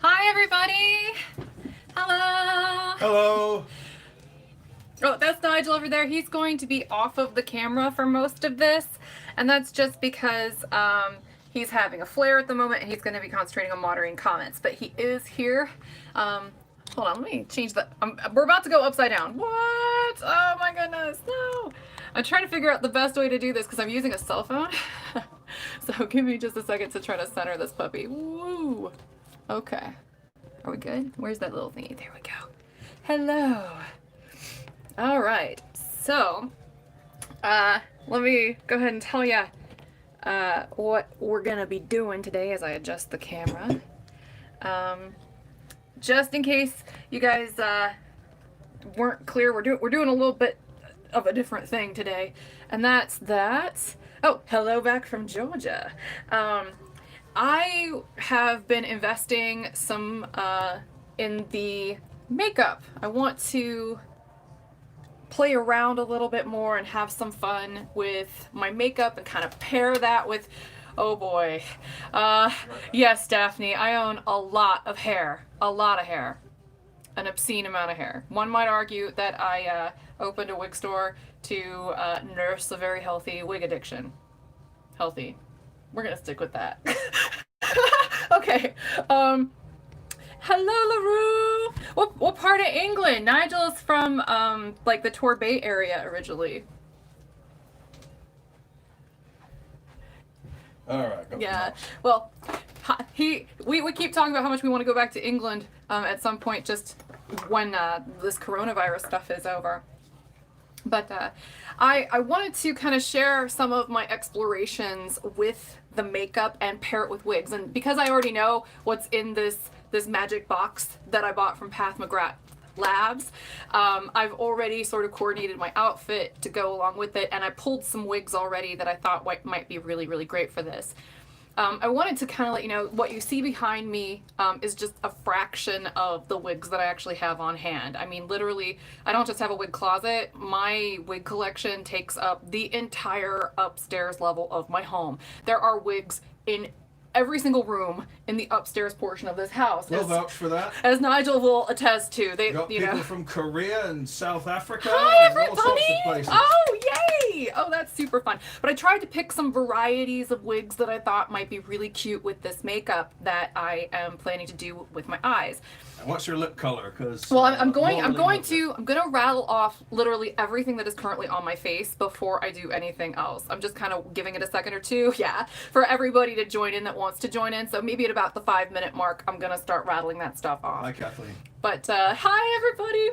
Hi, everybody. Hello. Hello. Oh, that's Nigel over there. He's going to be off of the camera for most of this, and that's just because he's having a flare at the moment, and he's going to be concentrating on moderating comments. But he is here. Hold on, let me change the. We're about to go upside down. What? Oh my goodness, no! I'm trying to figure out the best way to do this because I'm using a cell phone. So give me just a second to try to center this puppy. Woo! Okay. Are we good? Where's that little thingy? There we go. Hello. All right. So, let me go ahead and tell you what we're gonna be doing today as I adjust the camera. Just in case you guys weren't clear, we're doing a little bit of a different thing today, and that's that. Oh, hello back from Georgia. I have been investing some in the makeup. I want to play around a little bit more and have some fun with my makeup and kind of pair that with, oh boy. Yes, Daphne, I own a lot of hair. A lot of hair. An obscene amount of hair. One might argue that I opened a wig store to nurse a very healthy wig addiction. Healthy. We're gonna stick with that. Okay. Hello, LaRue. What part of England? Nigel's from like the Torbay area originally. All right. Go Yeah. Well, we keep talking about how much we want to go back to England at some point, just when this coronavirus stuff is over. But I wanted to kind of share some of my explorations with the makeup and pair it with wigs. And because I already know what's in this magic box that I bought from McGrath Labs, I've already sort of coordinated my outfit to go along with it, and I pulled some wigs already that I thought might be really, really great for this. I wanted to kind of let you know what you see behind me is just a fraction of the wigs that I actually have on hand. I mean, literally, I don't just have a wig closet. My wig collection takes up the entire upstairs level of my home. There are wigs in every single room in the upstairs portion of this house. We'll vouch for that. As Nigel will attest to. They got people from Korea and South Africa. Hi, and all sorts of everybody! places. Oh, yay! Oh, that's super fun. But I tried to pick some varieties of wigs that I thought might be really cute with this makeup that I am planning to do with my eyes. And what's your lip color? Because well, I'm going to rattle off literally everything that is currently on my face before I do anything else. I'm just kind of giving it a second or two, yeah, for everybody to join in that wants to join in. So maybe at about the 5-minute mark, I'm gonna start rattling that stuff off. Hi, Kathleen. But hi, everybody.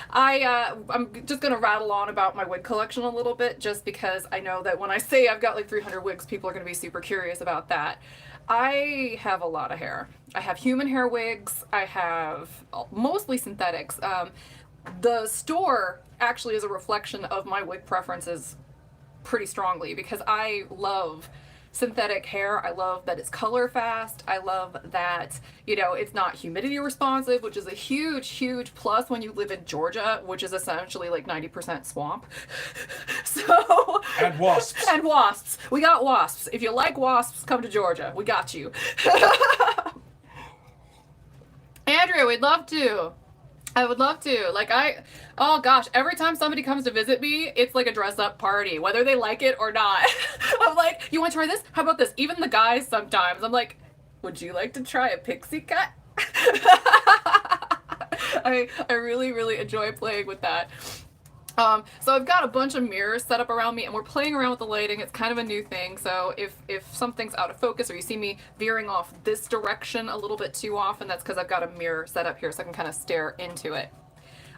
I'm just gonna rattle on about my wig collection a little bit, just because I know that when I say I've got like 300 wigs, people are gonna be super curious about that. I have a lot of hair. I have human hair wigs. I have mostly synthetics. The store actually is a reflection of my wig preferences pretty strongly, because I love synthetic hair. I love that it's color fast. I love that, you know, it's not humidity responsive, which is a huge, huge plus when you live in Georgia, which is essentially like 90% swamp. So And wasps. and wasps. We got wasps. If you like wasps, come to Georgia. We got you. Andrea, we'd love to. I would love to. Like, oh gosh, every time somebody comes to visit me, it's like a dress up party, whether they like it or not. I'm like, you want to try this? How about this? Even the guys sometimes, I'm like, would you like to try a pixie cut? I really, really enjoy playing with that. So I've got a bunch of mirrors set up around me, and we're playing around with the lighting. It's kind of a new thing, so if something's out of focus or you see me veering off this direction a little bit too often, that's because I've got a mirror set up here so I can kind of stare into it.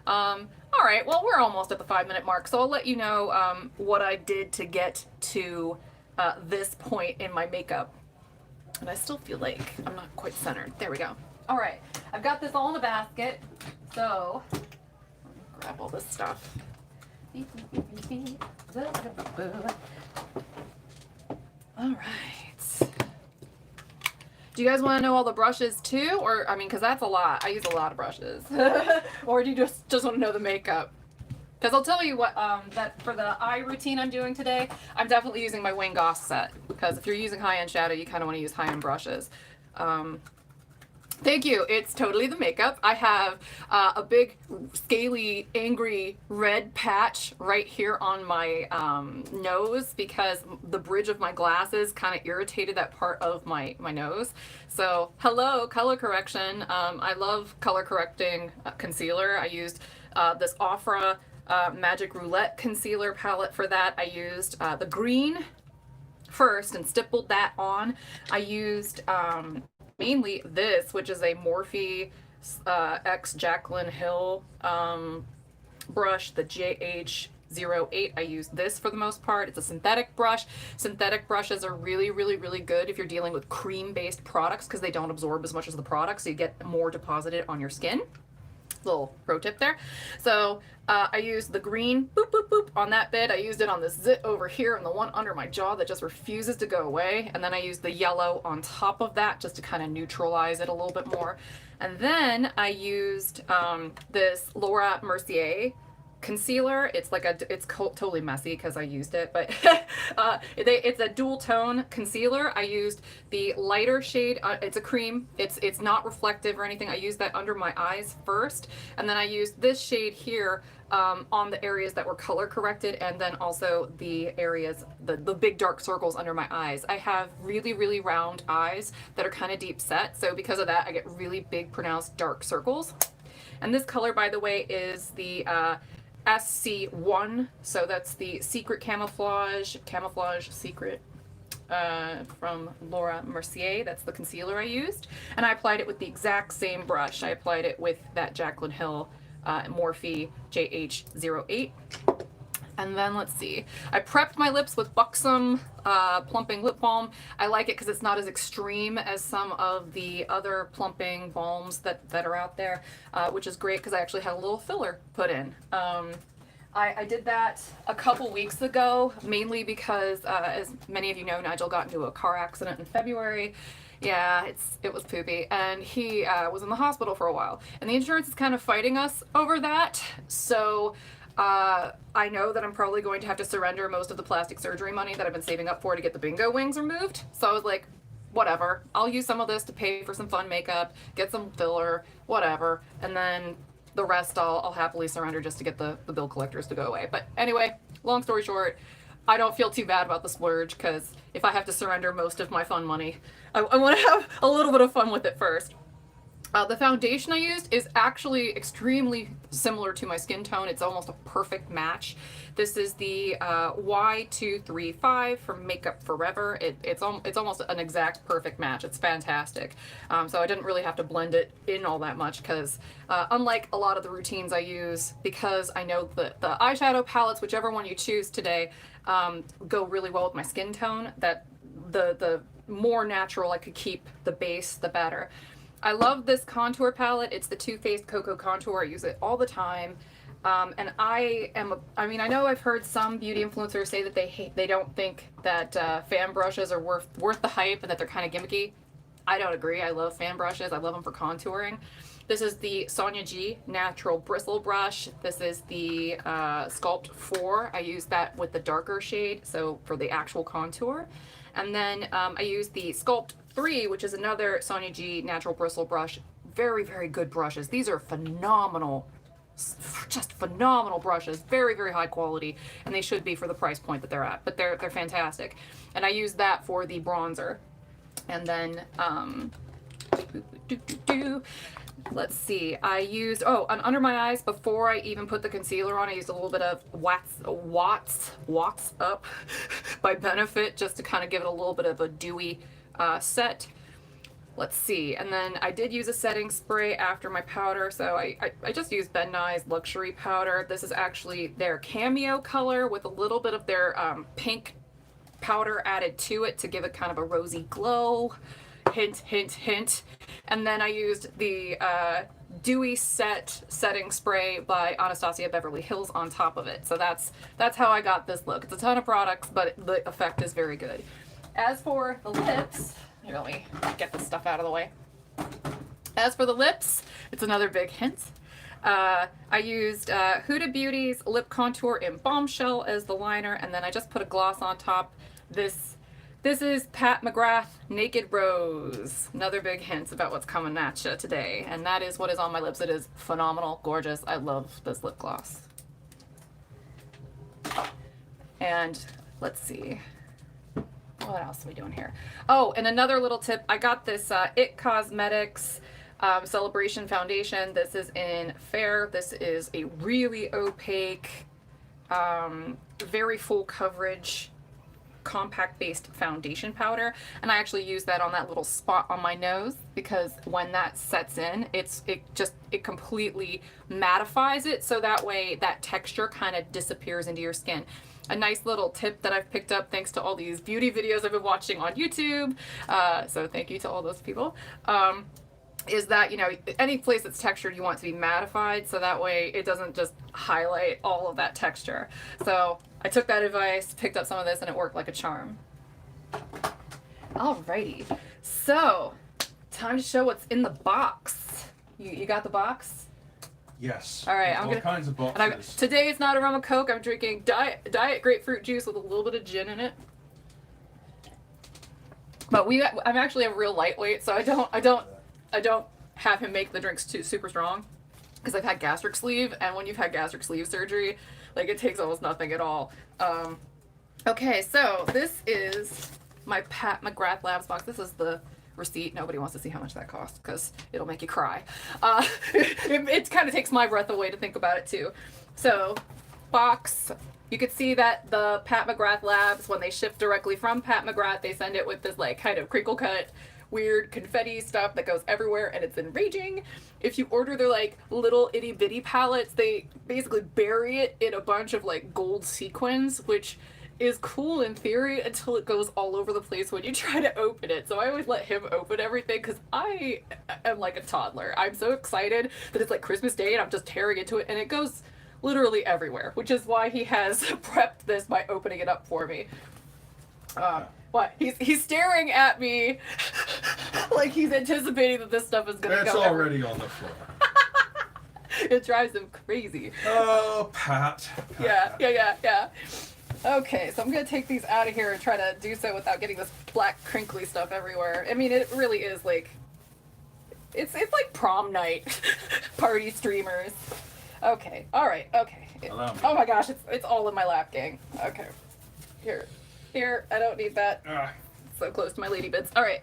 All right, well, we're almost at the 5-minute mark, so I'll let you know what I did to get to this point in my makeup. And I still feel like I'm not quite centered. There we go. All right, I've got this all in a basket, so let me grab all this stuff. All right. Do you guys want to know all the brushes too? Or, I mean, because that's a lot. I use a lot of brushes. Or do you just want to know the makeup? Because I'll tell you what, that for the eye routine I'm doing today, I'm definitely using my Goss set. Because if you're using high-end shadow, you kind of want to use high-end brushes. Thank you. It's totally the makeup. I have a big, scaly, angry red patch right here on my nose because the bridge of my glasses kind of irritated that part of my nose. So, hello, color correction. I love color correcting concealer. I used this Ofra Magic Roulette concealer palette for that. I used the green first and stippled that on. I used mainly this, which is a Morphe X Jaclyn Hill brush, the JH08. I use this for the most part. It's a synthetic brush. Synthetic brushes are really, really, really good if you're dealing with cream-based products because they don't absorb as much as the product, so you get more deposited on your skin. Little pro tip there. So I used the green boop boop boop on that bit. I used it on this zit over here and the one under my jaw that just refuses to go away, and then I used the yellow on top of that just to kind of neutralize it a little bit more. And then I used this Laura Mercier concealer. It's like it's totally messy because I used it, but it's a dual tone concealer. I used the lighter shade. It's a cream. It's not reflective or anything. I used that under my eyes first, and then I used this shade here on the areas that were color corrected, and then also the areas, the big dark circles under my eyes. I have really, really round eyes that are kind of deep set, so because of that I get really big pronounced dark circles. And this color, by the way, is the SC1, so that's the Secret Camouflage Secret from Laura Mercier. That's the concealer I used, and I applied it with the exact same brush. I applied it with that Jaclyn Hill Morphe JH08. And then let's see, I prepped my lips with Buxom plumping lip balm. I like it because it's not as extreme as some of the other plumping balms that are out there, which is great because I actually had a little filler put in. I did that a couple weeks ago, mainly because, as many of you know, Nigel got into a car accident in February. Yeah, it was poopy, and he was in the hospital for a while, and the insurance is kind of fighting us over that, so I know that I'm probably going to have to surrender most of the plastic surgery money that I've been saving up for to get the bingo wings removed. So I was like, whatever, I'll use some of this to pay for some fun makeup, get some filler, whatever, and then the rest I'll happily surrender just to get the bill collectors to go away. But anyway, long story short, I don't feel too bad about the splurge because if I have to surrender most of my fun money, I want to have a little bit of fun with it first. The foundation I used is actually extremely similar to my skin tone. It's almost a perfect match. This is the Y235 from Makeup Forever. It's almost an exact perfect match. It's fantastic. So I didn't really have to blend it in all that much because unlike a lot of the routines I use, because I know the eyeshadow palettes, whichever one you choose today, go really well with my skin tone, that the more natural I could keep the base, the better. I love this contour palette. It's the Too Faced Cocoa Contour. I use it all the time. And I know I've heard some beauty influencers say that they don't think that fan brushes are worth the hype and that they're kind of gimmicky. I don't agree. I love fan brushes. I love them for contouring. This is the Sonia G Natural Bristle Brush. This is the Sculpt 4. I use that with the darker shade, so for the actual contour. And then I use the Sculpt 3, which is another Sonia G Natural Bristle Brush. Very, very good brushes. These are phenomenal, just phenomenal brushes. Very, very high quality, and they should be for the price point that they're at, but they're fantastic. And I use that for the bronzer. And then, let's see, I used, under my eyes, before I even put the concealer on, I used a little bit of Watts Up by Benefit, just to kind of give it a little bit of a dewy set. Let's see, and then I did use a setting spray after my powder, so I just used Ben Nye's Luxury Powder. This is actually their Cameo color with a little bit of their pink powder added to it to give it kind of a rosy glow. Hint, hint, hint. And then I used the Dewy setting spray by Anastasia Beverly Hills on top of it. So that's how I got this look. It's a ton of products, but the effect is very good. As for the lips, here, let me get this stuff out of the way. As for the lips, it's another big hint. I used Huda Beauty's Lip Contour in Bombshell as the liner, and then I just put a gloss on top. This This is Pat McGrath Naked Rose. Another big hint about what's coming at you today. And that is what is on my lips. It is phenomenal, gorgeous. I love this lip gloss. And let's see. What else are we doing here? Oh, and another little tip. I got this It Cosmetics Celebration Foundation. This is in Fair. This is a really opaque, very full coverage, compact based foundation powder, and I actually use that on that little spot on my nose because when that sets in, it completely mattifies it, so that way that texture kind of disappears into your skin. A nice little tip that I've picked up thanks to all these beauty videos I've been watching on YouTube, so thank you to all those people, is that, you know, any place that's textured you want to be mattified, so that way it doesn't just highlight all of that texture. So I took that advice, picked up some of this, and it worked like a charm. Alrighty, so time to show what's in the box. You got the box? Yes. All right, all kinds of boxes. And today it's not a rum and coke. I'm drinking diet grapefruit juice with a little bit of gin in it. But I'm actually a real lightweight, so I don't have him make the drinks too super strong because I've had gastric sleeve, and when you've had gastric sleeve surgery, like, it takes almost nothing at all. Okay, so this is my Pat McGrath Labs box. This is the receipt. Nobody wants to see how much that costs because it'll make you cry. It kind of takes my breath away to think about it too. So, box. You could see that the Pat McGrath Labs, when they ship directly from Pat McGrath, they send it with this like kind of crinkle cut, weird confetti stuff that goes everywhere, and it's enraging. If you order their like little itty bitty palettes, they basically bury it in a bunch of like gold sequins, which is cool in theory until it goes all over the place when you try to open it. So I always let him open everything because I am like a toddler. I'm so excited that it's like Christmas Day and I'm just tearing into it, and it goes literally everywhere, which is why he has prepped this by opening it up for me. What? He's staring at me like he's anticipating that this stuff is gonna go. It's already on the floor. It drives him crazy. Oh, Pat. Yeah. Okay, so I'm gonna take these out of here and try to do so without getting this black crinkly stuff everywhere. I mean, it really is like, it's like prom night party streamers. Okay, all right, okay. Oh my gosh, it's all in my lap, gang. Okay, here, I don't need that. So close to my lady bits. All right,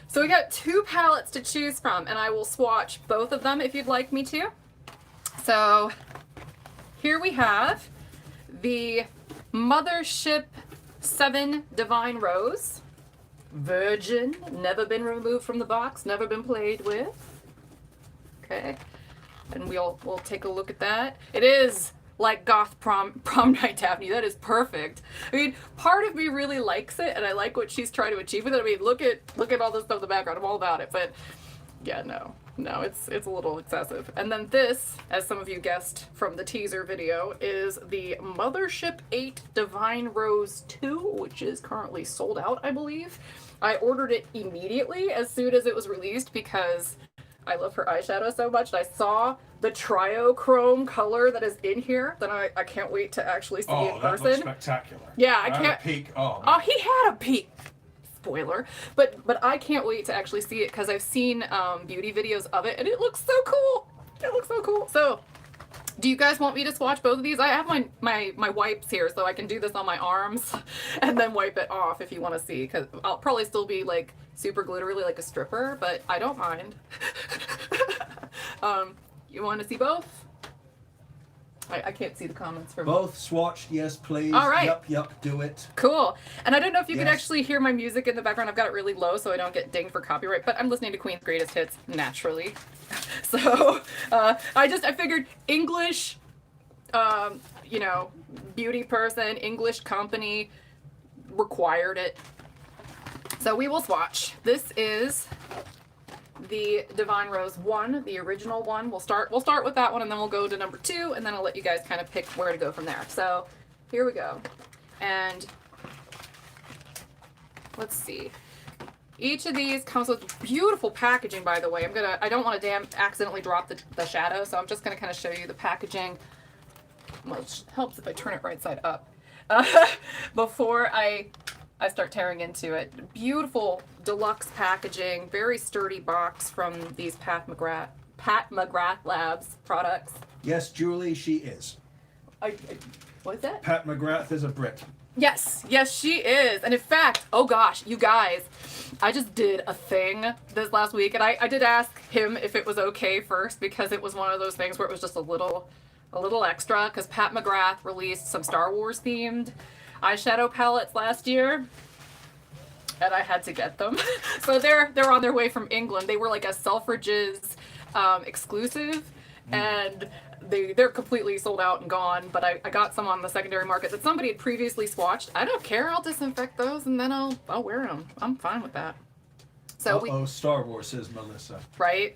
so we got 2 palettes to choose from, and I will swatch both of them if you'd like me to. So here we have the Mothership VIII Divine Rose. Virgin, never been removed from the box, never been played with. Okay, and we'll take a look at that. It is like goth prom night Daphne. That is perfect. I mean, part of me really likes it, and I like what she's trying to achieve with it. I mean, look at all this stuff in the background. I'm all about it, but yeah, no, it's a little excessive. And then this, as some of you guessed from the teaser video, is the Mothership VIII Divine Rose 2, which is currently sold out, I believe. I ordered it immediately as soon as it was released because I love her eyeshadow so much, and I saw the triochrome color that is in here, then I can't wait to actually see in person. Oh, that looks spectacular. Yeah, I can't. A peek. Oh, oh, he had a peek. Spoiler. But I can't wait to actually see it because I've seen beauty videos of it, and it looks so cool. It looks so cool. So, do you guys want me to swatch both of these? I have my wipes here, so I can do this on my arms and then wipe it off if you want to see, because I'll probably still be like super glittery like a stripper, but I don't mind. You want to see both? I can't see the comments from both swatched, yes please. All right. Yep, do it. Cool. And I don't know if you can actually hear my music in the background. I've got it really low so I don't get dinged for copyright, but I'm listening to Queen's Greatest Hits naturally. So I figured English, you know, beauty person, English company required it. So we will swatch. This is the Divine Rose 1, the original one. We'll start with that one, and then we'll go to number 2, and then I'll let you guys kind of pick where to go from there. So here we go. And let's see. Each of these comes with beautiful packaging, by the way. I don't want to accidentally drop the shadow, so I'm just gonna kind of show you the packaging. Well, it helps if I turn it right side up before I I start tearing into it. Beautiful deluxe packaging, very sturdy box from these Pat McGrath Labs products. Yes, Julie, she is. What's that? Pat McGrath is a Brit. Yes, she is. And in fact, oh gosh, you guys, I just did a thing this last week, and I did ask him if it was okay first, because it was one of those things where it was just a little extra, because Pat McGrath released some Star Wars themed eyeshadow palettes last year, and I had to get them. So they're on their way from England. They were like a Selfridges exclusive, and they're completely sold out and gone, but I got some on the secondary market that somebody had previously swatched. I don't care, I'll disinfect those and then I'll wear them. I'm fine with that. So Star Wars, says Melissa. Right?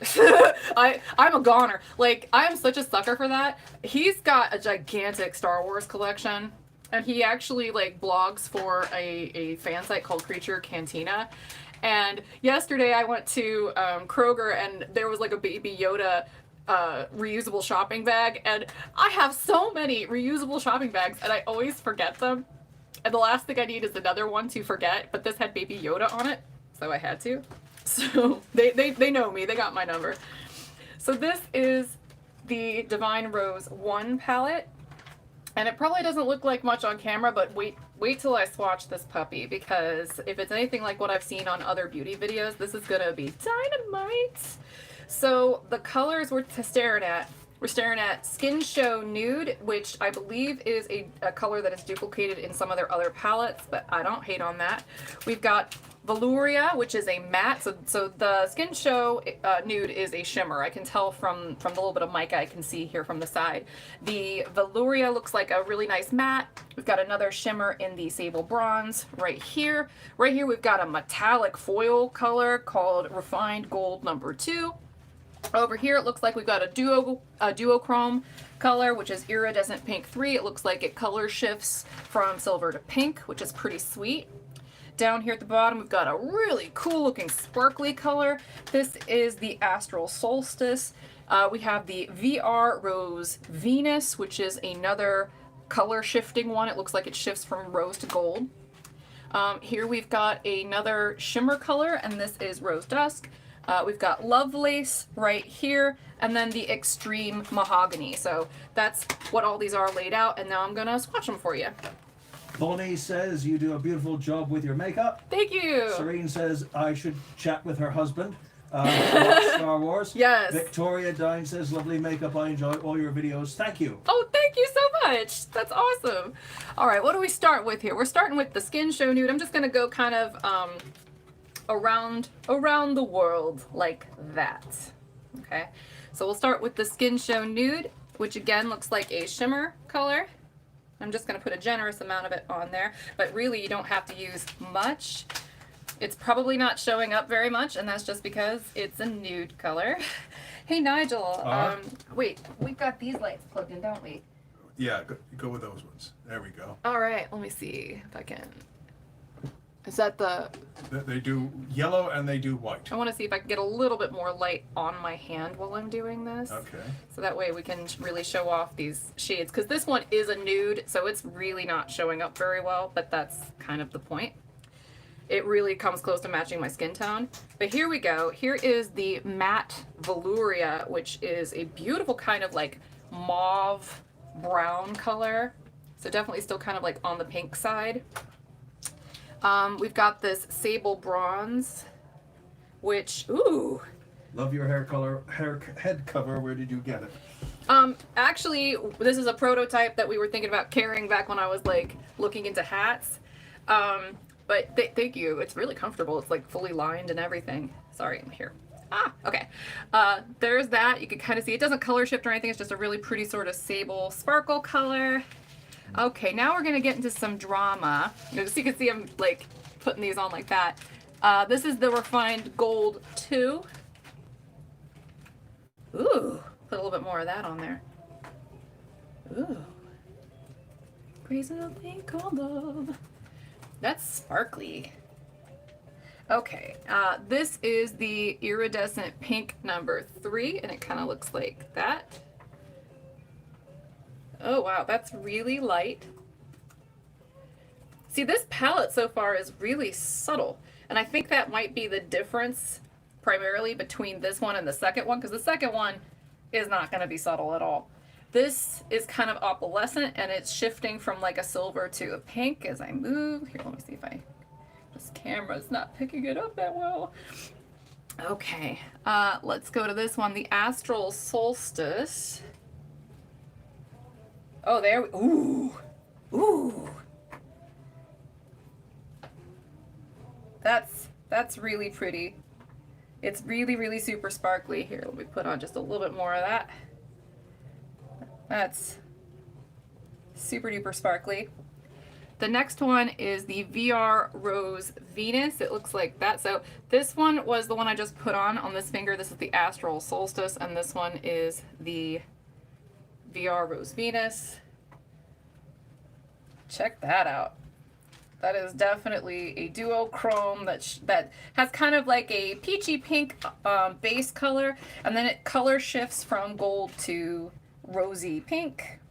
I'm a goner. Like, I am such a sucker for that. He's got a gigantic Star Wars collection, and he actually like blogs for a fan site called Creature Cantina. And yesterday I went to Kroger, and there was like a Baby Yoda reusable shopping bag, and I have so many reusable shopping bags and I always forget them, and the last thing I need is another one to forget, but this had Baby Yoda on it, so I had to. So they know me, they got my number. So this is the Divine Rose 1 palette, and it probably doesn't look like much on camera, but wait till I swatch this puppy, because if it's anything like what I've seen on other beauty videos, this is gonna be dynamite. So the colors we're staring at Skin Show Nude, which I believe is a color that is duplicated in some of their other palettes, but I don't hate on that. We've got Velouria, which is a matte. So the Skin Show Nude is a shimmer. I can tell from the little bit of mica I can see here from the side. The Velouria looks like a really nice matte. We've got another shimmer in the Sable Bronze right here. Right here we've got a metallic foil color called Refined Gold number 2. Over here it looks like we've got a duochrome color, which is Iridescent Pink 3. It looks like it color shifts from silver to pink, which is pretty sweet. Down here at the bottom we've got a really cool looking sparkly color. This is the Astral Solstice. We have the VR Rose Venus, which is another color shifting one. It looks like it shifts from rose to gold. Here we've got another shimmer color, and this is Rose Dusk. We've got Lovelace right here, and then the Extreme Mahogany. So that's what all these are laid out, and now I'm gonna swatch them for you. Bonnie says you do a beautiful job with your makeup. Thank you. Serene says I should chat with her husband about Star Wars. Yes. Victoria Dine says lovely makeup. I enjoy all your videos. Thank you. Oh, thank you so much. That's awesome. All right, what do we start with here? We're starting with the Skin Show Nude. I'm just gonna go kind of around the world like that. Okay, so we'll start with the Skin Show Nude, which again looks like a shimmer color. I'm just going to put a generous amount of it on there, but really you don't have to use much. It's probably not showing up very much, and that's just because it's a nude color. Hey Nigel, wait, we've got these lights plugged in, don't we? Yeah, go with those ones. There we go. All right, let me see if I can. Is that the... They do yellow and they do white. I want to see if I can get a little bit more light on my hand while I'm doing this. Okay. So that way we can really show off these shades. Because this one is a nude, so it's really not showing up very well, but that's kind of the point. It really comes close to matching my skin tone. But here we go. Here is the matte Velouria, which is a beautiful kind of like mauve brown color. So definitely still kind of like on the pink side. We've got this Sable Bronze, which, ooh. Love your hair color, head cover. Where did you get it? Actually, this is a prototype that we were thinking about carrying back when I was like looking into hats. But thank you. It's really comfortable. It's like fully lined and everything. Sorry, I'm here. Okay. There's that. You can kind of see it doesn't color shift or anything. It's just a really pretty sort of sable sparkle color. Okay, now we're gonna get into some drama. So you can see I'm like putting these on like that. This is the Refined Gold 2. Ooh, put a little bit more of that on there. Ooh. Crazy little thing called love. That's sparkly. Okay, this is the Iridescent Pink number 3, and it kind of looks like that. Oh wow, that's really light. See, this palette so far is really subtle. And I think that might be the difference primarily between this one and the second one, because the second one is not going to be subtle at all. This is kind of opalescent, and it's shifting from like a silver to a pink as I move. Here, let me see if this camera's not picking it up that well. Okay, let's go to this one, the Astral Solstice. Oh, there we, ooh. That's really pretty. It's really, really super sparkly. Here, let me put on just a little bit more of that. That's super duper sparkly. The next one is the VR Rose Venus. It looks like that. So this one was the one I just put on this finger. This is the Astral Solstice, and this one is the VR Rose Venus. Check that out. That is definitely a duochrome that has kind of like a peachy pink base color, and then it color shifts from gold to rosy pink.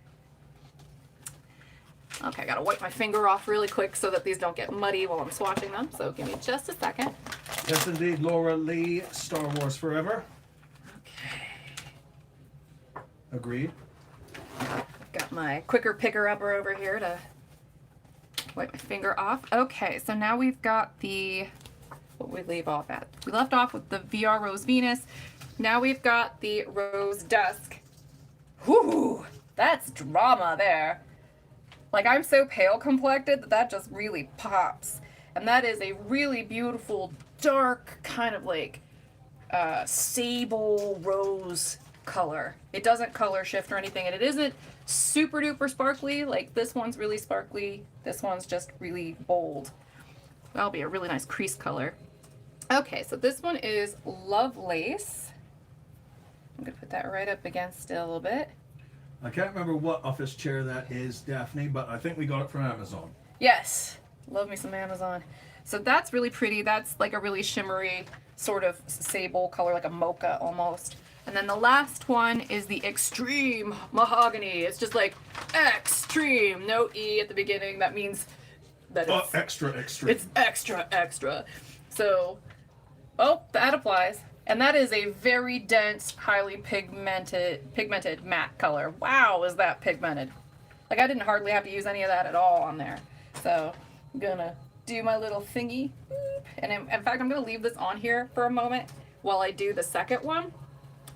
Okay, I gotta wipe my finger off really quick so that these don't get muddy while I'm swatching them, so give me just a second. Yes, indeed, Laura Lee, Star Wars Forever. Okay. Agreed. Got my quicker picker-upper over here to wipe my finger off. Okay, so now we've got what we leave off at. We left off with the VR Rose Venus. Now we've got the Rose Dusk. Whoo! That's drama there. Like, I'm so pale complected that just really pops. And that is a really beautiful, dark, kind of like sable rose color. It doesn't color shift or anything, and it isn't super duper sparkly. Like, this one's really sparkly. This one's just really bold. That'll be a really nice crease color. Okay, so this one is Lovelace. I'm gonna put that right up against it a little bit. I can't remember what office chair that is, Daphne, but I think we got it from Amazon. Yes, love me some Amazon. So that's really pretty. That's like a really shimmery sort of sable color, like a mocha almost. And then the last one is the Extreme Mahogany. It's just like extreme, no E at the beginning. That means that it's extra. It's extra. So, oh, that applies. And that is a very dense, highly pigmented matte color. Wow, is that pigmented. Like, I didn't hardly have to use any of that at all on there. So I'm gonna do my little thingy. And in fact, I'm gonna leave this on here for a moment while I do the second one.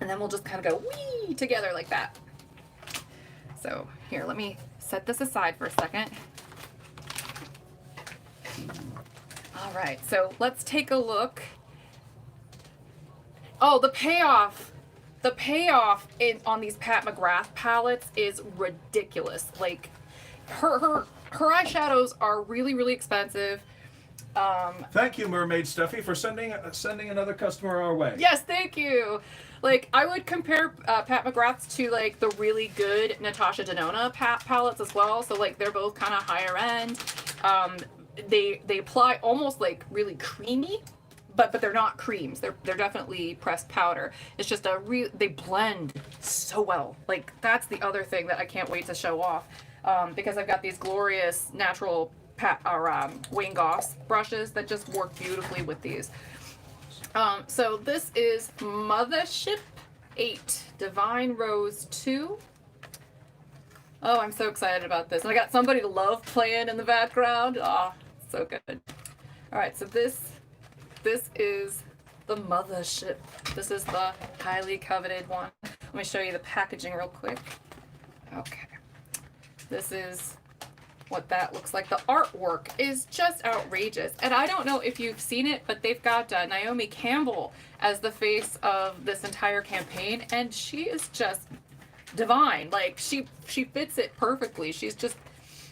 And then we'll just kind of go wee together like that. So here, let me set this aside for a second. All right, so let's take a look. Oh, the payoff on these Pat McGrath palettes is ridiculous. Like, her eyeshadows are really, really expensive. Thank you, Mermaid Stuffy, for sending another customer our way. Yes, thank you. Like, I would compare Pat McGrath's to like the really good Natasha Denona palettes as well. So like, they're both kind of higher end. They apply almost like really creamy, but they're not creams. They're definitely pressed powder. It's just they blend so well. Like, that's the other thing that I can't wait to show off, because I've got these glorious natural Wayne Goss brushes that just work beautifully with these. So this is Mothership VIII Divine Rose 2. Oh, I'm so excited about this. And I got Somebody to Love playing in the background. Ah, so good. All right, so this is the Mothership. This is the highly coveted one. Let me show you the packaging real quick. Okay. This is what that looks like. The artwork is just outrageous. And I don't know if you've seen it, but they've got Naomi Campbell as the face of this entire campaign, and she is just divine. Like, she fits it perfectly. She's just,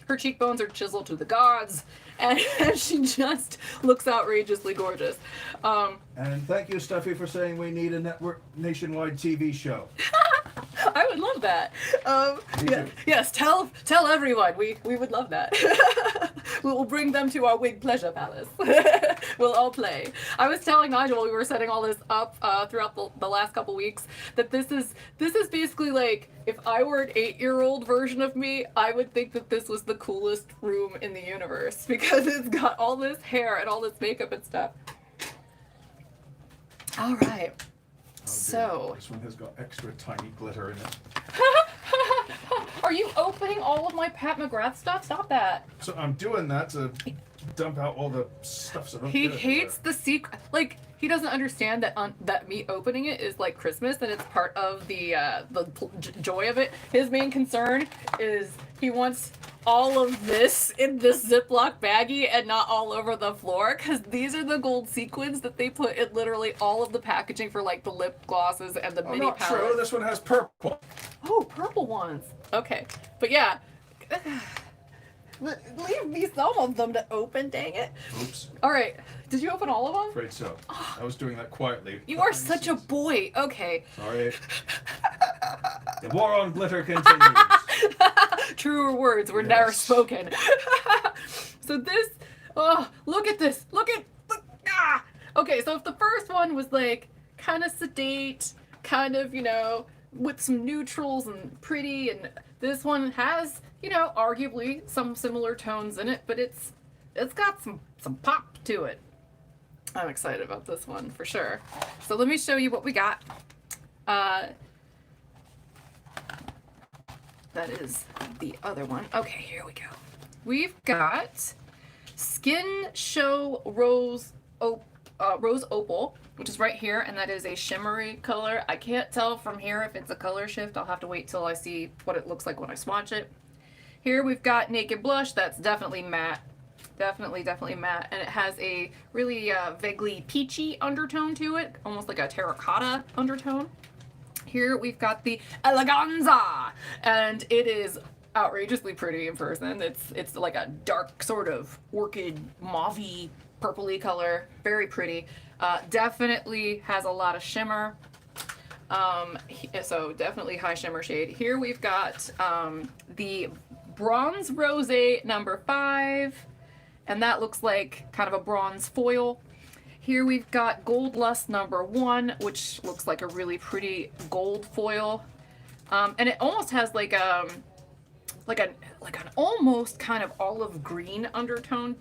her cheekbones are chiseled to the gods, and she just looks outrageously gorgeous. And thank you, Stuffy, for saying we need a nationwide TV show. I would love that. Me too. Yes, tell everyone. We would love that. We'll bring them to our wig pleasure palace. We'll all play. I was telling Nigel while we were setting all this up throughout the last couple weeks that this is basically like if I were an 8-year-old version of me, I would think that this was the coolest room in the universe because it's got all this hair and all this makeup and stuff. All right. So this one has got extra tiny glitter in it. Are you opening all of my Pat McGrath stuff? Stop that. So I'm doing that to dump out all the stuff. So He hates the secret. Like he doesn't understand that that me opening it is like Christmas and it's part of the joy of it. His main concern is he wants all of this in this Ziploc baggie and not all over the floor because these are the gold sequins that they put in literally all of the packaging for like the lip glosses and the mini not palettes. true. This one has purple. Oh, purple ones. Okay, but yeah. Leave me some of them to open, dang it. Oops. All right, did you open all of them? Afraid so. I was doing that quietly. You are such a boy. Okay. Sorry. The war on glitter continues. Truer words were never spoken. So this, oh, look at this. Look. Ah! Okay, so if the first one was like kind of sedate, kind of, you know, with some neutrals and pretty, and this one has, you know, arguably some similar tones in it, but it's got some pop to it. I'm excited about this one for sure. So let me show you what we got. That is the other one. Okay, here we go. We've got Skin Show Rose Opal, which is right here, and that is a shimmery color. I can't tell from here if it's a color shift. I'll have to wait till I see what it looks like when I swatch it. Here we've got Naked Blush. That's definitely matte. Definitely matte. And it has a really vaguely peachy undertone to it, almost like a terracotta undertone. Here we've got the Eleganza, and it is outrageously pretty in person. It's like a dark sort of orchid mauve-y purpley color, very pretty. Definitely has a lot of shimmer. So definitely high shimmer shade. Here we've got the Bronze Rosé number 5, and that looks like kind of a bronze foil. Here we've got Gold Lust number 1, which looks like a really pretty gold foil. And it almost has like an almost kind of olive green undertone,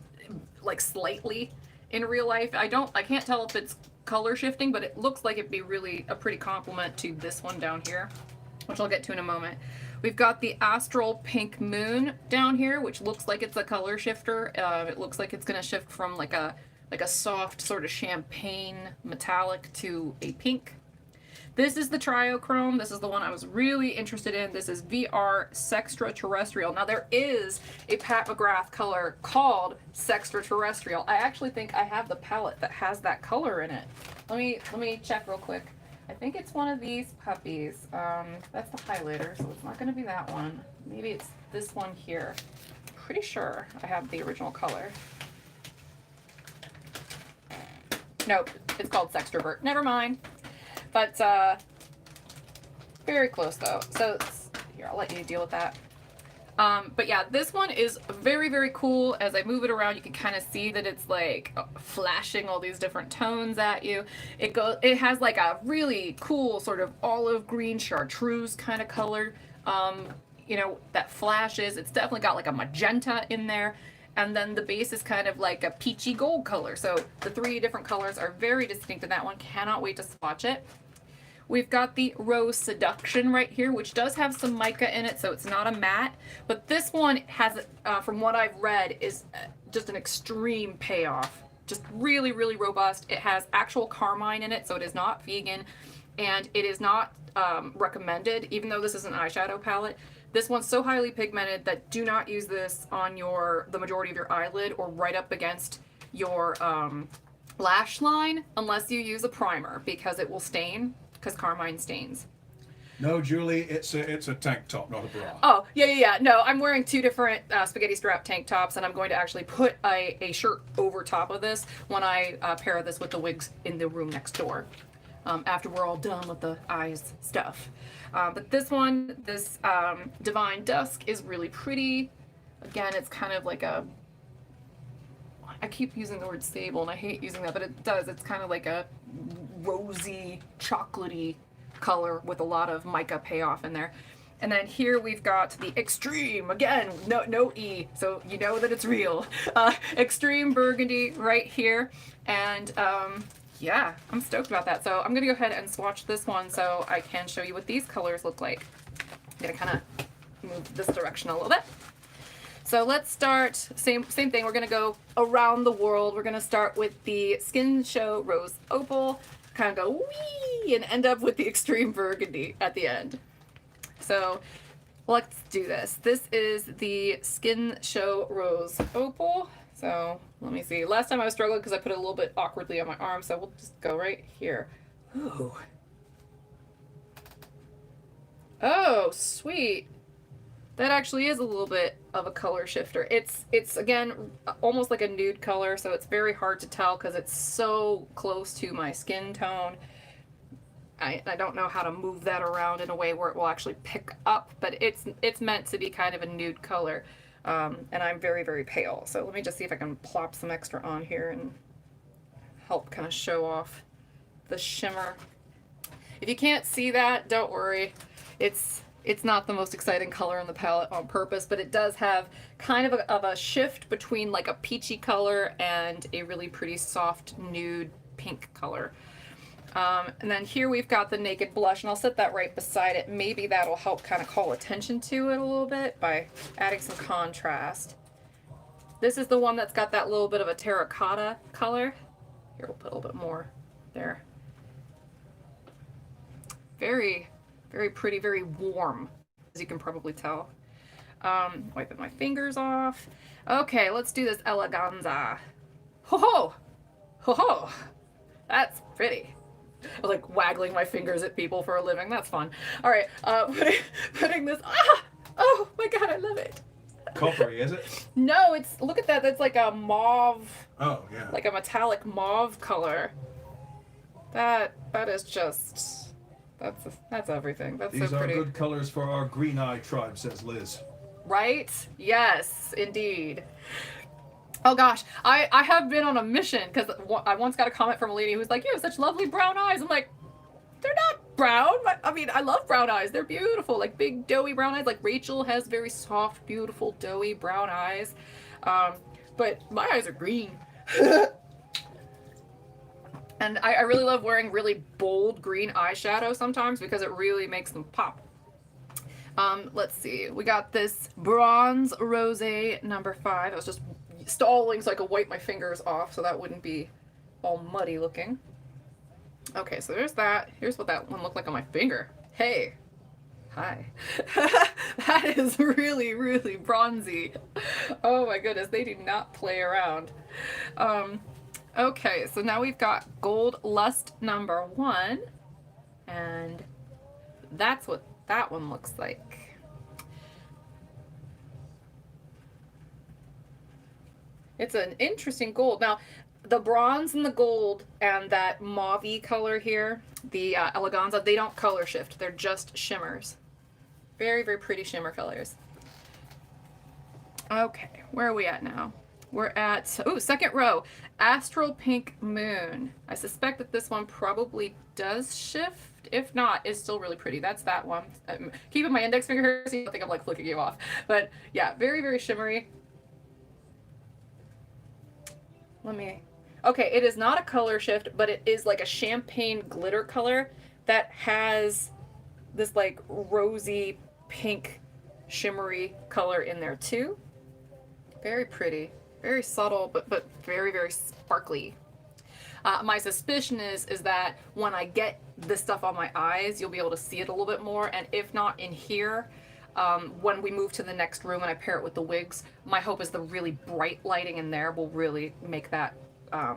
like slightly in real life. I can't tell if it's color shifting, but it looks like it'd be really a pretty compliment to this one down here, which I'll get to in a moment. We've got the Astral Pink Moon down here, which looks like it's a color shifter. It looks like it's gonna shift from like a soft sort of champagne metallic to a pink. This is the Triochrome. This is the one I was really interested in. This is VR Sextraterrestrial. Now there is a Pat McGrath color called Sextraterrestrial. I actually think I have the palette that has that color in it. Let me check real quick. I think it's one of these puppies. That's the highlighter, so it's not going to be that one. Maybe it's this one here. Pretty sure I have the original color. Nope, it's called Sextrovert. Never mind. But very close though. So here, I'll let you deal with that. But yeah, this one is very, very cool. As I move it around, you can kind of see that it's like flashing all these different tones at you. It has like a really cool sort of olive green chartreuse kind of color, you know, that flashes. It's definitely got like a magenta in there. And then the base is kind of like a peachy gold color. So the 3 different colors are very distinct in that one. Cannot wait to swatch it. We've got the Rose Seduction right here, which does have some mica in it, so it's not a matte. But this one has, from what I've read, is just an extreme payoff. Just really, really robust. It has actual carmine in it, so it is not vegan. And it is not recommended, even though this is an eyeshadow palette. This one's so highly pigmented that do not use this on the majority of your eyelid or right up against your lash line unless you use a primer, because it will stain, because carmine stains. No, Julie, it's a tank top, not a bra. Oh, yeah. No, I'm wearing 2 different spaghetti strap tank tops, and I'm going to actually put a shirt over top of this when I pair this with the wigs in the room next door. After we're all done with the eyes stuff. But this one, this Divine Dusk is really pretty. Again, it's kind of like a I keep using the word sable, and I hate using that, but it does. It's kind of like a rosy, chocolatey color with a lot of mica payoff in there. And then here we've got the Extreme, again, no E, so you know that it's real. Extreme Burgundy right here. And yeah, I'm stoked about that. So I'm gonna go ahead and swatch this one so I can show you what these colors look like. I'm gonna kind of move this direction a little bit. So let's start, same thing, we're gonna go around the world. We're gonna start with the Skin Show Rose Opal, kind of go wee, and end up with the Extreme Burgundy at the end. So let's do this. This is the Skin Show Rose Opal. So let me see. Last time I was struggling because I put it a little bit awkwardly on my arm, so we'll just go right here. Ooh. Oh, sweet. That actually is a little bit of a color shifter. It's again almost like a nude color, so it's very hard to tell because it's so close to my skin tone. I don't know how to move that around in a way where it will actually pick up, but it's meant to be kind of a nude color, and I'm very, very pale. So let me just see if I can plop some extra on here and help kind of show off the shimmer. If you can't see that, don't worry. It's not the most exciting color on the palette on purpose, but it does have kind of a shift between like a peachy color and a really pretty soft nude pink color. And then here we've got the Naked Blush, and I'll set that right beside it. Maybe that'll help kind of call attention to it a little bit by adding some contrast. This is the one that's got that little bit of a terracotta color. Here, we'll put a little bit more there. Very, very pretty, very warm, as you can probably tell. Wiping my fingers off. Okay, let's do this Eleganza. Ho ho! Ho ho! That's pretty. I was like waggling my fingers at people for a living. That's fun. All right, putting this. Ah! Oh my god, I love it. Coppery, is it? No, it's, look at that. That's like a mauve. Oh yeah. Like a metallic mauve color. That is just. That's everything. That's These so pretty. are good colors for our green eye tribe, says Liz. Right? Yes, indeed. Oh gosh, I have been on a mission because I once got a comment from a lady who was like, "You have such lovely brown eyes." I'm like, they're not brown. I mean, I love brown eyes. They're beautiful, like big doughy brown eyes. Like Rachel has very soft, beautiful, doughy brown eyes. But my eyes are green. And I really love wearing really bold green eyeshadow sometimes because it really makes them pop. Let's see. We got this Bronze Rosé number 5. I was just stalling so I could wipe my fingers off so that wouldn't be all muddy looking. Okay, so there's that. Here's what that one looked like on my finger. Hey. Hi. That is really, really bronzy. Oh my goodness, they do not play around. Okay, so now we've got Gold Lust number 1, and that's what that one looks like. It's an interesting gold. Now, the bronze and the gold and that mauve-y color here, the Eleganza, they don't color shift. They're just shimmers. Very, very pretty shimmer colors. Okay, where are we at now? We're at, oh, second row, Astral Pink Moon. I suspect that this one probably does shift. If not, it's still really pretty. That's that one. Keeping my index finger here so you don't think I'm like flicking you off. But yeah, very, very shimmery. Okay, it is not a color shift, but it is like a champagne glitter color that has this like rosy pink shimmery color in there too. Very pretty, very subtle, but very, very sparkly. My suspicion is that when I get this stuff on my eyes, you'll be able to see it a little bit more, and if not in here, when we move to the next room and I pair it with the wigs, my hope is the really bright lighting in there will really make that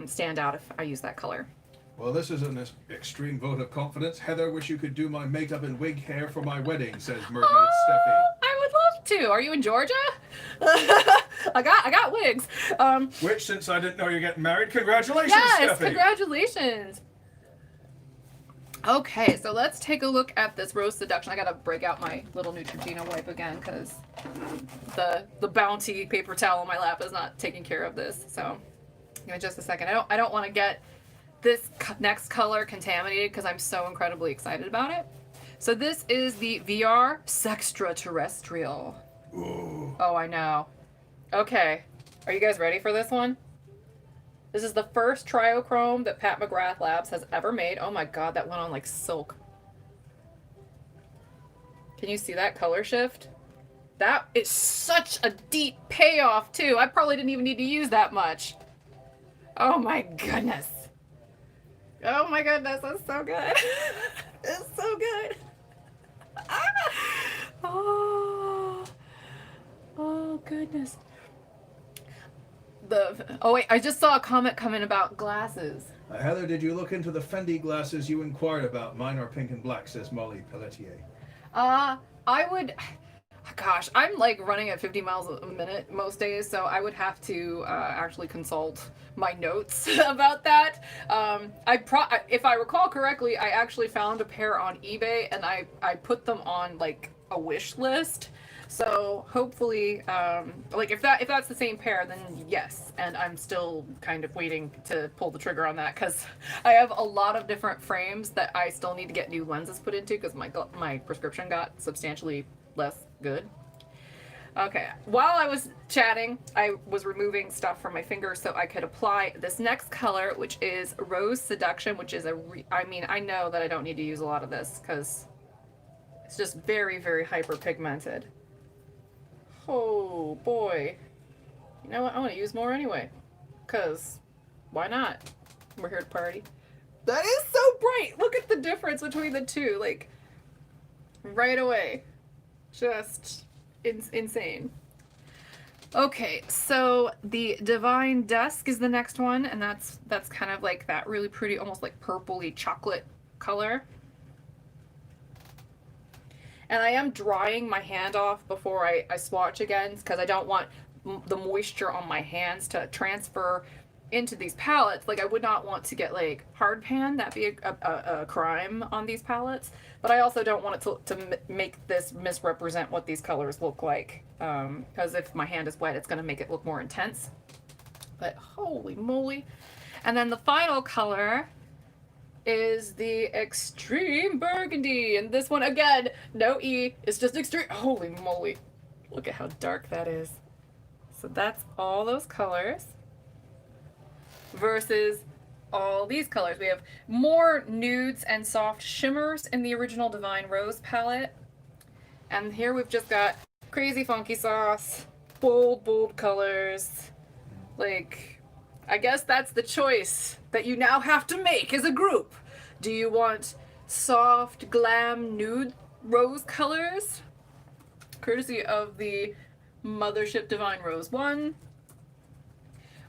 stand out if I use that color. Well, this is an extreme vote of confidence. Heather, wish you could do my makeup and wig hair for my wedding, says Mermaid Steffi. I would love to. Are you in Georgia? I got wigs. Which, since I didn't know you're getting married, congratulations, yes, Steffi. Congratulations. Okay, so let's take a look at this Rose Seduction. I gotta break out my little Neutrogena wipe again because the Bounty paper towel on my lap is not taking care of this. So Give me just a second. I don't want to get this next color contaminated because I'm so incredibly excited about it. So this is the VR Sextraterrestrial. Ooh. Oh, I know. Okay. Are you guys ready for this one? This is the first triochrome that Pat McGrath Labs has ever made. Oh my god, that went on like silk. Can you see that color shift? That is such a deep payoff too. I probably didn't even need to use that much. Oh my goodness. Oh my goodness, that's so good. It's so good. Oh, oh goodness. Oh wait, I just saw a comment come in about glasses. Heather, did you look into the Fendi glasses you inquired about? Mine are pink and black, says Molly Pelletier. I would, gosh, I'm like running at 50 miles a minute most days, so I would have to actually consult my notes about that. If I recall correctly, I actually found a pair on eBay and I put them on like a wish list. So hopefully, like if that's the same pair, then yes. And I'm still kind of waiting to pull the trigger on that because I have a lot of different frames that I still need to get new lenses put into because my prescription got substantially less good. Okay, while I was chatting, I was removing stuff from my fingers so I could apply this next color, which is Rose Seduction, which is I mean, I know that I don't need to use a lot of this because it's just very, very hyper pigmented. Oh boy. You know what? I want to use more anyway. Because why not? We're here to party. That is so bright! Look at the difference between the two. Like, right away. Just insane. Okay, so the Divine Dusk is the next one, and that's kind of like that really pretty, almost like purpley chocolate color. And I am drying my hand off before I swatch again because I don't want the moisture on my hands to transfer into these palettes. Like I would not want to get like hard pan. That'd be a crime on these palettes. But I also don't want it to make this misrepresent what these colors look like. Because if my hand is wet, it's going to make it look more intense. But holy moly. And then the final color is the Extreme Burgundy. And this one, again, no E. It's just extreme. Holy moly. Look at how dark that is. So that's all those colors versus all these colors. We have more nudes and soft shimmers in the original Divine Rose palette. And here we've just got crazy funky sauce, bold colors. Like, I guess that's the choice that you now have to make as a group. Do you want soft, glam, nude rose colors? Courtesy of the Mothership Divine Rose 1.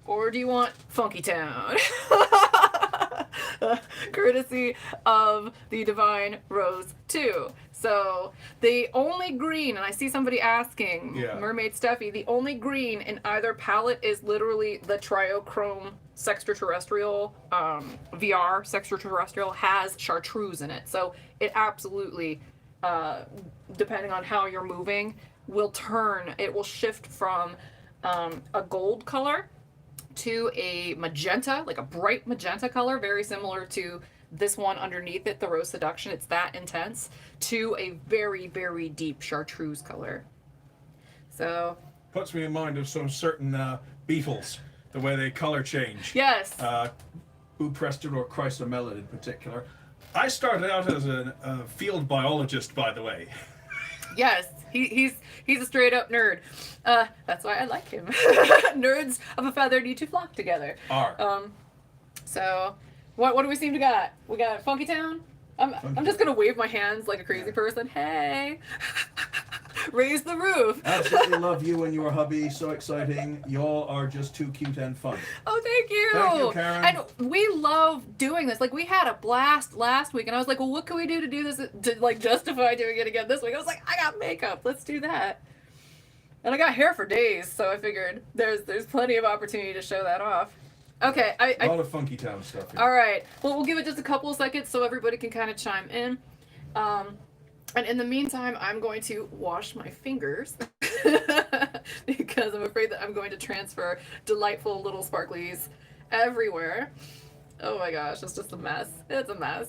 Or do you want Funky Town? Courtesy of the Divine Rose 2. So the only green, and I see somebody asking, Yeah. Mermaid Steffi, the only green in either palette is literally the Triochrome Sextraterrestrial, VR Sextraterrestrial has chartreuse in it. So it absolutely, depending on how you're moving, will turn, it will shift from a gold color to a magenta, like a bright magenta color, very similar to this one underneath it, the Rose Seduction. It's that intense, to a very, very deep chartreuse color. So Puts me in mind of some certain Beatles, the way they color change. yes, Who Preston or Chrysler Melon in particular. I started out as a field biologist, by the way. yes, he's a straight up nerd. That's why I like him. Nerds of a feather need to flock together. So what do we seem to got? We got Funky Town. I'm just gonna wave my hands like a crazy person. Hey, raise the roof. Absolutely love you and your hubby. So exciting. Y'all are just too cute and fun. Oh, thank you. Thank you, Karen. And we love doing this. Like, we had a blast last week, and I was like, well, what can we do to do this, to, like, justify doing it again this week? I was like, I got makeup. Let's do that. And I got hair for days, so I figured there's plenty of opportunity to show that off. Okay, A lot of Funky Town stuff here. all right. Well, we'll give it just a couple of seconds so everybody can kind of chime in. And in the meantime, I'm going to wash my fingers because I'm afraid that I'm going to transfer delightful little sparklies everywhere. Oh my gosh, it's just a mess. It's a mess.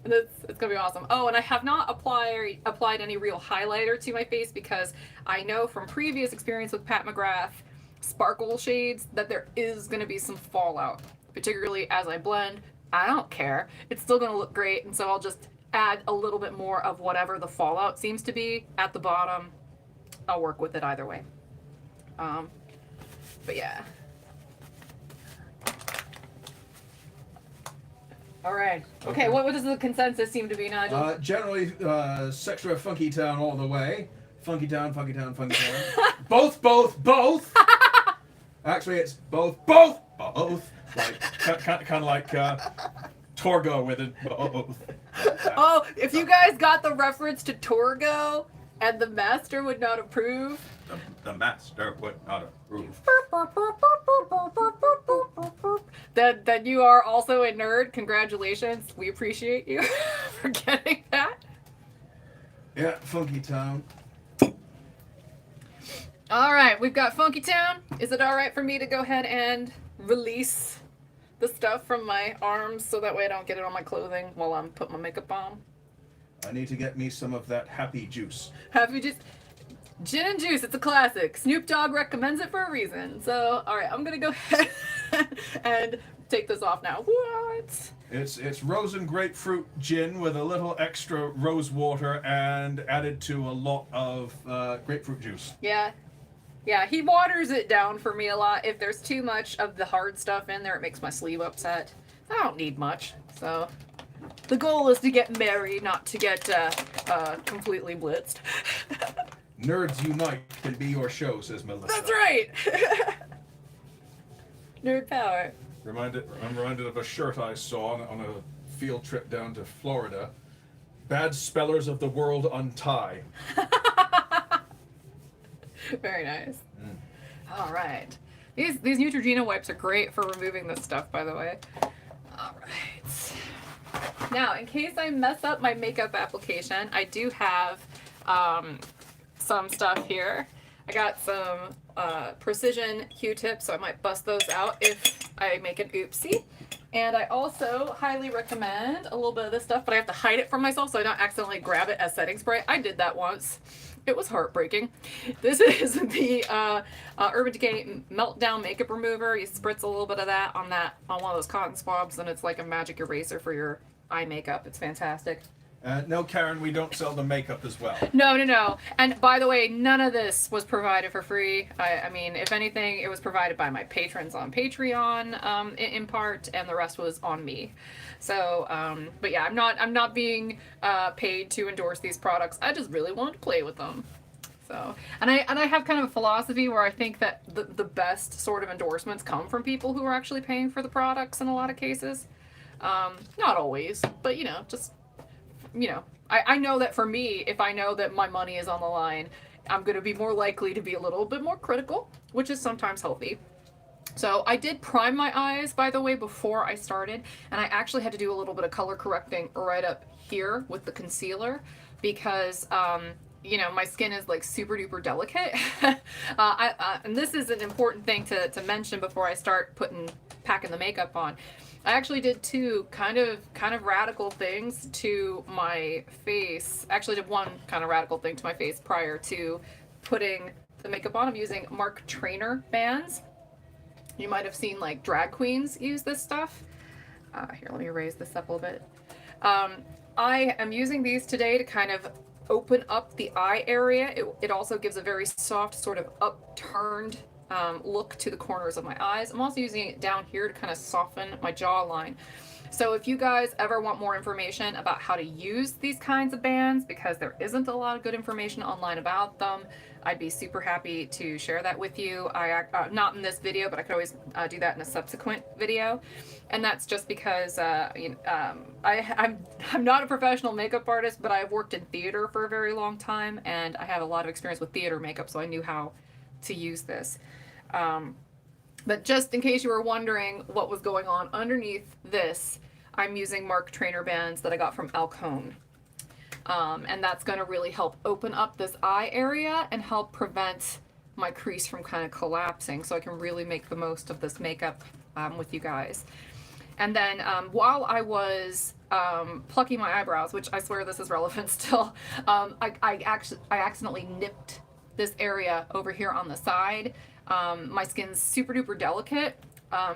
It's gonna be awesome. Oh, and I have not applied any real highlighter to my face because I know from previous experience with Pat McGrath sparkle shades that there is gonna be some fallout, particularly as I blend. I don't care. It's still gonna look great, and so I'll just add a little bit more of whatever the fallout seems to be at the bottom. I'll work with it either way. But yeah. All right. Okay, what does the consensus seem to be, Nigel? Generally, Sextra Funky Town all the way. Funky Town, Funky Town, Funky Town. both. Actually, it's both. Like kind of like Torgo with it. Both. Oh, if you guys got the reference to Torgo and the master would not approve. The master would not approve. Then you are also a nerd. Congratulations. We appreciate you for getting that. Yeah, Funky Town. All right, we've got Funky Town. Is it all right for me to go ahead and release the stuff from my arms so that way I don't get it on my clothing while I'm putting my makeup on? I need to get me some of that happy juice. Happy juice. Gin and juice, it's a classic. Snoop Dogg recommends it for a reason. So, all right, I'm going to go ahead and take this off now. What? It's rose and grapefruit gin with a little extra rose water and added to a lot of grapefruit juice. Yeah. Yeah, he waters it down for me a lot. If there's too much of the hard stuff in there, it makes my sleeve upset. I don't need much, so... The goal is to get merry, not to get completely blitzed. Nerds Unite can be your show, says Melissa. That's right! Nerd power. I'm reminded of a shirt I saw on a field trip down to Florida. Bad spellers of the world untie. Very nice. All right. These Neutrogena wipes are great for removing this stuff, by the way. All right. Now, in case I mess up my makeup application, I do have some stuff here. I got some precision Q-tips, so I might bust those out if I make an oopsie. And I also highly recommend a little bit of this stuff, but I have to hide it from myself so I don't accidentally grab it as setting spray. I did that once. It was heartbreaking. This is the Urban Decay Meltdown Makeup Remover. You spritz a little bit of that on one of those cotton swabs, and it's like a magic eraser for your eye makeup. It's fantastic. No, Karen, we don't sell the makeup as well. No. And by the way, none of this was provided for free. I mean, if anything, it was provided by my patrons on Patreon in part, and the rest was on me. So, but yeah, I'm not being paid to endorse these products. I just really wanted to play with them. So, and I have kind of a philosophy where I think that the best sort of endorsements come from people who are actually paying for the products in a lot of cases. Not always, but I know that for me, if I know that my money is on the line, I'm going to be more likely to be a little bit more critical, which is sometimes healthy. So I did prime my eyes, by the way, before I started, and I actually had to do a little bit of color correcting right up here with the concealer because, my skin is like super duper delicate. And this is an important thing to mention before I start packing the makeup on. I actually did two kind of radical things to my face. Actually did one kind of radical thing to my face prior to putting the makeup on. I'm using Mark Trainer bands. You might have seen like drag queens use this stuff. Here, let me raise this up a little bit. I am using these today to kind of open up the eye area. It also gives a very soft sort of upturned look to the corners of my eyes. I'm also using it down here to kind of soften my jawline. So if you guys ever want more information about how to use these kinds of bands, because there isn't a lot of good information online about them, I'd be super happy to share that with you. Not in this video, but I could always do that in a subsequent video. And that's just because I'm not a professional makeup artist, but I've worked in theater for a very long time, and I have a lot of experience with theater makeup, so I knew how to use this. But just in case you were wondering what was going on underneath this, I'm using Mark Trainer bands that I got from Alcone. And that's going to really help open up this eye area and help prevent my crease from kind of collapsing, so I can really make the most of this makeup with you guys. And then while I was plucking my eyebrows, which I swear this is relevant still, I accidentally nipped this area over here on the side. My skin's super duper delicate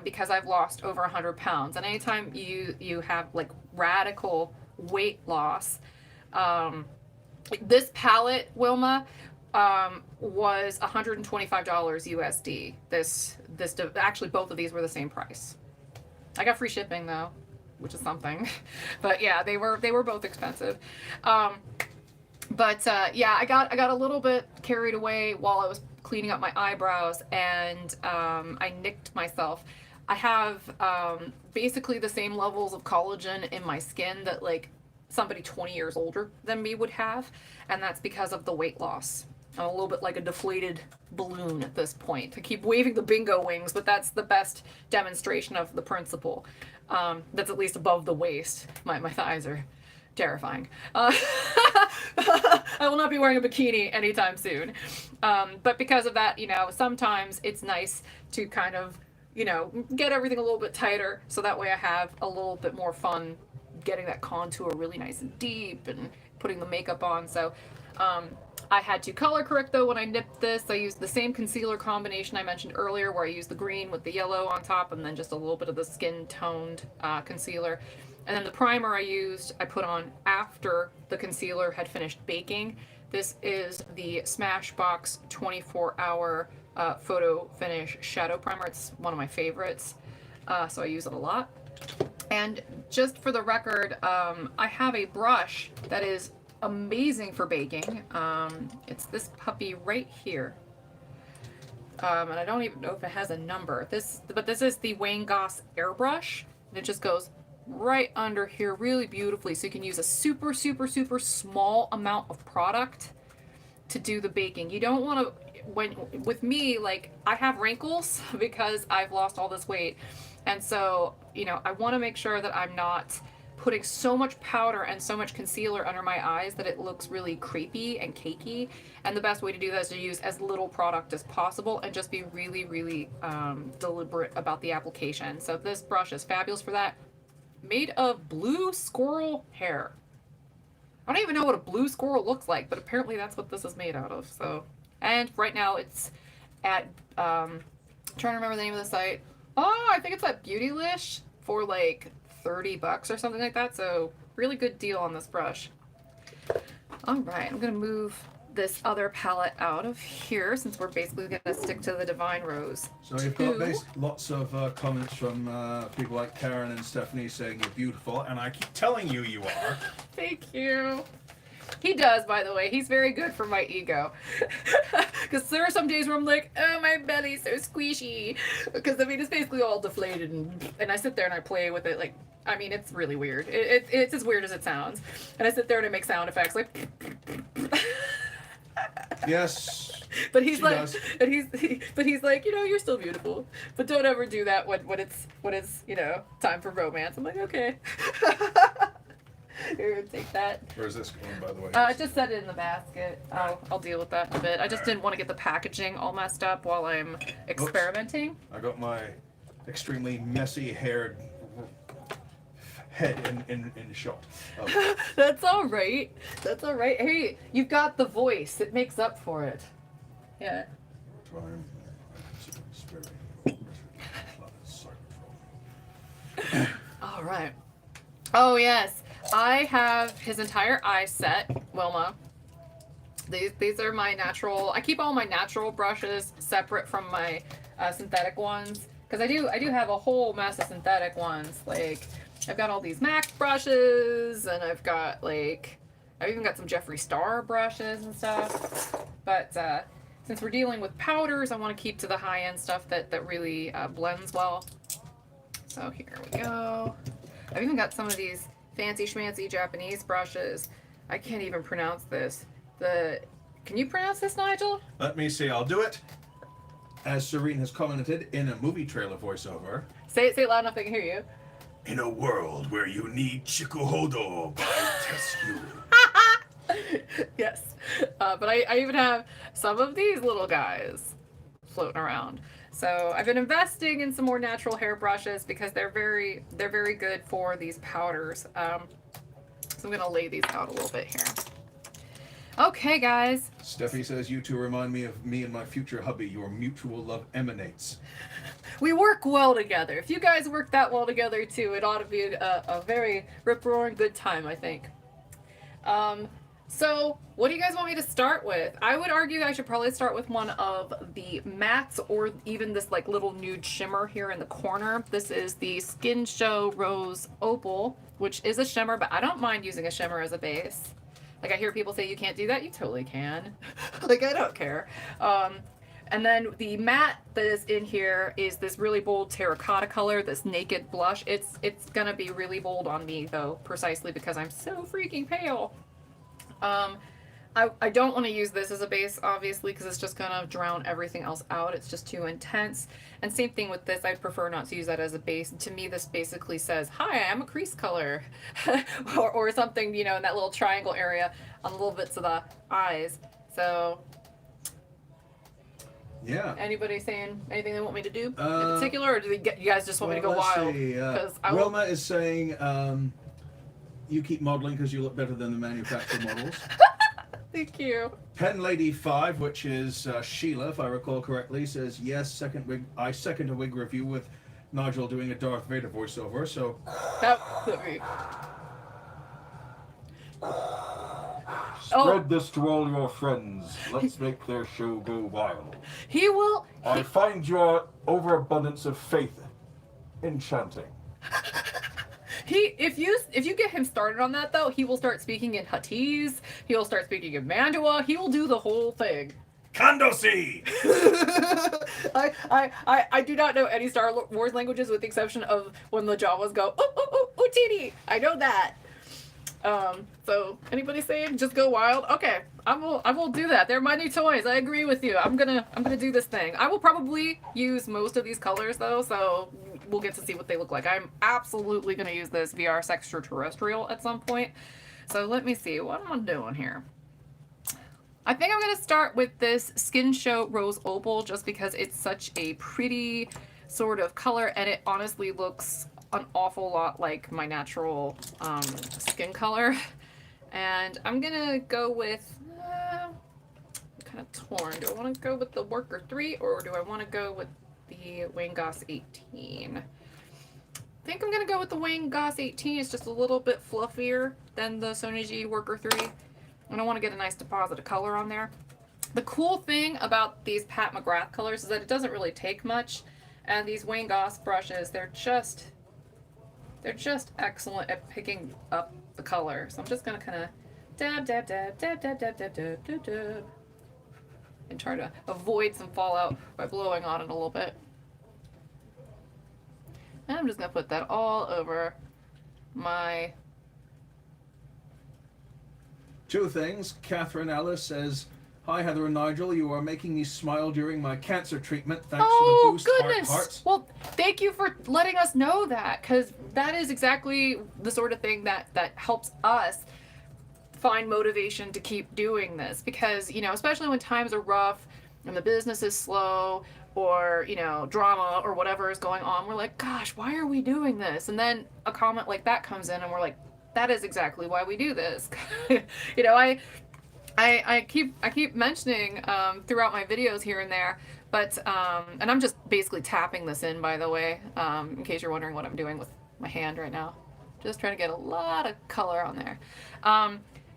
because I've lost over 100 pounds. And anytime you have like radical weight loss, this palette, Wilma, was $125 USD. Actually, both of these were the same price. I got free shipping though, which is something. But yeah, they were both expensive. Yeah, I got a little bit carried away while I was cleaning up my eyebrows, and I nicked myself. I have basically the same levels of collagen in my skin that like somebody 20 years older than me would have, and that's because of the weight loss. I'm a little bit like a deflated balloon at this point. I keep waving the bingo wings, but that's the best demonstration of the principle. That's at least above the waist. My thighs are terrifying. I will not be wearing a bikini anytime soon. But because of that, sometimes it's nice to kind of, get everything a little bit tighter, so that way I have a little bit more fun getting that contour really nice and deep and putting the makeup on. So I had to color correct though when I nipped this. I used the same concealer combination I mentioned earlier, where I used the green with the yellow on top and then just a little bit of the skin toned concealer. And then the primer I put on after the concealer had finished baking. This is the Smashbox 24-hour photo finish shadow primer. It's one of my favorites, so I use it a lot. And just for the record, I have a brush that is amazing for baking. It's this puppy right here. And I don't even know if it has a number. But this is the Goss Airbrush. And it just goes right under here really beautifully. So you can use a super, super, super small amount of product to do the baking. You don't want to, with me, like I have wrinkles because I've lost all this weight. And so, I want to make sure that I'm not putting so much powder and so much concealer under my eyes that it looks really crepey and cakey. And the best way to do that is to use as little product as possible and just be really, really deliberate about the application. So this brush is fabulous for that. Made of blue squirrel hair. I don't even know what a blue squirrel looks like, but apparently that's what this is made out of. So, and right now it's at, trying to remember the name of the site. Oh, I think it's at Beautylish for like $30 or something like that. So really good deal on this brush. All right, I'm gonna move this other palette out of here since we're basically gonna stick to the Divine Rose. So you've got lots of comments from people like Karen and Stephanie saying you're beautiful, and I keep telling you you are. Thank you. He does, by the way. He's very good for my ego. Because there are some days where I'm like, oh, my belly's so squishy. Because, it's basically all deflated. And I sit there and I play with it. Like, it's really weird. It's as weird as it sounds. And I sit there and I make sound effects like... Yes. But he's like, but he's like, you're still beautiful. But don't ever do that when it's time for romance. I'm like, okay. Here, take that. Where's this going, by the way? Just set it in the basket. I'll deal with that in a bit. I just didn't want to get the packaging all messed up while I'm experimenting. Oops. I got my extremely messy haired head in shot. Oh. That's all right. That's all right. Hey, you've got the voice. It makes up for it. Yeah. All right. Oh yes. I have his entire eye set, Wilma. These are my natural. I keep all my natural brushes separate from my synthetic ones because I do have a whole mess of synthetic ones. Like I've got all these MAC brushes, and I've even got some Jeffree Star brushes and stuff. But since we're dealing with powders, I want to keep to the high end stuff that really blends well. So here we go. I've even got some of these fancy schmancy Japanese brushes. I can't even pronounce this. Can you pronounce this, Nigel? Let me see. I'll do it. As Serene has commented in a movie trailer voiceover. Say it loud enough they can hear you. In a world where you need Chikuhodo by Tescu. Yes. But I even have some of these little guys floating around. So I've been investing in some more natural hair brushes because they're very good for these powders. So I'm gonna lay these out a little bit here. Okay, guys. Steffi says, you two remind me of me and my future hubby. Your mutual love emanates. We work well together. If you guys work that well together too, it ought to be a very rip-roaring good time, I think. So what do you guys want me to start with? I would argue I should probably start with one of the mattes or even this like little nude shimmer here in the corner. This is the Skin Show Rose Opal, which is a shimmer, but I don't mind using a shimmer as a base. Like I hear people say you can't do that. You totally can. Like I don't care. And then the matte that is in here is this really bold terracotta color, this Naked Blush. It's gonna be really bold on me though, precisely because I'm so freaking pale. I don't want to use this as a base, obviously, because it's just gonna drown everything else out. It's just too intense. And same thing with this, I'd prefer not to use that as a base. To me, this basically says, hi, I'm a crease color. or something, you know, in that little triangle area on little bits of the eyes. So, Yeah. anybody saying anything they want me to do in particular, or do you guys just want me to go let's wild? see, Wilma is saying, you keep modeling because you look better than the manufactured models. Thank you. Pen Lady 5, which is Sheila, if I recall correctly, says, yes, I second a wig review with Nigel doing a Darth Vader voiceover, so... That would be... Spread this to all your friends. Let's make their show go wild. He will... I find your overabundance of faith enchanting. If you get him started on that though, he will start speaking in Huttese, he will start speaking in Mandawa, he will do the whole thing. Kandosi! I do not know any Star Wars languages with the exception of when the Jawas go, ooh, ooh, ooh, ooh, titty. I know that. So anybody saying just go wild? Okay, I will do that. They're my new toys. I agree with you. I'm gonna do this thing. I will probably use most of these colors though, so we'll get to see what they look like. I'm absolutely gonna use this VR Extraterrestrial at some point. So let me see what am I doing here. I think I'm gonna start with this Skin Show Rose Opal just because it's such a pretty sort of color and it honestly looks an awful lot like my natural skin color. And I'm gonna go with, I'm kind of torn. Do I want to go with the Worker 3 or do I want to go with the Wayne Goss 18? I think I'm gonna go with the Wayne Goss 18. It's just a little bit fluffier than the Sonicji Worker 3. And I want to get a nice deposit of color on there. The cool thing about these Pat McGrath colors is that it doesn't really take much. And these Wayne Goss brushes, they're just excellent at picking up the color. So I'm just gonna kind of dab, dab, dab, dab, dab, dab, dab, dab, dab, dab, and try to avoid some fallout by blowing on it a little bit. And I'm just gonna put that all over my... Two things. Catherine Ellis says, hi Heather and Nigel, you are making me smile during my cancer treatment. Thanks for the boost. Goodness! Hearts. Well, thank you for letting us know that, because that is exactly the sort of thing that helps us find motivation to keep doing this. Because, you know, especially when times are rough and the business is slow or, you know, drama or whatever is going on, we're like, gosh, why are we doing this? And then a comment like that comes in and we're like, that is exactly why we do this. You know, I keep mentioning throughout my videos here and there, but and I'm just basically tapping this in, by the way, in case you're wondering what I'm doing with my hand right now. Just trying to get a lot of color on there.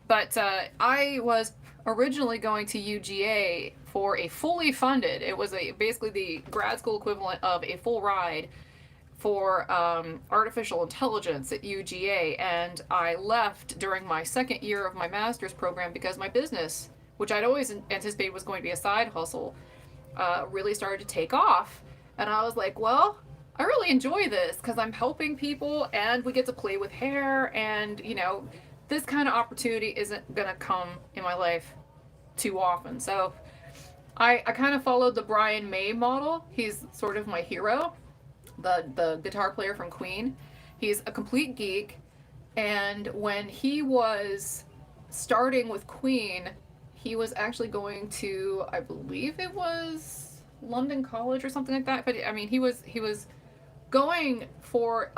But I was originally going to UGA for a fully funded, it was basically the grad school equivalent of a full ride for artificial intelligence at UGA, and I left during my second year of my master's program because my business, which I'd always anticipated was going to be a side hustle, really started to take off. And I was like, well, I really enjoy this because I'm helping people and we get to play with hair, and you know, this kind of opportunity isn't gonna come in my life too often. So I kind of followed the Brian May model. He's sort of my hero. The guitar player from Queen. He's a complete geek, and when he was starting with Queen, he was actually going to, I believe it was London College or something like that. But I mean, he was going for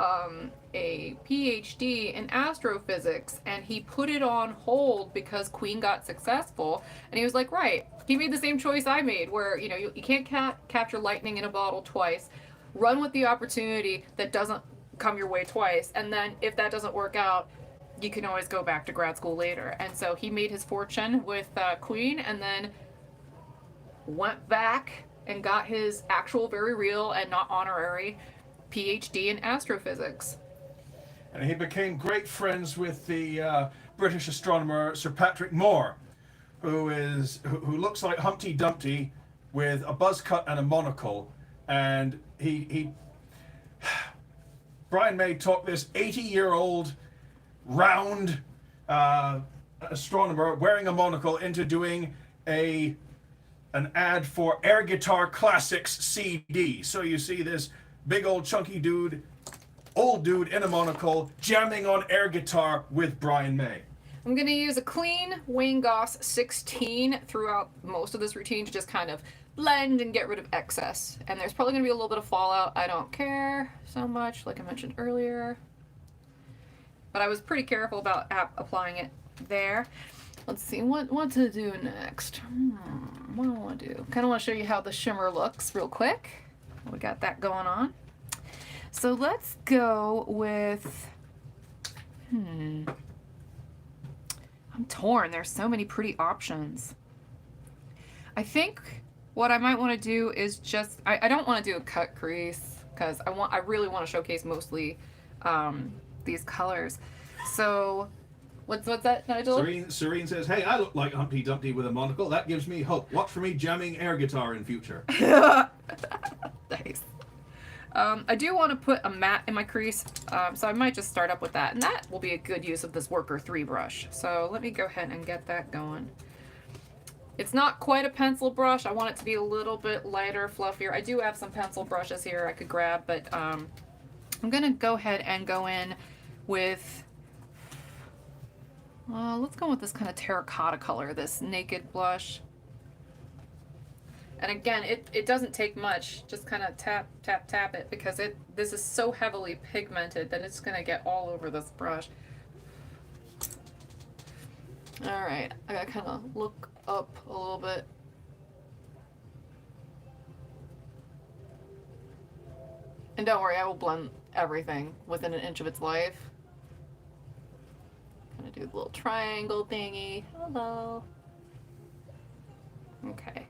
a PhD in astrophysics, and he put it on hold because Queen got successful. And he was like, right, he made the same choice I made, where you can't capture lightning in a bottle twice. Run with the opportunity that doesn't come your way twice, and then if that doesn't work out, you can always go back to grad school later. And so he made his fortune with Queen, and then went back and got his actual, very real and not honorary PhD in astrophysics. And he became great friends with the British astronomer Sir Patrick Moore, who looks like Humpty Dumpty with a buzz cut and a monocle. And Brian May talked this 80-year-old round astronomer wearing a monocle into doing an ad for Air Guitar Classics CD. So you see this big old chunky dude, old dude in a monocle, jamming on air guitar with Brian May. I'm going to use a clean Wayne Goss 16 throughout most of this routine to just kind of blend and get rid of excess. And there's probably going to be a little bit of fallout. I don't care so much, like I mentioned earlier. But I was pretty careful about applying it there. Let's see what to do next. What do I want to do? Kind of want to show you how the shimmer looks real quick. We got that going on. So let's go with, I'm torn. There's so many pretty options. I think what I might want to do is just, I don't want to do a cut crease because I really want to showcase mostly these colors. So what's that, Nigel? Serene says, hey, I look like Humpty Dumpty with a monocle. That gives me hope. Watch for me jamming air guitar in future. Nice. I do want to put a matte in my crease, so I might just start up with that, and that will be a good use of this Worker 3 brush. So let me go ahead and get that going. It's not quite a pencil brush. I want it to be a little bit lighter, fluffier. I do have some pencil brushes here I could grab, but I'm going to go ahead and go in with, let's go with this kind of terracotta color, this Naked blush. And again, it doesn't take much. Just kind of tap, tap, tap it, because this is so heavily pigmented that it's going to get all over this brush. All right, I gotta kind of look up a little bit. And don't worry, I will blend everything within an inch of its life. Gonna do the little triangle thingy. Hello. Okay.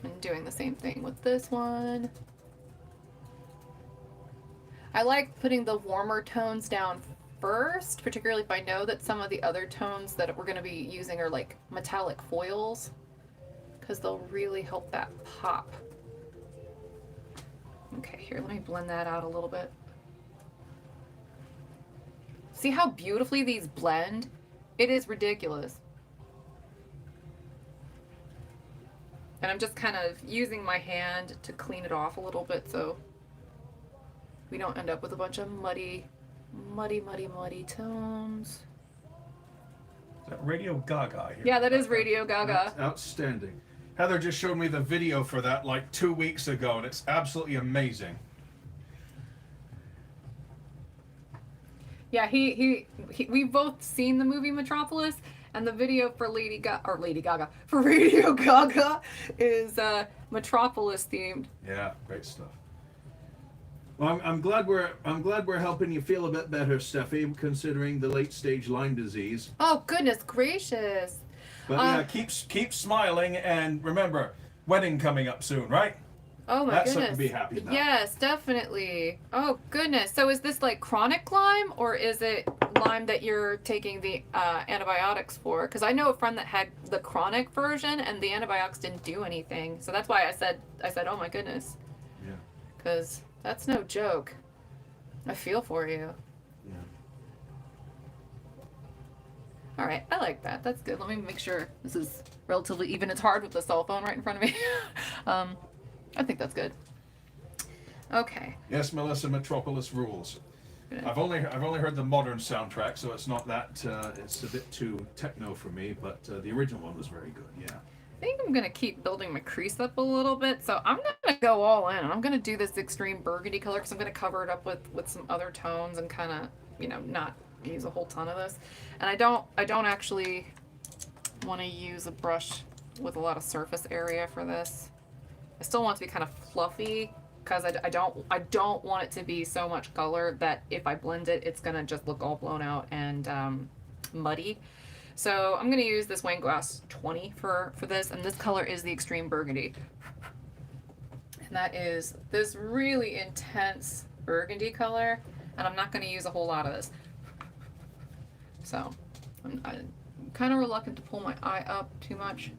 And doing the same thing with this one. I like putting the warmer tones down first, particularly if I know that some of the other tones that we're going to be using are like metallic foils, because they'll really help that pop. Okay, here, let me blend that out a little bit. See how beautifully these blend? It is ridiculous. And I'm just kind of using my hand to clean it off a little bit so we don't end up with a bunch of muddy tones. Is that Radio Gaga here? Yeah, that is Radio Gaga. That's outstanding. Heather just showed me the video for that like 2 weeks ago, and it's absolutely amazing. Yeah, we've both seen the movie Metropolis, and the video for for Radio Gaga is Metropolis themed. Yeah, great stuff. Well, I'm glad we're helping you feel a bit better, Steffi, considering the late stage Lyme disease. Oh goodness gracious! But yeah, keep smiling, and remember, wedding coming up soon, right? Oh my That's goodness! something to be happy about. Yes, definitely. Oh goodness! So is this like chronic Lyme, or is it Lyme that you're taking the antibiotics for? Because I know a friend that had the chronic version, and the antibiotics didn't do anything. So that's why I said, oh my goodness. Yeah. Because that's no joke. I feel for you. Yeah. All right, I like that. That's good. Let me make sure this is relatively even. It's hard with the cell phone right in front of me. I think that's good. Okay. Yes, Melissa, Metropolis rules. Good. I've only heard the modern soundtrack, so it's not that it's a bit too techno for me. But the original one was very good. Yeah. think I'm gonna keep building my crease up a little bit, so I'm not gonna go all in. I'm gonna do this extreme burgundy color because I'm gonna cover it up with some other tones and kind of, you know, not use a whole ton of this. And I don't actually want to use a brush with a lot of surface area for this. I still want it to be kind of fluffy because I don't want it to be so much color that if I blend it, it's gonna just look all blown out and muddy. So I'm gonna use this Wine Glass 20 for this, and this color is the Extreme Burgundy. And that is this really intense burgundy color, and I'm not gonna use a whole lot of this. So I'm kind of reluctant to pull my eye up too much.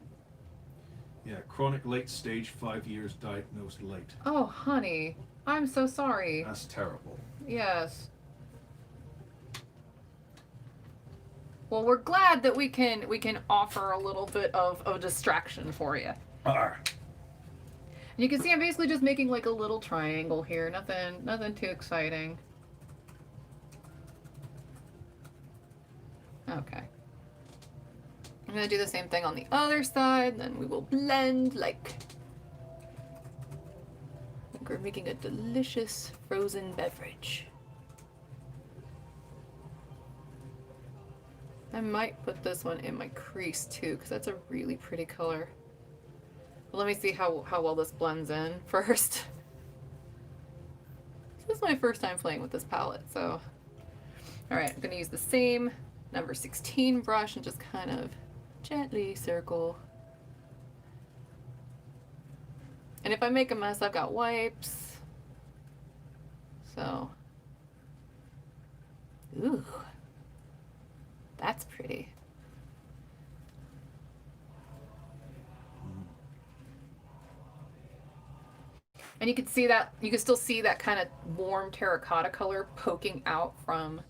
Yeah, chronic late stage, 5 years, diagnosed late. Oh, honey, I'm so sorry. That's terrible. Yes. Well, we're glad that we can offer a little bit of a distraction for you. Arr. And you can see I'm basically just making like a little triangle here. Nothing too exciting. Okay. I'm gonna do the same thing on the other side, then we will blend like we're making a delicious frozen beverage. I might put this one in my crease too, because that's a really pretty color. But let me see how well this blends in first. This is my first time playing with this palette, so. Alright, I'm gonna use the same number 16 brush and just kind of gently circle. And if I make a mess, I've got wipes. So. Ooh. That's pretty. And you can see that, you can still see that kind of warm terracotta color poking out from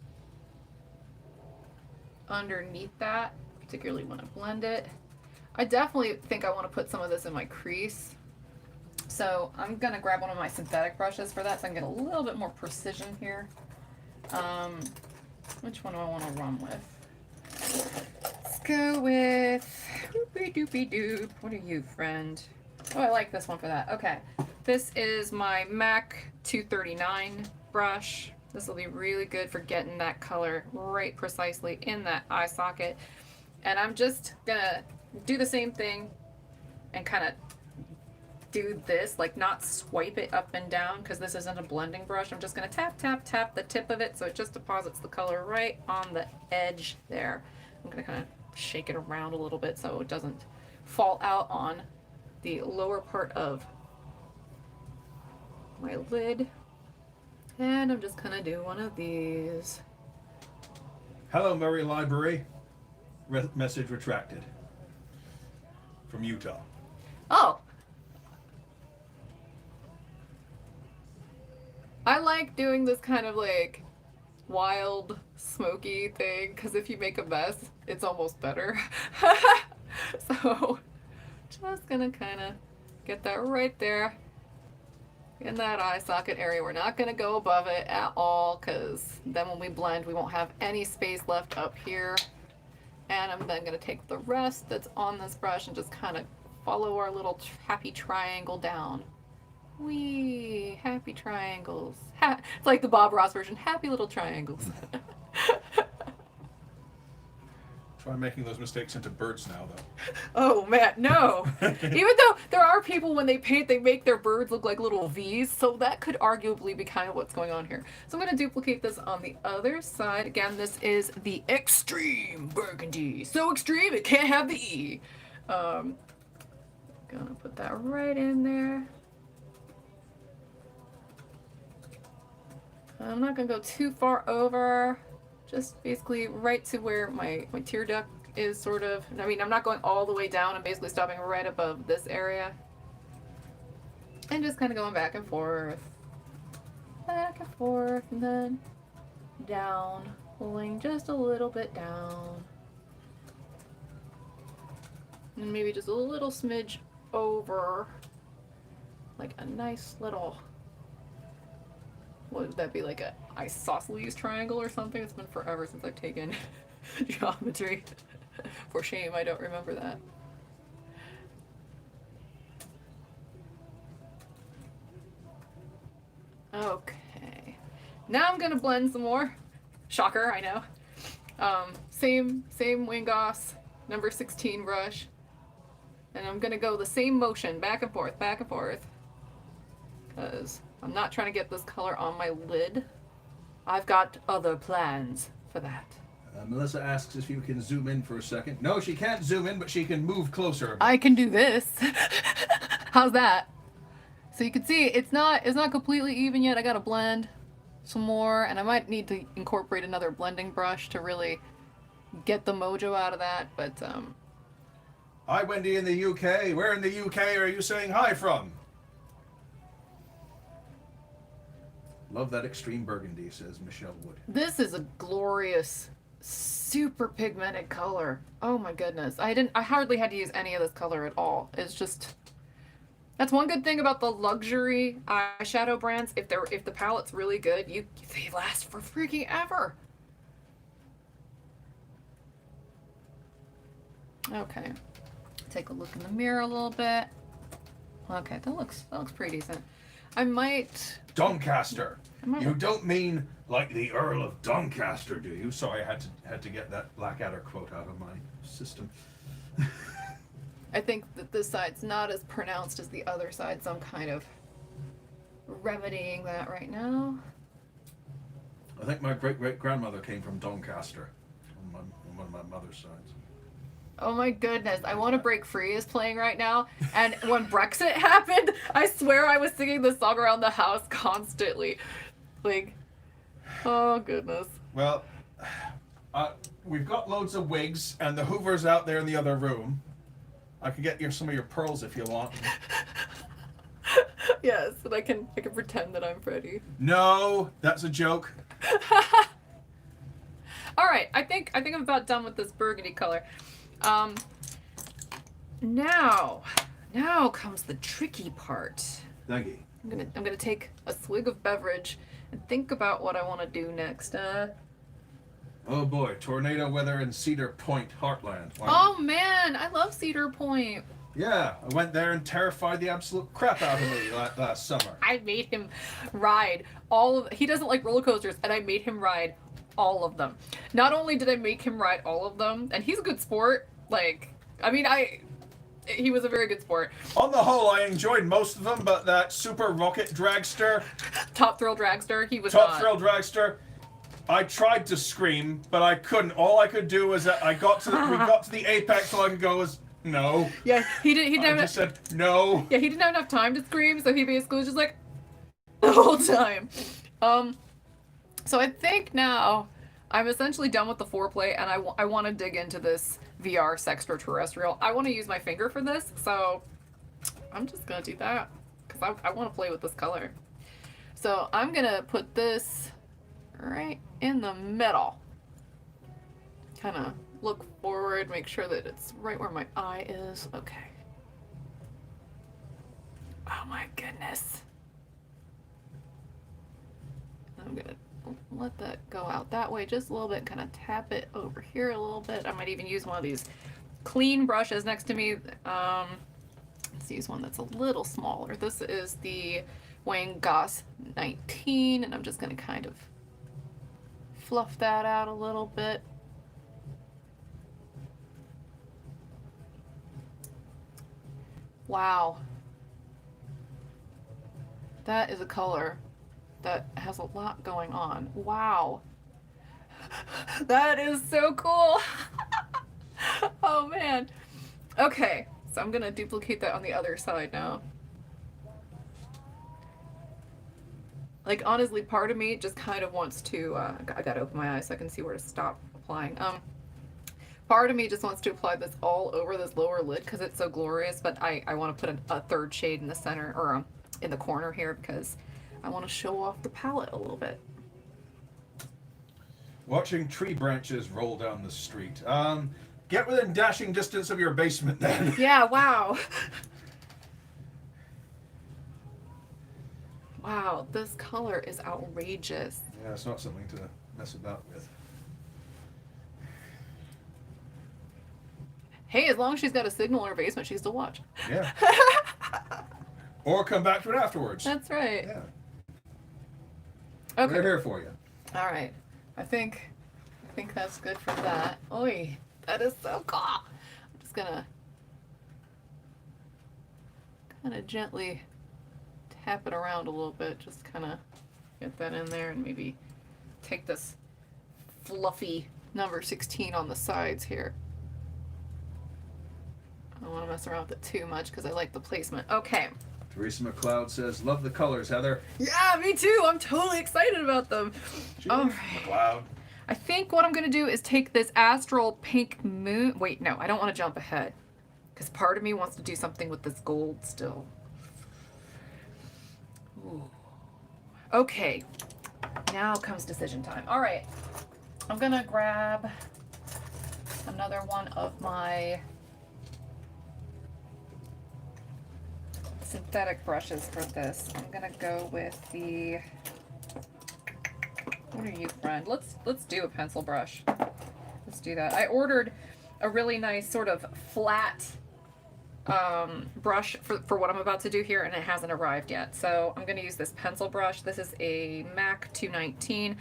underneath that, particularly when I blend it. I definitely think I want to put some of this in my crease. So I'm gonna grab one of my synthetic brushes for that so I can get a little bit more precision here. Which one do I want to run with? Let's go with doopy doopy doop. What are you, friend? Oh, I like this one for that. Okay, this is my MAC 239 brush. This will be really good for getting that color right precisely in that eye socket. And I'm just gonna do the same thing and kind of do this, like not swipe it up and down because this isn't a blending brush. I'm just gonna tap, tap, tap the tip of it so it just deposits the color right on the edge there. I'm gonna kind of shake it around a little bit so it doesn't fall out on the lower part of my lid. And I'm just gonna do one of these. Hello, Murray Library. Message retracted. From Utah. Oh! I like doing this kind of like wild, smoky thing because if you make a mess, it's almost better. So, just gonna kind of get that right there in that eye socket area. We're not gonna go above it at all because then when we blend, we won't have any space left up here. And I'm then gonna take the rest that's on this brush and just kind of follow our little happy triangle down. Wee, happy triangles. It's like the Bob Ross version, happy little triangles. Try making those mistakes into birds now, though. Oh man, no. Even though there are people when they paint, they make their birds look like little V's, so that could arguably be kind of what's going on here. So I'm going to duplicate this on the other side. Again, this is the Extreme Burgundy. So extreme, it can't have the E. Gonna put that right in there. I'm not gonna go too far over, just basically right to where my tear duct is sort of. I mean, I'm not going all the way down. I'm basically stopping right above this area. And just kind of going back and forth, and then down, pulling just a little bit down. And maybe just a little smidge over, like a nice little, what would that be, like a isosceles triangle or something? It's been forever since I've taken geometry. For shame, I don't remember that. Okay. Now I'm gonna blend some more. Shocker, I know. Same wing Goss, number 16 brush. And I'm gonna go the same motion, back and forth, because I'm not trying to get this color on my lid. I've got other plans for that. Melissa asks if you can zoom in for a second. No, she can't zoom in, but she can move closer. I can do this. How's that? So you can see it's not completely even yet. I gotta blend some more, and I might need to incorporate another blending brush to really get the mojo out of that. But Hi, Wendy in the UK. Where in the UK are you saying hi from? Love that extreme burgundy, says Michelle Wood. this is a glorious, super pigmented color. Oh my goodness. I hardly had to use any of this color at all. It's just, that's one good thing about the luxury eyeshadow brands. If the palette's really good, they last for freaking ever. Okay. Take a look in the mirror a little bit. Okay, that looks pretty decent. I might Doncaster. Am I You right? don't mean like the Earl of Doncaster, do you? Sorry, I had to get that Blackadder quote out of my system. I think that this side's not as pronounced as the other side, so I'm kind of remedying that right now. I think my great-great-grandmother came from Doncaster on one of my mother's sides. Oh my goodness, I Want to Break Free is playing right now, and when Brexit happened, I swear I was singing this song around the house constantly. Like, oh goodness. Well, we've got loads of wigs, and the Hoover's out there in the other room. I can get some of your pearls if you want. Yes, and I can pretend that I'm Freddie. No, that's a joke. All right, I think I'm about done with this burgundy color. Now comes the tricky part. Thank you. I'm gonna take a swig of beverage and think about what I want to do next. Oh boy, tornado weather in Cedar Point, Heartland. Wow. Oh man, I love Cedar Point. Yeah, I went there and terrified the absolute crap out of me last summer. I made him ride all of. He doesn't like roller coasters, and I made him ride all of them. Not only did I make him ride all of them, and he's a good sport. He was a very good sport. On the whole, I enjoyed most of them, but that super rocket dragster, Top Thrill Dragster, he was not. dragster, I tried to scream, but I couldn't. All I could do was that we got to the apex, all I could go was no. Yeah, he didn't I have. just said no. Yeah, he didn't have enough time to scream, so he basically was just like the whole time. So I think now I'm essentially done with the foreplay, and I want to dig into this VR sextraterrestrial. I want to use my finger for this, so I'm just gonna do that because I want to play with this color. So I'm gonna put this right in the middle. Kind of look forward, make sure that it's right where my eye is. Okay. Oh my goodness. I'm gonna let that go out that way just a little bit, kind of tap it over here a little bit. I might even use one of these clean brushes next to me. Let's use one that's a little smaller. This is the Wing Goss 19, and I'm just gonna kind of fluff that out a little bit. Wow. That is a color that has a lot going on. Wow. That is so cool. Oh man. Okay, so I'm gonna duplicate that on the other side now. Like honestly, part of me just kind of wants to, I gotta open my eyes so I can see where to stop applying. Part of me just wants to apply this all over this lower lid because it's so glorious, but I want to put a third shade in the center, or in the corner here, because I want to show off the palette a little bit. Watching tree branches roll down the street. Get within dashing distance of your basement then. Yeah, wow. Wow, this color is outrageous. Yeah, it's not something to mess about with. Hey, as long as she's got a signal in her basement, she can still watch. Yeah. Or come back to it afterwards. That's right. Yeah. Okay. We're here for you. All right. I think that's good for that. Oi, that is so cool. I'm just gonna kind of gently tap it around a little bit. Just kind of get that in there, and maybe take this fluffy number 16 on the sides here. I don't want to mess around with it too much because I like the placement. Okay. Teresa McLeod says, "Love the colors, Heather." Yeah, me too. I'm totally excited about them. All right. McLeod. I think what I'm going to do is take this Astral Pink Moon. Wait, no, I don't want to jump ahead. Because part of me wants to do something with this gold still. Ooh. Okay. Now comes decision time. All right. I'm going to grab another one of my synthetic brushes for this. I'm going to go with the... What are you, friend? Let's do a pencil brush. Let's do that. I ordered a really nice sort of flat brush for what I'm about to do here, and it hasn't arrived yet. So I'm going to use this pencil brush. This is a MAC 219,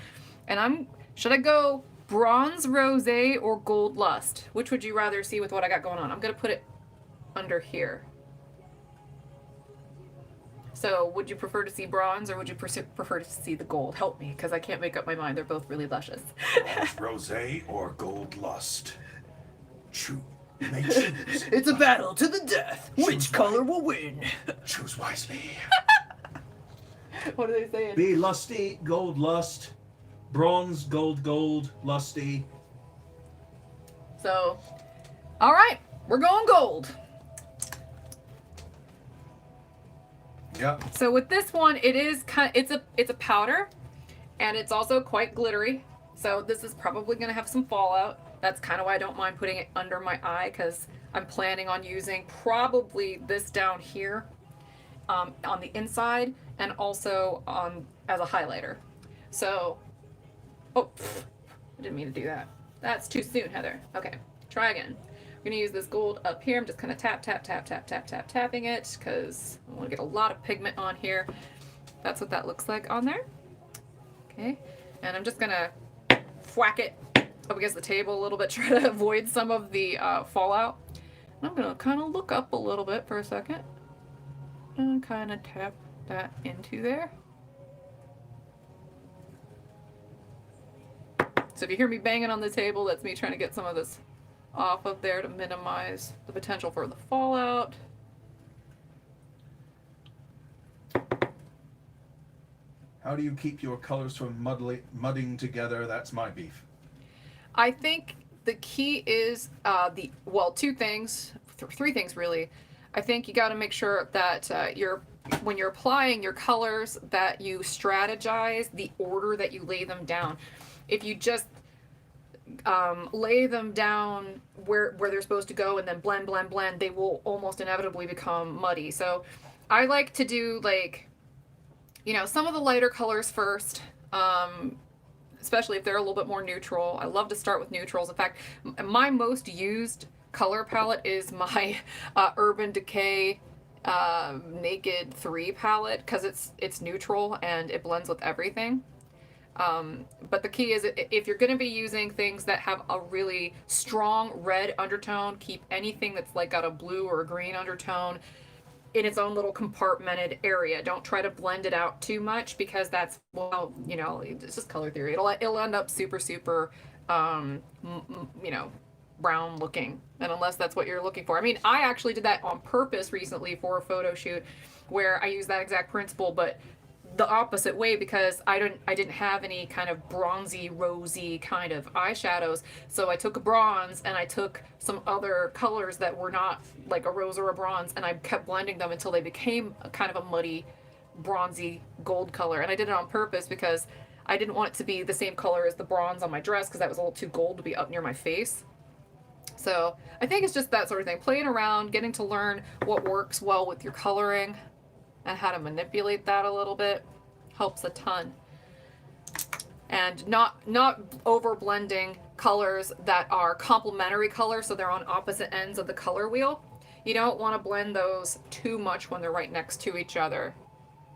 and should I go bronze rosé or gold lust? Which would you rather see with what I got going on? I'm going to put it under here. So would you prefer to see bronze or would you prefer to see the gold? Help me, because I can't make up my mind. They're both really luscious. Rosé or gold lust? Choose. May choose. It's a battle to the death. Which color will win? Choose wisely. What are they saying? Be lusty, gold lust. Bronze, gold, lusty. So, all right, we're going gold. Yep. So with this one, it's a powder, and it's also quite glittery. So this is probably going to have some fallout. That's kind of why I don't mind putting it under my eye, because I'm planning on using probably this down here on the inside, and also as a highlighter. So, oh, I didn't mean to do that. That's too soon, Heather. Okay, try again. I'm going to use this gold up here. I'm just kind of tapping it because I want to get a lot of pigment on here. That's what that looks like on there. Okay, and I'm just going to whack it up against the table a little bit, try to avoid some of the fallout. And I'm going to kind of look up a little bit for a second and kind of tap that into there. So if you hear me banging on the table, that's me trying to get some of this off of there to minimize the potential for the fallout. How do you keep your colors from mudding together? That's my beef. I think the key is two things, three things really. I think you got to make sure that when you're applying your colors, that you strategize the order that you lay them down. If you just lay them down where they're supposed to go and then blend, they will almost inevitably become muddy. So I like to do some of the lighter colors first, especially if they're a little bit more neutral. I love to start with neutrals. In fact, my most used color palette is my Urban Decay Naked 3 palette, because it's neutral and it blends with everything. But the key is, if you're going to be using things that have a really strong red undertone, keep anything that's got a blue or a green undertone in its own little compartmented area. Don't try to blend it out too much, because that's, it's just color theory. It'll end up super, brown looking. And unless that's what you're looking for. I mean, I actually did that on purpose recently for a photo shoot where I used that exact principle, but the opposite way, because I didn't have any kind of bronzy, rosy kind of eyeshadows. So I took a bronze and I took some other colors that were not like a rose or a bronze, and I kept blending them until they became a kind of a muddy, bronzy gold color. And I did it on purpose because I didn't want it to be the same color as the bronze on my dress, because that was a little too gold to be up near my face. So I think it's just that sort of thing. Playing around, getting to learn what works well with your coloring, and how to manipulate that a little bit helps a ton. And not over blending colors that are complementary colors, so they're on opposite ends of the color wheel. You don't want to blend those too much when they're right next to each other.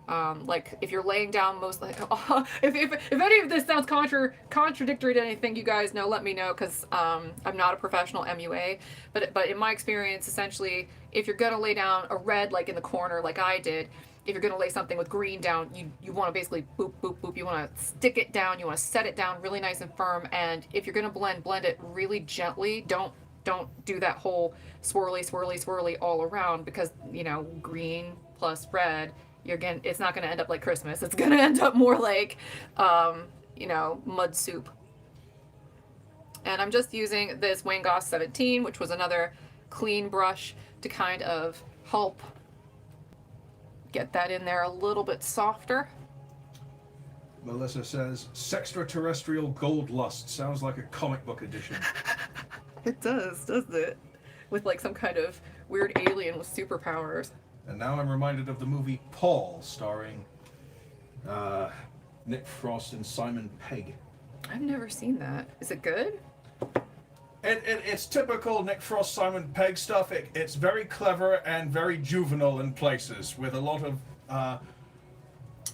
Like if you're laying down mostly, if any of this sounds contradictory to anything you guys know, let me know, because I'm not a professional MUA, but in my experience, essentially, if you're gonna lay down a red like in the corner like I did, if you're gonna lay something with green down, you want to basically boop boop boop. You want to stick it down. You want to set it down really nice and firm. And if you're gonna blend it really gently. Don't do that whole swirly all around, because you know, green plus red, it's not gonna end up like Christmas. It's gonna end up more like you know, mud soup. And I'm just using this Goss 17, which was another clean brush, to kind of help get that in there a little bit softer. Melissa says, Sextraterrestrial Gold Lust. Sounds like a comic book edition. It does, doesn't it? With like some kind of weird alien with superpowers. And now I'm reminded of the movie Paul, starring Nick Frost and Simon Pegg. I've never seen that. Is it good? It's typical Nick Frost, Simon Pegg stuff. It's very clever and very juvenile in places, with a lot of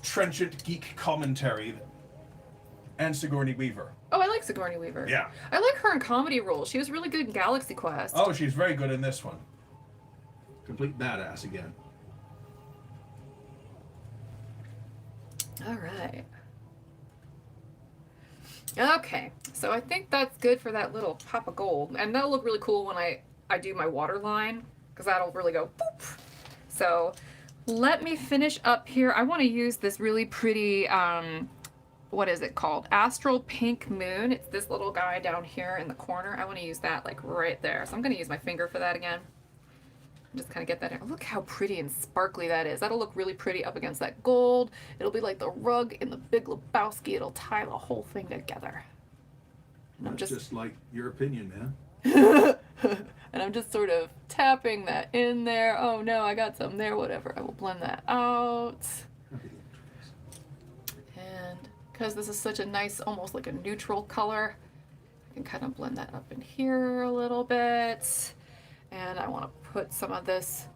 trenchant geek commentary. And Sigourney Weaver. Oh, I like Sigourney Weaver. Yeah. I like her in comedy roles. She was really good in Galaxy Quest. Oh, she's very good in this one. Complete badass again. All right. Okay, so I think that's good for that little pop of gold. And that'll look really cool when I do my waterline, because that'll really go boop. So let me finish up here. I want to use this really pretty, what is it called? Astral Pink Moon. It's this little guy down here in the corner. I want to use that like right there. So I'm going to use my finger for that again. Just kind of get that in. Look how pretty and sparkly that is. That'll look really pretty up against that gold. It'll be like the rug in the Big Lebowski. It'll tie the whole thing together. And I'm just like your opinion, man. And I'm just sort of tapping that in there. Oh no, I got some there, whatever. I will blend that out. And because this is such a nice, almost like a neutral color, I can kind of blend that up in here a little bit. And I want to put some of this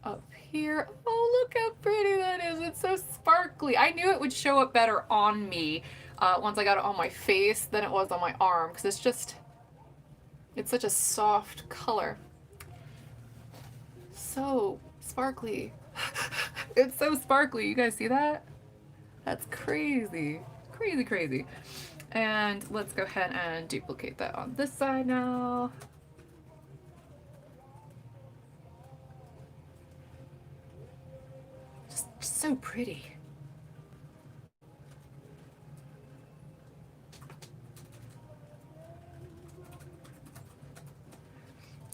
up here. Oh, look how pretty that is. It's so sparkly. I knew it would show up better on me once I got it on my face than it was on my arm, because it's such a soft color. So sparkly. It's so sparkly. You guys see that? That's crazy. Crazy, crazy. And let's go ahead and duplicate that on this side now. Just so pretty.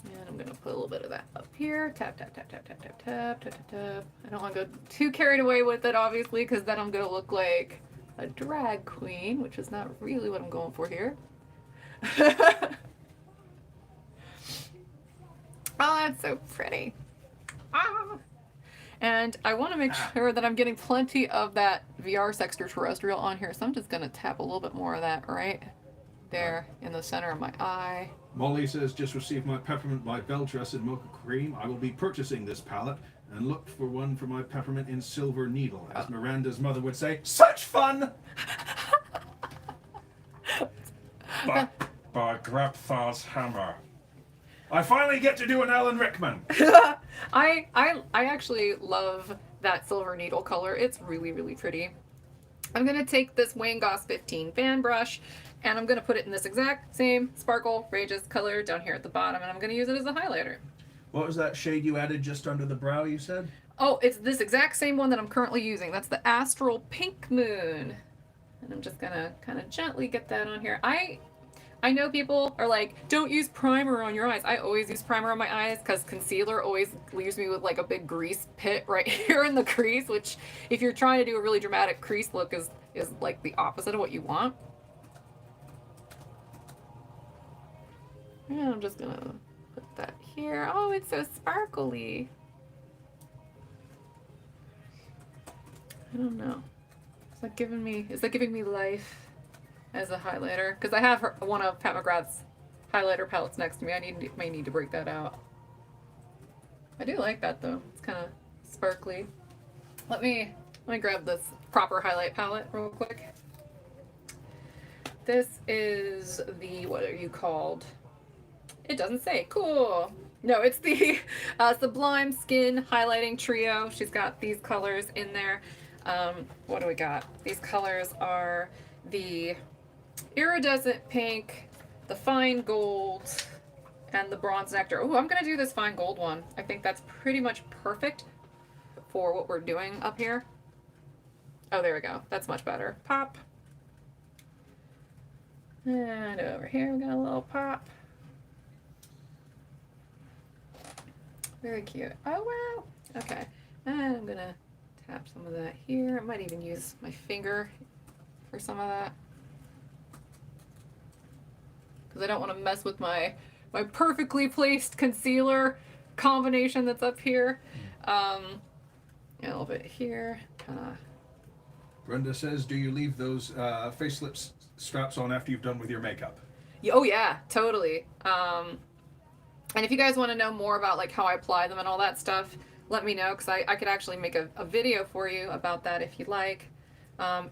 And I'm gonna put a little bit of that up here. Tap, tap, tap, tap, tap, tap, tap, tap, tap, tap. I don't want to go too carried away with it, obviously, because then I'm gonna look like a drag queen, which is not really what I'm going for here. Oh, that's so pretty. Ah. And I want to make sure that I'm getting plenty of that VR Sextraterrestrial on here, so I'm just going to tap a little bit more of that right there in the center of my eye. Molly says, just received my Peppermint by Beltress in Mocha Cream. I will be purchasing this palette and look for one for my Peppermint in Silver Needle. As Miranda's mother would say, such fun! by Grabthar's hammer. I finally get to do an Alan Rickman. I actually love that Silver Needle color. It's really, really pretty. I'm going to take this Goss 15 fan brush, and I'm going to put it in this exact same Sparkle Rageous color down here at the bottom, and I'm going to use it as a highlighter. What was that shade you added just under the brow, you said? Oh, it's this exact same one that I'm currently using. That's the Astral Pink Moon. And I'm just going to kind of gently get that on here. I know people are like, don't use primer on your eyes. I always use primer on my eyes because concealer always leaves me with like a big grease pit right here in the crease, which if you're trying to do a really dramatic crease look is like the opposite of what you want. And I'm just gonna put that here. Oh, it's so sparkly. I don't know. Is that giving me life as a highlighter? Because I have one of Pat McGrath's highlighter palettes next to me. I may need to break that out. I do like that though. It's kind of sparkly. Let me grab this proper highlight palette real quick. This is the, what are you called? It doesn't say. Cool. No, it's the Sublime Skin Highlighting Trio. She's got these colors in there. What do we got? These colors are the Iridescent Pink, the Fine Gold, and the Bronze Nectar. Oh, I'm gonna do this Fine Gold one. I think that's pretty much perfect for what we're doing up here. Oh, there we go. That's much better. Pop. And over here we got a little pop. Very cute. Oh, wow. Okay. And I'm gonna tap some of that here. I might even use my finger for some of that, because I don't want to mess with my perfectly placed concealer combination that's up here. A little bit here, kind of. Brenda says, do you leave those facelift straps on after you've done with your makeup? Oh yeah, totally. And if you guys want to know more about like how I apply them and all that stuff, let me know, because I could actually make a video for you about that if you'd like.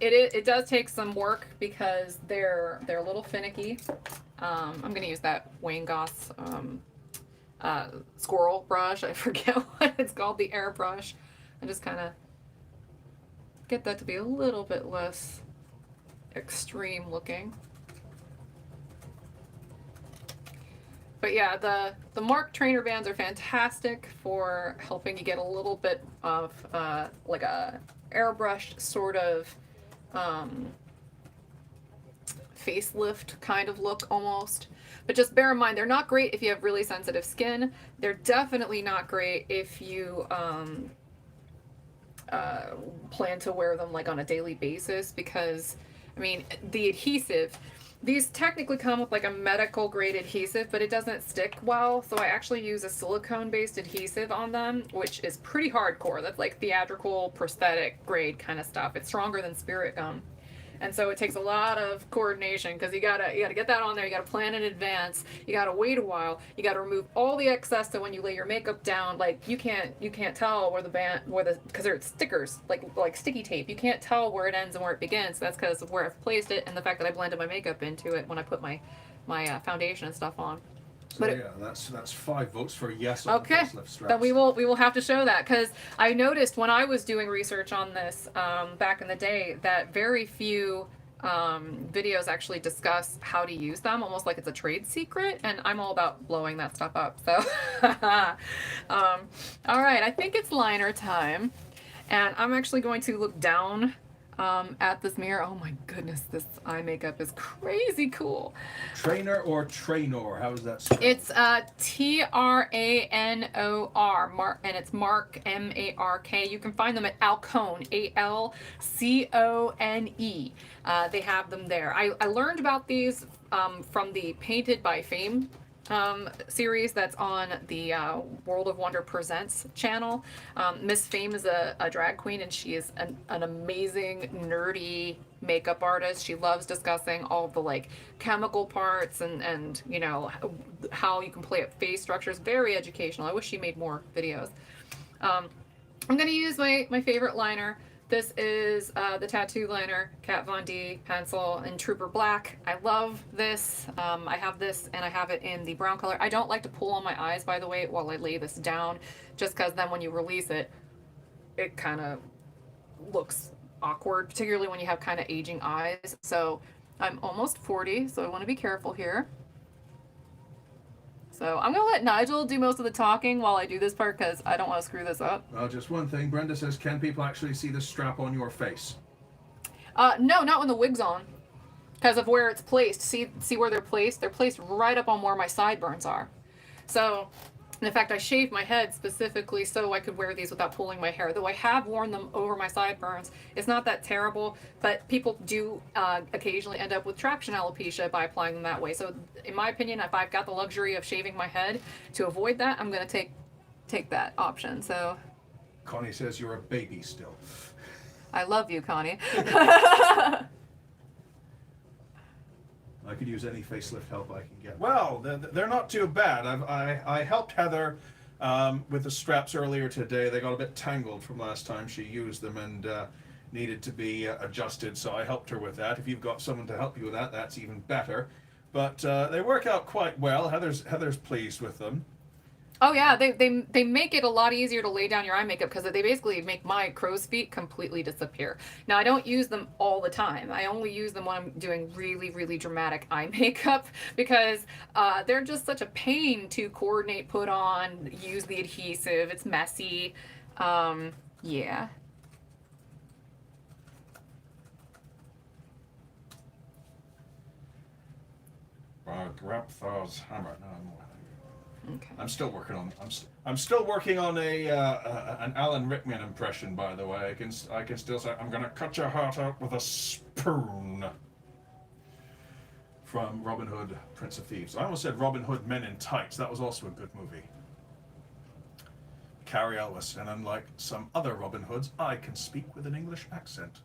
It does take some work because they're a little finicky. I'm gonna use that Wayne Goss squirrel brush. I forget what it's called, the airbrush. I just kind of get that to be a little bit less extreme looking. But yeah, the Mark trainer bands are fantastic for helping you get a little bit of like a airbrushed sort of facelift kind of look almost. But just bear in mind, they're not great if you have really sensitive skin. They're definitely not great if you plan to wear them like on a daily basis, because I mean the adhesive, these technically come with like a medical grade adhesive, but it doesn't stick well, so I actually use a silicone based adhesive on them, which is pretty hardcore. That's like theatrical prosthetic grade kind of stuff. It's stronger than spirit gum. And so it takes a lot of coordination, because you gotta get that on there. You gotta plan in advance. You gotta wait a while. You gotta remove all the excess, so when you lay your makeup down, like you can't tell where because they're stickers, like sticky tape. You can't tell where it ends and where it begins. That's because of where I've placed it and the fact that I blended my makeup into it when I put my foundation and stuff on. So yeah, that's 5 votes for yes on okay, facelift straps. then we will have to show that, because I noticed when I was doing research on this back in the day that very few videos actually discuss how to use them, almost like it's a trade secret, and I'm all about blowing that stuff up. So, all right, I think it's liner time, and I'm actually going to look down at this mirror. Oh my goodness, this eye makeup is crazy cool. Trainer or trainor? How is that spelled? It's Tranor, and it's Mark, M-A-R-K. You can find them at Alcone, A-L-C-O-N-E. They have them there. I learned about these from the Painted by Fame series that's on the World of Wonder Presents channel. Miss Fame is a drag queen, and she is an amazing nerdy makeup artist. She loves discussing all the like chemical parts and you know how you can play up face structures. Very educational. I wish she made more videos. I'm gonna use my favorite liner. This is the tattoo liner, Kat Von D pencil in Trooper Black. I love this. I have this, and I have it in the brown color. I don't like to pull on my eyes, by the way, while I lay this down, just because then when you release it, it kind of looks awkward, particularly when you have kind of aging eyes. So I'm almost 40, so I want to be careful here. So I'm going to let Nigel do most of the talking while I do this part, because I don't want to screw this up. Well, just one thing. Brenda says, can people actually see the strap on your face? No, not when the wig's on, because of where it's placed. See where they're placed? They're placed right up on where my sideburns are. So, in fact, I shaved my head specifically so I could wear these without pulling my hair. Though I have worn them over my sideburns. It's not that terrible, but people do occasionally end up with traction alopecia by applying them that way. So, in my opinion, if I've got the luxury of shaving my head to avoid that, I'm going to take that option. So, Connie says you're a baby still. I love you, Connie. I could use any facelift help I can get. Well, they're not too bad. I helped Heather with the straps earlier today. They got a bit tangled from last time she used them and needed to be adjusted, so I helped her with that. If you've got someone to help you with that, that's even better. But they work out quite well. Heather's pleased with them. Oh yeah, they make it a lot easier to lay down your eye makeup because they basically make my crow's feet completely disappear. Now I don't use them all the time. I only use them when I'm doing really, really dramatic eye makeup because they're just such a pain to coordinate, put on, use the adhesive. It's messy. Yeah. Grabthar's hammer. No, Okay. I'm still working on. I'm still working on an Alan Rickman impression. By the way, I can still say I'm gonna cut your heart out with a spoon. From Robin Hood, Prince of Thieves. I almost said Robin Hood, Men in Tights. That was also a good movie. Carrie Elwes, and unlike some other Robin Hoods, I can speak with an English accent.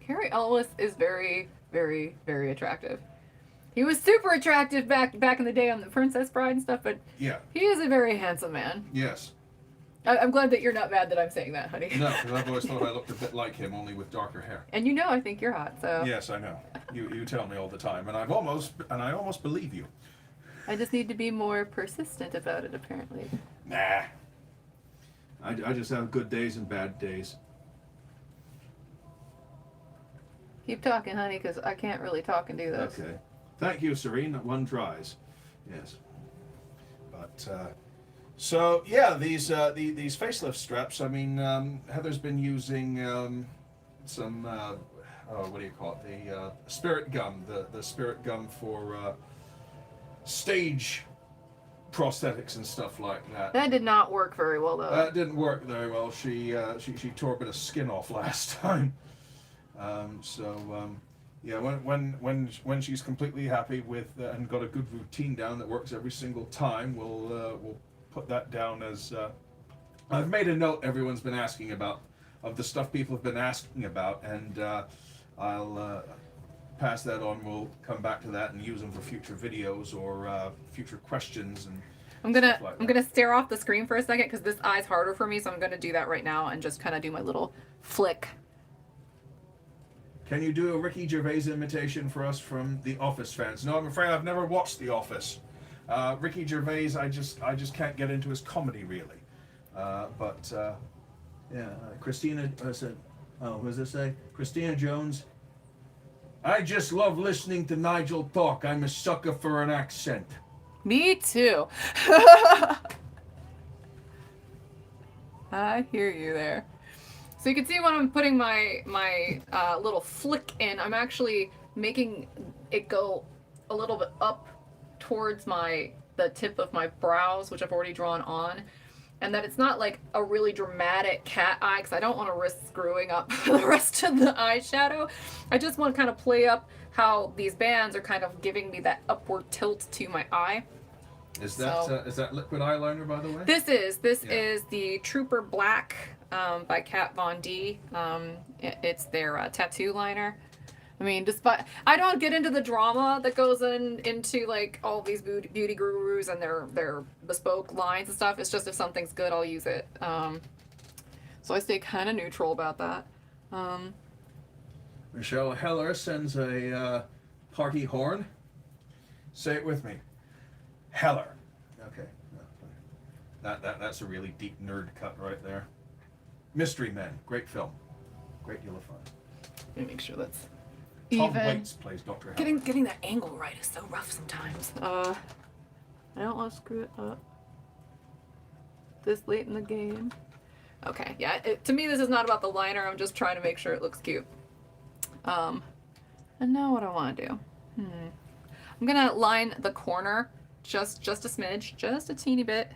Carrie Elwes is very, very, very attractive. He was super attractive back in the day on the Princess Bride and stuff, but Yeah. he is a very handsome man. Yes. I'm glad that you're not mad that I'm saying that, honey. No, because I've always thought I looked a bit like him, only with darker hair. And you know I think you're hot, so Yes, I know. You tell me all the time, and I almost believe you. I just need to be more persistent about it, apparently. Nah. I just have good days and bad days. Keep talking, honey, because I can't really talk and do this. Okay. Thank you, Serene. That one tries. Yes. But so yeah, these facelift straps. I mean, Heather's been using some what do you call it? The spirit gum. The spirit gum for stage prosthetics and stuff like that. That did not work very well, though. That didn't work very well. She tore a bit of skin off last time. Yeah, when she's completely happy with and got a good routine down that works every single time, we'll put that down as I've made a note everyone's been asking about of the stuff people have been asking about, and I'll pass that on. We'll come back to that and use them for future videos or future questions and. I'm gonna stare off the screen for a second because this eye's harder for me, so I'm gonna do that right now and just kind of do my little flick. Can you do a Ricky Gervais imitation for us from The Office fans? No, I'm afraid I've never watched The Office. Ricky Gervais, I just can't get into his comedy really. Yeah, Christina said, oh, what does it say? Christina Jones. I just love listening to Nigel talk. I'm a sucker for an accent. Me too. I hear you there. So you can see when I'm putting my little flick in, I'm actually making it go a little bit up towards the tip of my brows, which I've already drawn on. And that it's not like a really dramatic cat eye, because I don't want to risk screwing up the rest of the eyeshadow. I just want to kind of play up how these bands are kind of giving me that upward tilt to my eye. Is that liquid eyeliner, by the way? This is the Trooper Black by Kat Von D. It's their tattoo liner. I mean, despite I don't get into the drama that goes into like all these beauty gurus and their bespoke lines and stuff. It's just if something's good, I'll use it. So I stay kind of neutral about that. Michelle Heller sends a party horn. Say it with me. Heller. Okay. That's a really deep nerd cut right there. Mystery Men. Great film. Great deal of fun. Let me make sure that's Tom even. Waits plays Dr. Heller. Getting that angle right is so rough sometimes. I don't want to screw it up this late in the game. Okay, yeah. To me, this is not about the liner. I'm just trying to make sure it looks cute. And now what I want to do? I'm gonna line the corner just a smidge, just a teeny bit.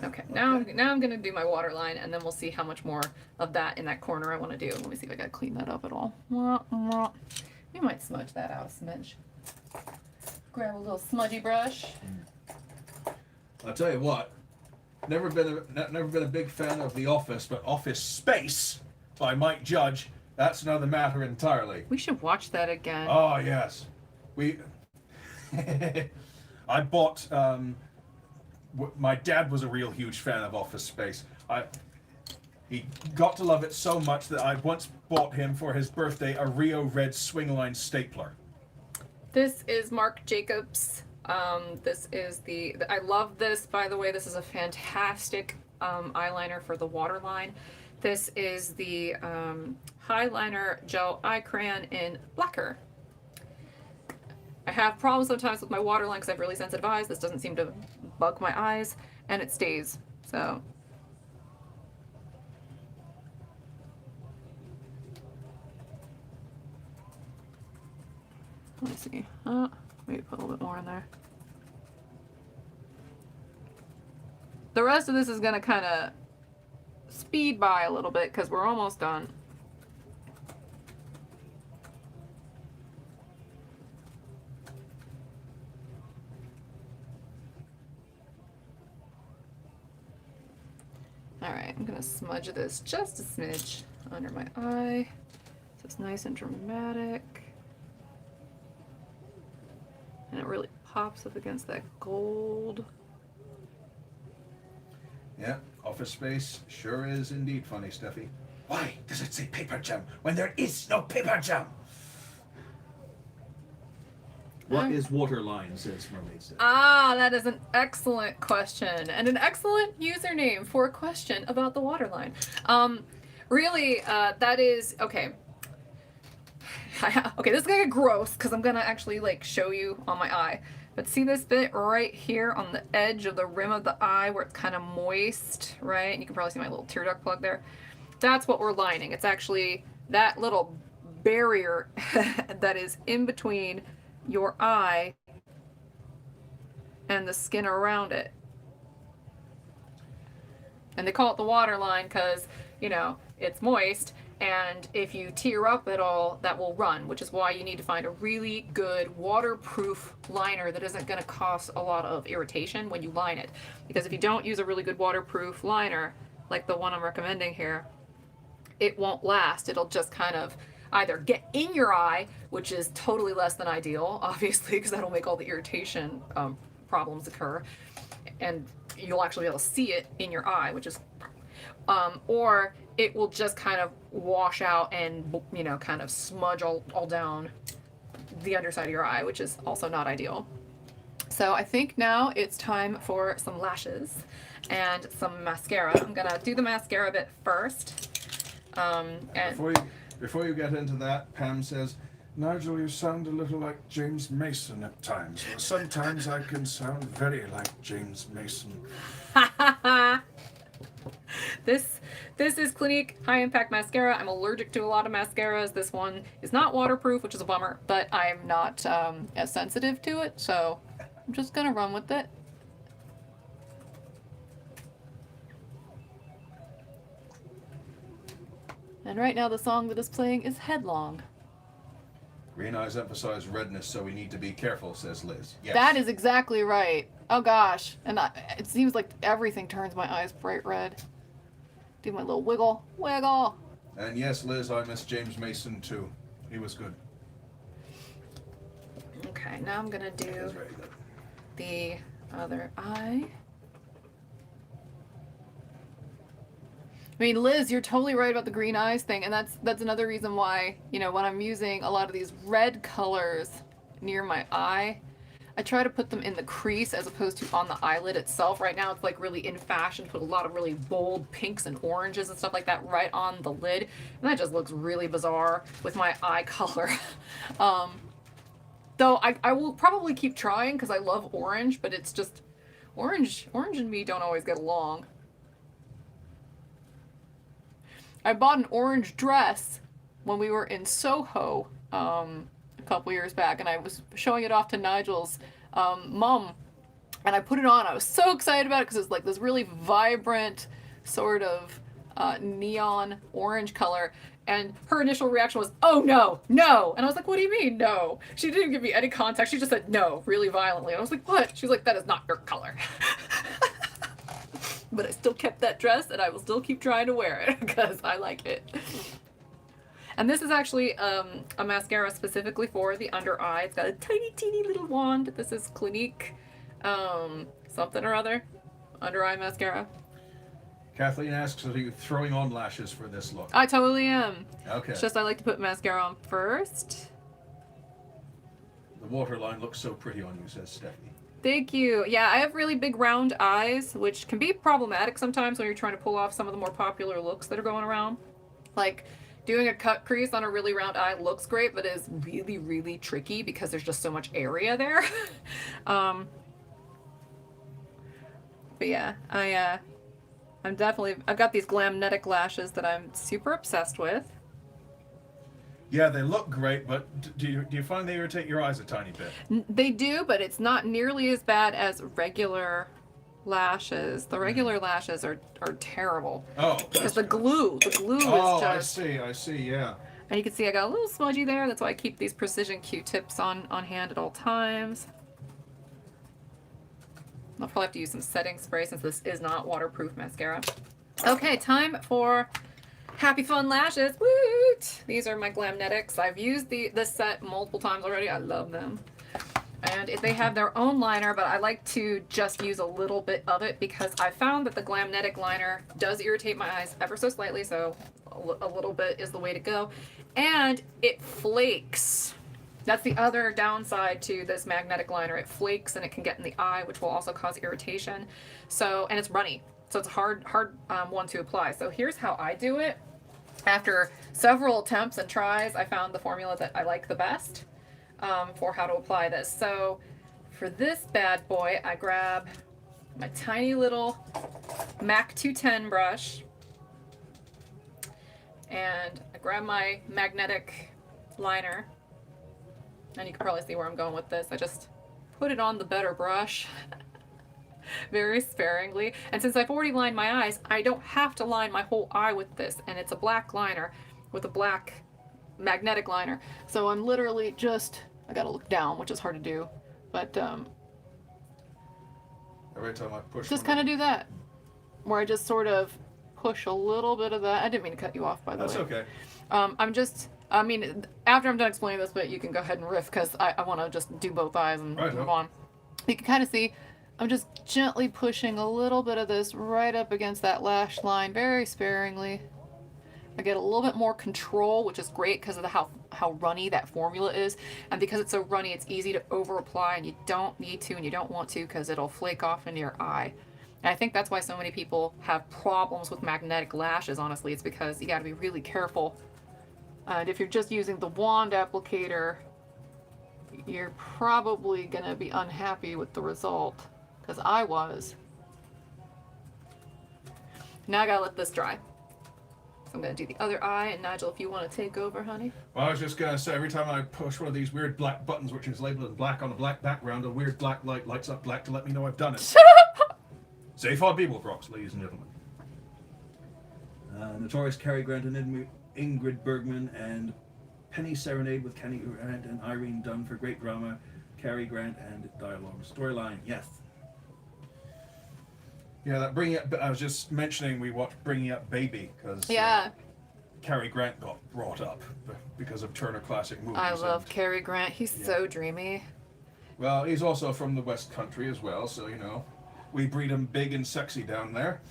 Okay, now I'm gonna do my waterline, and then we'll see how much more of that in that corner I want to do. Let me see if I gotta clean that up at all. We might smudge that out a smidge. Grab a little smudgy brush. I'll tell you what, never been a big fan of The Office, but Office Space by Mike Judge, that's another matter entirely. We should watch that again. Oh yes, I bought. My dad was a real huge fan of Office Space. He got to love it so much that I once bought him for his birthday a Rio Red Swingline stapler. This is Marc Jacobs. This is I love this, by the way. This is a fantastic eyeliner for the Waterline. This is the Highliner Gel Eye Crayon in Blacker. I have problems sometimes with my Waterline because I have really sensitive eyes. This doesn't seem to bug my eyes, and it stays. So. Let's see. Maybe put a little bit more in there. The rest of this is gonna kind of speed by a little bit because we're almost done. Alright, I'm gonna smudge this just a smidge under my eye so it's nice and dramatic. And it really pops up against that gold. Yeah, Office Space sure is indeed funny, Steffi. Why does it say paper jam when there is no paper jam? What is Waterline, says Mermaid. Ah, that is an excellent question and an excellent username for a question about the Waterline. Really, that is okay. Okay, this is gonna get gross because I'm gonna actually like show you on my eye. But see this bit right here on the edge of the rim of the eye where it's kind of moist, right? And you can probably see my little tear duct plug there. That's what we're lining. It's actually that little barrier that is in between your eye and the skin around it. And they call it the Waterline because, you know, it's moist. And if you tear up at all, that will run, which is why you need to find a really good waterproof liner that isn't going to cause a lot of irritation when you line it. Because if you don't use a really good waterproof liner, like the one I'm recommending here, it won't last. It'll just kind of either get in your eye, which is totally less than ideal, obviously, because that'll make all the irritation problems occur. And you'll actually be able to see it in your eye, which is... or it will just kind of wash out and, you know, kind of smudge all down the underside of your eye, which is also not ideal. So I think now it's time for some lashes and some mascara. I'm gonna do the mascara bit first. And Before you get into that, Pam says, Nigel, you sound a little like James Mason at times. Or sometimes I can sound very like James Mason. This is Clinique High Impact Mascara. I'm allergic to a lot of mascaras. This one is not waterproof, which is a bummer, but I'm not as sensitive to it, so I'm just gonna run with it. And right now the song that is playing is Headlong. green eyes emphasize redness, so we need to be careful, says Liz. Yes. That is exactly right. Oh gosh, and it seems like everything turns my eyes bright red. Do my little wiggle. And yes, Liz, I miss James Mason too. He was good. Okay, now I'm gonna He do was very good. the other eye. I mean, Liz, you're totally right about the green eyes thing, and that's another reason why, you know, when I'm using a lot of these red colors near my eye, I try to put them in the crease as opposed to on the eyelid itself. Right now it's like really in fashion to put a lot of really bold pinks and oranges and stuff like that right on the lid, and that just looks really bizarre with my eye color. Though I will probably keep trying because I love orange, but it's just orange and me don't always get along. I bought an orange dress when we were in Soho a couple years back, and I was showing it off to Nigel's mom, and I put it on. I was so excited about it because it's like this really vibrant sort of neon orange color, and her initial reaction was, "Oh no, no!" And I was like, "What do you mean, no?" She didn't give me any context. She just said no really violently. And I was like, "What?" She was like, "That is not your color." But I still kept that dress, and I will still keep trying to wear it because I like it. And this is actually a mascara specifically for the under eye. It's got a tiny, teeny little wand. This is Clinique something or other under eye mascara. Kathleen asks, are you throwing on lashes for this look? I totally am. Okay. It's just I like to put mascara on first. The waterline looks so pretty on you, says Stephanie. Thank you. Yeah, I have really big round eyes, which can be problematic sometimes when you're trying to pull off some of the more popular looks that are going around. Like, doing a cut crease on a really round eye looks great, but is really, really tricky because there's just so much area there. But yeah, I've got these glamnetic lashes that I'm super obsessed with. Yeah, they look great, but do you find they irritate your eyes a tiny bit? They do, but it's not nearly as bad as regular lashes. The regular lashes are terrible. Oh. Because the glue is Oh, just... I see, yeah. And you can see I got a little smudgy there. That's why I keep these precision Q-tips on hand at all times. I'll probably have to use some setting spray since this is not waterproof mascara. Okay, time for Happy Fun Lashes. Woot! These are my Glamnetics. I've used this set multiple times already. I love them. And they have their own liner, but I like to just use a little bit of it because I found that the Glamnetic liner does irritate my eyes ever so slightly, so a little bit is the way to go. And it flakes. That's the other downside to this magnetic liner. It flakes and it can get in the eye, which will also cause irritation. So, and it's runny. So it's a hard one to apply. So here's how I do it. After several attempts and tries, I found the formula that I like the best for how to apply this. So for this bad boy, I grab my tiny little MAC 210 brush and I grab my magnetic liner. And you can probably see where I'm going with this. I just put it on the better brush very sparingly. And since I've already lined my eyes, I don't have to line my whole eye with this. And it's a black liner with a black magnetic liner. So I'm literally just, I gotta look down, which is hard to do. But Every time I push just kind of do that. Where I just sort of push a little bit of that. I didn't mean to cut you off, by the way. That's okay. I mean, after I'm done explaining this bit, you can go ahead and riff because I want to just do both eyes and move on. You can kind of see I'm just gently pushing a little bit of this right up against that lash line, very sparingly. I get a little bit more control, which is great because of how runny that formula is. And because it's so runny, it's easy to over apply, and you don't need to and you don't want to because it'll flake off into your eye. And I think that's why so many people have problems with magnetic lashes, honestly. It's because you got to be really careful. And if you're just using the wand applicator, you're probably going to be unhappy with the result. Because I was. Now I got to let this dry. So I'm going to do the other eye. And Nigel, if you want to take over, honey. Well, I was just going to say, every time I push one of these weird black buttons, which is labeled as black on a black background, a weird black light lights up black to let me know I've done it. Safe on people, props, ladies and gentlemen. Notorious Cary Grant and Ingrid Bergman and Penny Serenade with Cary Grant and Irene Dunn for great drama, Cary Grant and dialogue. Storyline, yes. Yeah, that Bringing Up, I was just mentioning we watched Bringing Up Baby because Yeah. Cary Grant got brought up because of Turner Classic Movies. I love Cary Grant. He's so dreamy. Well, he's also from the West Country as well, so, you know, we breed him big and sexy down there.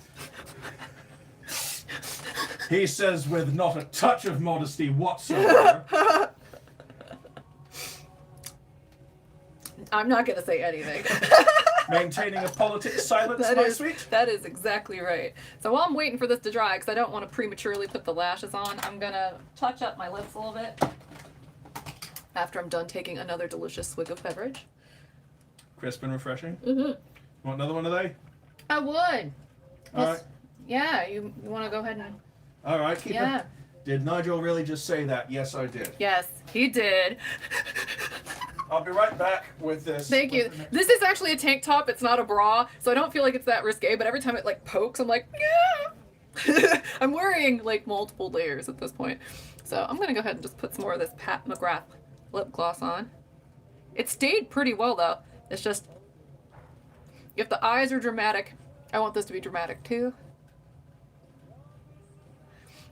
He says with not a touch of modesty whatsoever. I'm not going to say anything. Maintaining a politic silence, my sweet. That is exactly right. So while I'm waiting for this to dry, because I don't want to prematurely put the lashes on, I'm going to touch up my lips a little bit after I'm done taking another delicious swig of beverage. Crisp and refreshing. Mm-hmm. Want another one today? I would. All right. Yeah, you want to go ahead and... All right, keep Yeah. it. Did Nigel really just say that? Yes, I did. Yes, he did. I'll be right back with this. Thank you. This is actually a tank top. It's not a bra, so I don't feel like it's that risque, but every time it like pokes, I'm like, yeah. I'm wearing like multiple layers at this point. So I'm going to go ahead and just put some more of this Pat McGrath lip gloss on. It stayed pretty well though. It's just, if the eyes are dramatic, I want this to be dramatic too.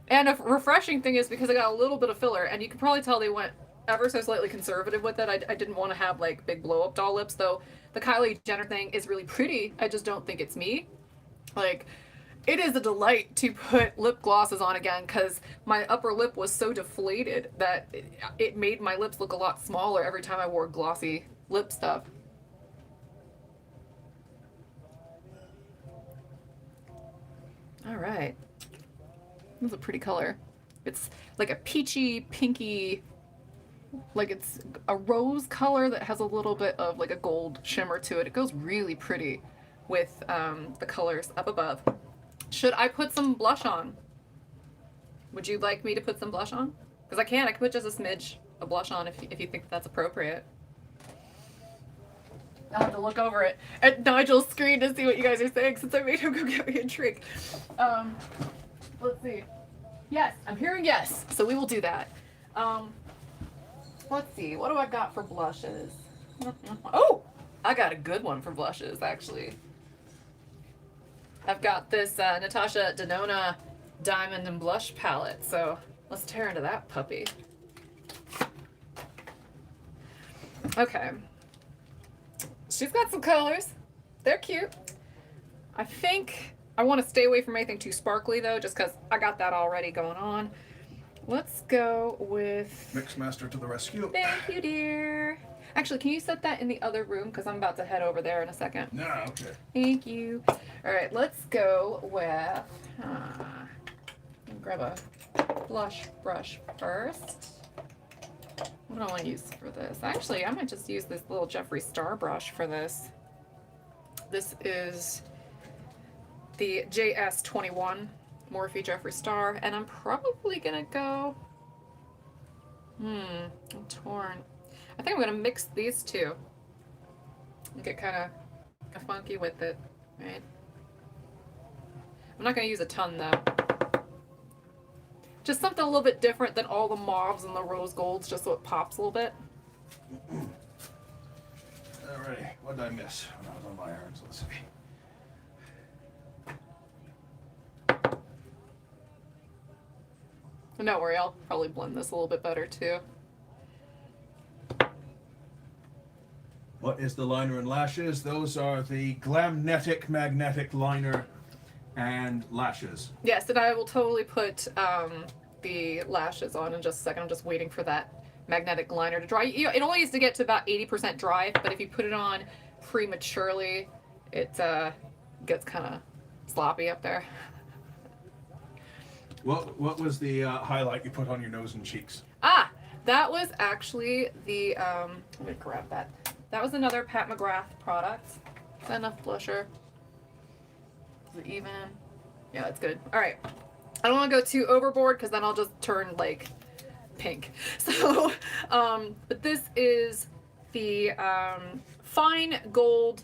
And a refreshing thing is because I got a little bit of filler, and you can probably tell they went ever so slightly conservative with it. I didn't want to have like big blow up doll lips, though the Kylie Jenner thing is really pretty. I just don't think it's me. Like, it is a delight to put lip glosses on again because my upper lip was so deflated that it made my lips look a lot smaller every time I wore glossy lip stuff. All right. That's a pretty color. It's like a peachy, pinky, like it's a rose color that has a little bit of like a gold shimmer to it. It goes really pretty with the colors up above. Should I put some blush on? Would you like me to put some blush on? Because I can put just a smidge of blush on if you think that's appropriate. I'll have to look over it at Nigel's screen to see what you guys are saying since I made him go get me a drink. Let's see. Yes, I'm hearing yes, so we will do that. Let's see, what do I got for blushes? Oh, I got a good one for blushes, actually. I've got this Natasha Denona Diamond and Blush palette, so let's tear into that puppy. Okay. She's got some colors. They're cute. I think I want to stay away from anything too sparkly, though, just because I got that already going on. Let's go with... Mixmaster to the rescue. Thank you, dear. Actually, can you set that in the other room? Because I'm about to head over there in a second. No, okay. Thank you. All right, let's go with... grab a blush brush first. What do I want to use for this? Actually, I might just use this little Jeffree Star brush for this. This is the JS21 Morphe Jeffree Star, and I'm probably gonna go... I'm torn. I think I'm gonna mix these two and get kind of funky with it, right? I'm not gonna use a ton though. Just something a little bit different than all the mauves and the rose golds, just so it pops a little bit. Alrighty, what did I miss when I was on my errands? Let's see. Don't worry, I'll probably blend this a little bit better too. What is the liner and lashes? Those are the Glamnetic Magnetic Liner and Lashes. Yes, and I will totally put the lashes on in just a second. I'm just waiting for that magnetic liner to dry. You know, it only needs to get to about 80% dry, but if you put it on prematurely, it gets kind of sloppy up there. What was the highlight you put on your nose and cheeks? Ah, that was actually the, let me grab that. That was another Pat McGrath product. Is that enough blusher? Is it even? Yeah, it's good. All right. I don't want to go too overboard because then I'll just turn like pink. So, but this is the Fine Gold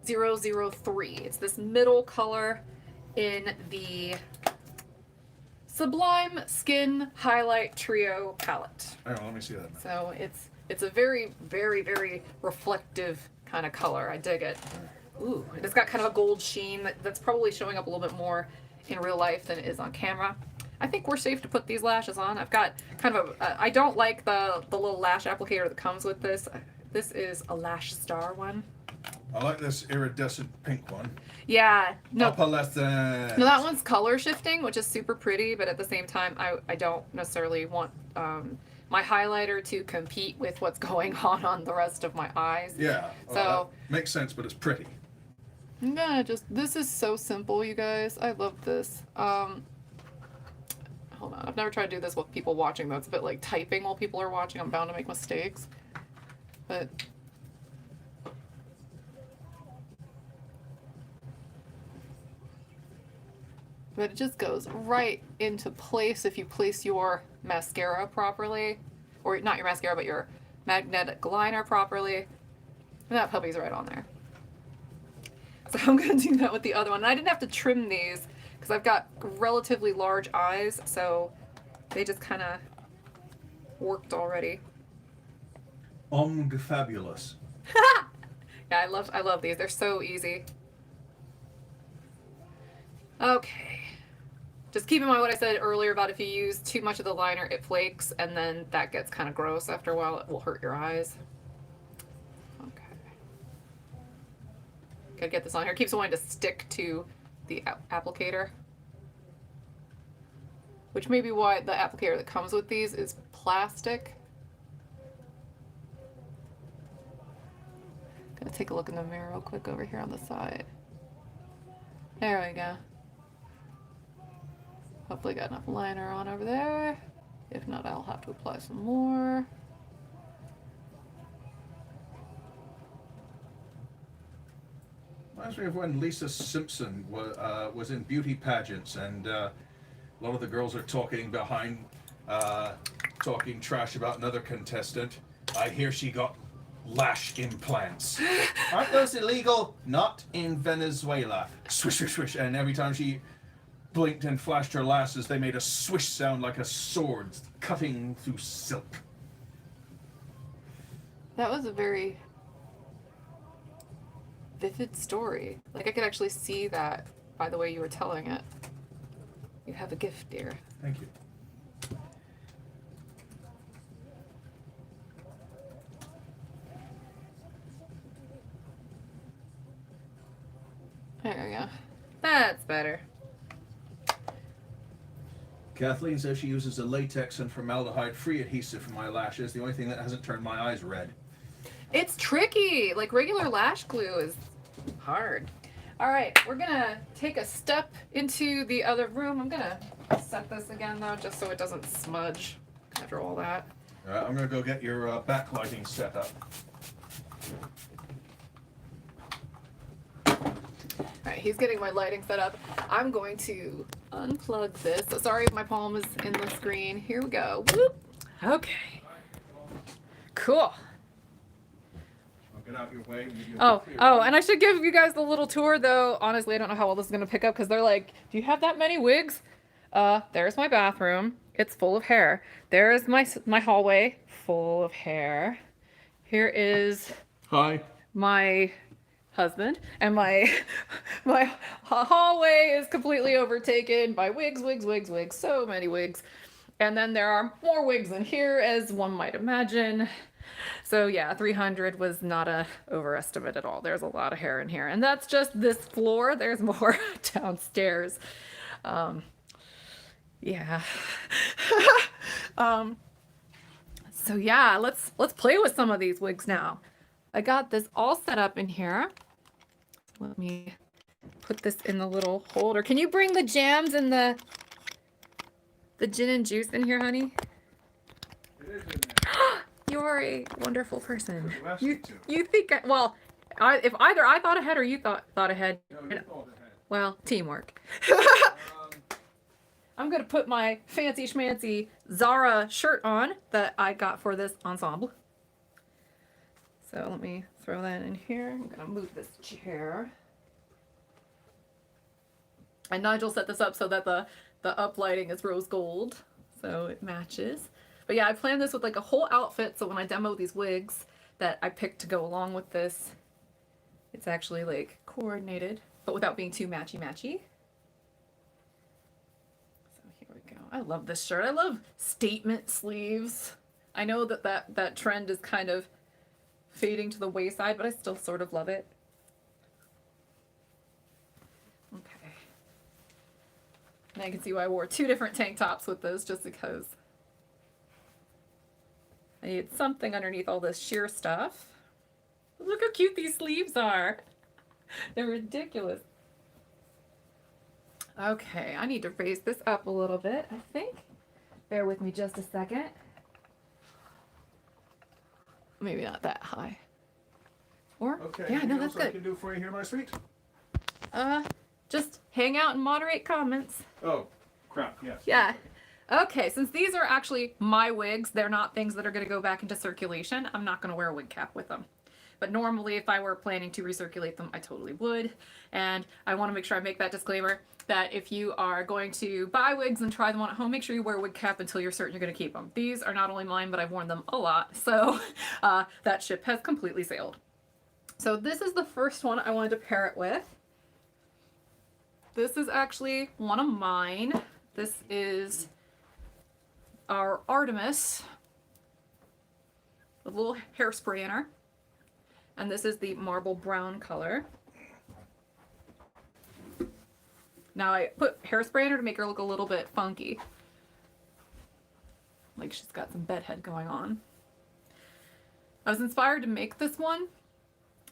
003. It's this middle color in the Sublime Skin Highlight Trio palette. I don't know, let me see that. So it's a very, very, very reflective kind of color. I dig it. Ooh, and it's got kind of a gold sheen that's probably showing up a little bit more in real life than it is on camera. I think we're safe to put these lashes on. I've got kind of a, I don't like the little lash applicator that comes with this. This is a Lash Star one. I like this iridescent pink one. Yeah, no. Opalescent. No, that one's color shifting, which is super pretty, but at the same time, I don't necessarily want my highlighter to compete with what's going on the rest of my eyes. Yeah, So well, that makes sense, but it's pretty. I'm gonna this is so simple, you guys. I love this. Hold on, I've never tried to do this with people watching though. It's a bit like typing while people are watching. I'm bound to make mistakes. But it just goes right into place if you place your mascara properly. Or not your mascara, but your magnetic liner properly. And that puppy's right on there. So I'm going to do that with the other one. And I didn't have to trim these because I've got relatively large eyes, so they just kind of worked already. Fabulous. Yeah, I love these. They're so easy. Okay. Just keep in mind what I said earlier about if you use too much of the liner, it flakes, and then that gets kind of gross after a while. It will hurt your eyes. Okay. Gotta get this on here. It keeps wanting to stick to the applicator. Which may be why the applicator that comes with these is plastic. Gonna take a look in the mirror real quick over here on the side. There we go. Hopefully got enough liner on over there. If not, I'll have to apply some more. Reminds me of when Lisa Simpson was in beauty pageants, and a lot of the girls are talking behind, talking trash about another contestant. I hear she got lash implants. Aren't those illegal? Not in Venezuela. Swish, swish, swish. And every time she blinked and flashed her lashes, they made a swish sound like a sword cutting through silk. That was a very vivid story. Like, I could actually see that by the way you were telling it. You have a gift, dear. Thank you. There we go. That's better. Kathleen says she uses a latex and formaldehyde-free adhesive for my lashes. The only thing that hasn't turned my eyes red. It's tricky. Like, regular lash glue is hard. All right, we're gonna take a step into the other room. I'm gonna set this again though, just so it doesn't smudge after all that. All right, I'm gonna go get your backlighting set up. All right, he's getting my lighting set up. I'm going to unplug this. So sorry if my palm is in the screen. Here we go. Whoop. Okay. Cool. I'll get out your way. Oh, and I should give you guys the little tour though. Honestly, I don't know how well this is gonna pick up because they're like, do you have that many wigs? There's my bathroom. It's full of hair. There is my hallway full of hair. Here is my husband, and my hallway is completely overtaken by wigs, so many wigs. And then there are more wigs in here, as one might imagine. So yeah, 300 was not a overestimate at all. There's a lot of hair in here, and that's just this floor. There's more downstairs. Yeah. So yeah, let's play with some of these wigs now. I got this all set up in here. Let me put this in the little holder. Can you bring the jams and the gin and juice in here, honey? It is in there. You're a wonderful person. You asked me to. You think well, if either I thought ahead or you thought ahead. No, you thought ahead. Well, teamwork. I'm gonna put my fancy schmancy Zara shirt on that I got for this ensemble. So let me throw that in here. I'm gonna move this chair. And Nigel set this up so that the up lighting is rose gold, so it matches. But yeah, I planned this with like a whole outfit, so when I demo these wigs that I picked to go along with this, it's actually like coordinated, but without being too matchy-matchy. So here we go. I love this shirt. I love statement sleeves. I know that trend is kind of fading to the wayside, but I still sort of love it. Okay. Now you can see why I wore two different tank tops with this, just because I needed something underneath all this sheer stuff. Look how cute these sleeves are. They're ridiculous. Okay, I need to raise this up a little bit, I think. Bear with me just a second. Maybe not that high. Or, Okay. yeah, no, that's I good. can do for you here, my sweet? Just hang out and moderate comments. Oh, crap, yes. Yeah. Okay, since these are actually my wigs, they're not things that are going to go back into circulation. I'm not going to wear a wig cap with them. But normally, if I were planning to recirculate them, I totally would. And I want to make sure I make that disclaimer that if you are going to buy wigs and try them on at home, make sure you wear a wig cap until you're certain you're going to keep them. These are not only mine, but I've worn them a lot. So that ship has completely sailed. So this is the first one I wanted to pair it with. this is actually one of mine. This is our Artemis with a little hairspray in her. And this is the marble brown color. Now I put hairspray in her to make her look a little bit funky. Like she's got some bedhead going on. I was inspired to make this one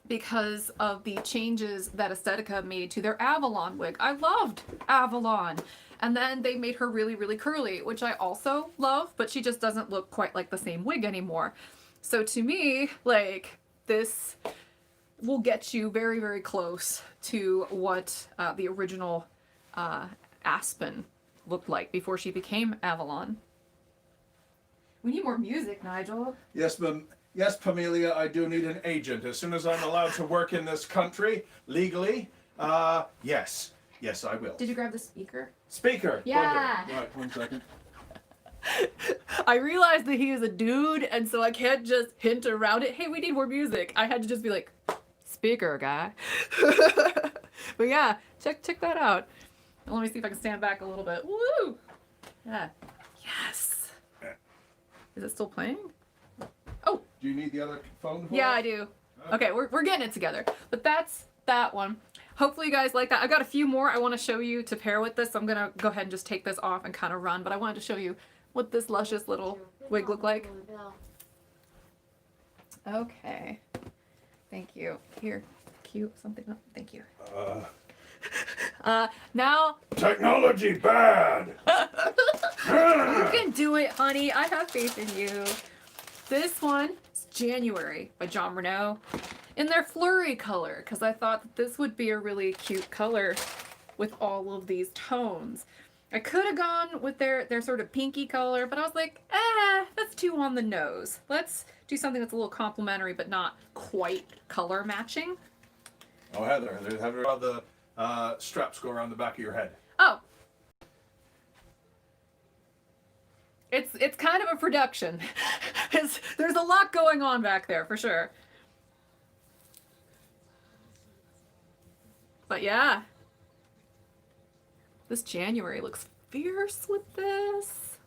because of the changes that Aesthetica made to their Avalon wig. I loved Avalon. And then they made her really, really curly, which I also love, but she just doesn't look quite like the same wig anymore. So to me, like, this will get you very, very close to what the original Aspen looked like before she became Avalon. We need more music, Nigel. Yes, Pamelia, I do need an agent. As soon as I'm allowed to work in this country legally, yes. Yes, I will. Did you grab the speaker? Speaker. Yeah. Pointer. Right, 1 second. I realized that he is a dude, and so I can't just hint around it. Hey, we need more music. I had to just be like, speaker guy. But yeah, check that out. Let me see if I can stand back a little bit. Woo! Yeah. Yes. Is it still playing? Oh. Do you need the other phone? Yeah, I do. Okay, we're getting it together. But that's that one. Hopefully you guys like that. I've got a few more I want to show you to pair with this. So I'm going to go ahead and just take this off and kind of run. But I wanted to show you what this luscious little wig looked like. Okay. Thank you. Here. Cute. Something up. Thank you. Now. Technology bad! You can do it, honey. I have faith in you. This one is January by John Renault in their flurry color, because I thought that this would be a really cute color with all of these tones. I could have gone with their sort of pinky color, but I was like, that's too on the nose. Let's do something that's a little complementary, but not quite color matching. Oh, Heather, how the straps go around the back of your head. Oh. It's kind of a production. There's a lot going on back there, for sure. But yeah. This January looks fierce with this.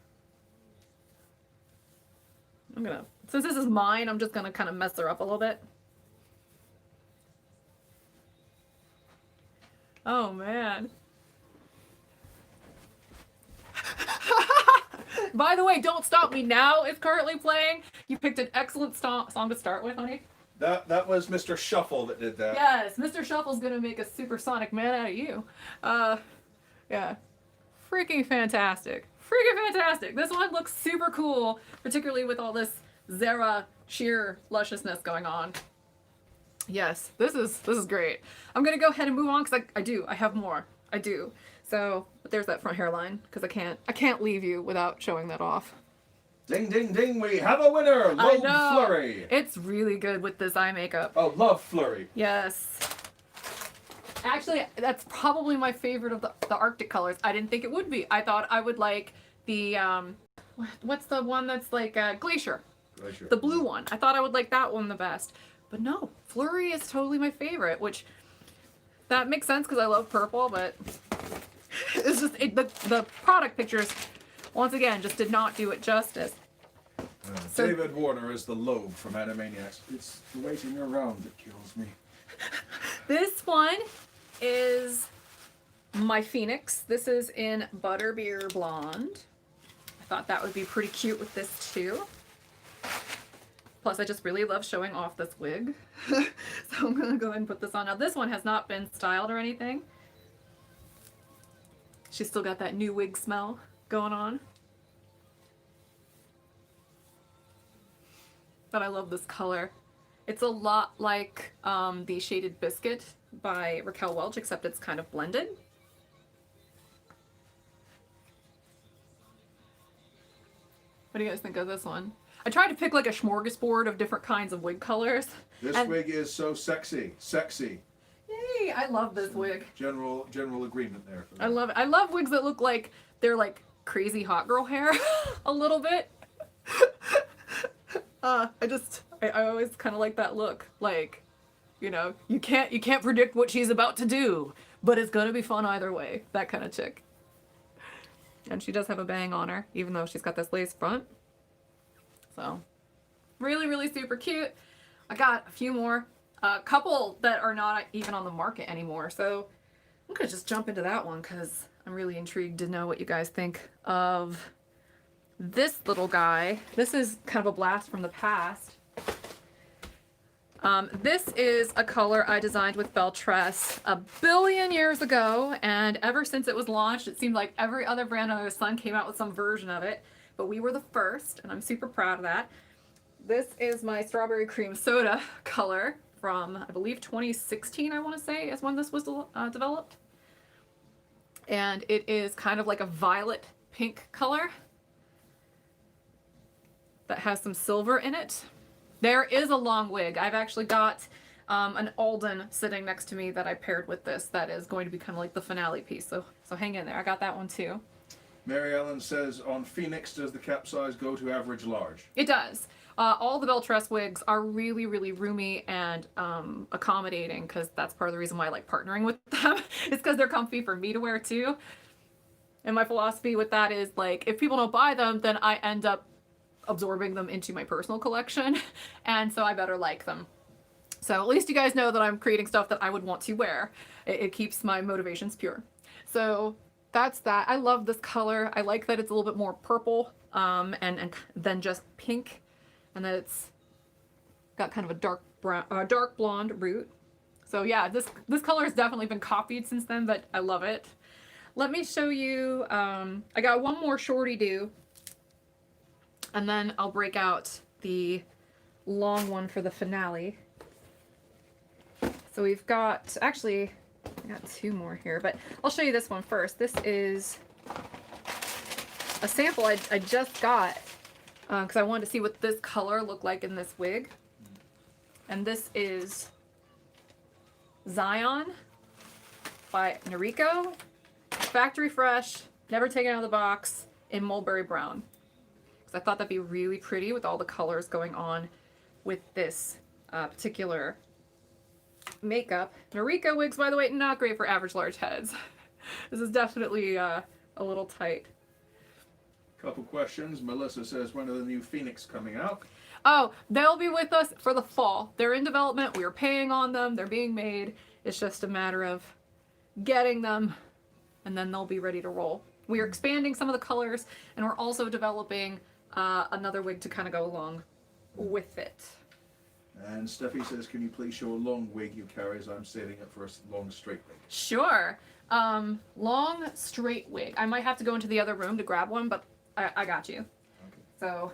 Since this is mine, I'm just gonna kind of mess her up a little bit. Oh man. By the way, Don't Stop Me Now is currently playing. You picked an excellent song to start with, honey. That was Mr. Shuffle that did that. Yes, Mr. Shuffle's gonna make a supersonic man out of you. Yeah. Freaking fantastic. Freaking fantastic. This one looks super cool, particularly with all this Zara sheer lusciousness going on. Yes, this is great. I'm gonna go ahead and move on because I have more. I do. So, but there's that front hairline because I can't leave you without showing that off. Ding, ding, ding, we have a winner! I Love know. Flurry! It's really good with this eye makeup. Oh, Love Flurry. Yes. Actually, that's probably my favorite of the Arctic colors. I didn't think it would be. I thought I would like the, what's the one that's like Glacier? Glacier. The blue one. I thought I would like that one the best. But no, Flurry is totally my favorite, which that makes sense because I love purple, but it's just, the product pictures, once again, just did not do it justice. So, David Warner is the Loeb from Animaniacs. It's the waiting around that kills me. this one is my Phoenix. This is in Butterbeer Blonde. I thought that would be pretty cute with this too. Plus, I just really love showing off this wig. So I'm going to go ahead and put this on. Now, this one has not been styled or anything. She's still got that new wig smell going on. But I love this color. It's a lot like the Shaded Biscuit by Raquel Welch, except it's kind of blended. What do you guys think of this one? I tried to pick like a smorgasbord of different kinds of wig colors. This wig is so sexy. Sexy. Yay! I love this wig. General agreement there. I love it. I love wigs that look like they're like crazy hot girl hair a little bit. I always kind of like that look. Like, you know, you can't predict what she's about to do, but it's gonna be fun either way. That kind of chick. And she does have a bang on her, even though she's got this lace front. So, really, really super cute. I got a few more. A couple that are not even on the market anymore. So, I'm gonna just jump into that one because I'm really intrigued to know what you guys think of this little guy. This is kind of a blast from the past. This is a color I designed with Beltress a billion years ago, and ever since it was launched, it seemed like every other brand under the sun came out with some version of it, but we were the first, and I'm super proud of that. This is my strawberry cream soda color from, I believe, 2016, I want to say, is when this was developed. And it is kind of like a violet pink color that has some silver in it. There is a long wig. I've actually got an Alden sitting next to me that I paired with this that is going to be kind of like the finale piece. So hang in there. I got that one too. Mary Ellen says, on Phoenix, does the cap size go to average large? It does. All the Beltress wigs are really, really roomy and accommodating, because that's part of the reason why I like partnering with them. It's because they're comfy for me to wear too. And my philosophy with that is, like, if people don't buy them, then I end up absorbing them into my personal collection, and so I better like them. So at least you guys know that I'm creating stuff that I would want to wear. It keeps my motivations pure. So that's that. I love this color. I like that it's a little bit more purple and than just pink, and that it's got kind of a dark brown, dark blonde root. So yeah, this color has definitely been copied since then, but I love it. Let me show you. I got one more shorty do, and then I'll break out the long one for the finale. So we've got, actually, I got two more here, but I'll show you this one first. This is a sample I just got because I wanted to see what this color looked like in this wig. And this is Zion by Noriko. Factory fresh, never taken out of the box, in mulberry brown. Because I thought that'd be really pretty with all the colors going on with this particular makeup. Noriko wigs, by the way, not great for average large heads. This is definitely a little tight. Couple questions. Melissa says, when are the new Phoenix coming out? Oh, they'll be with us for the fall. They're in development. We are paying on them. They're being made. It's just a matter of getting them, and then they'll be ready to roll. We are expanding some of the colors, and we're also developing another wig to kind of go along with it. And Steffi says, can you please show a long wig you carry, as I'm saving it for a long straight wig? Sure. Long straight wig. I might have to go into the other room to grab one, but I got you. Okay. So,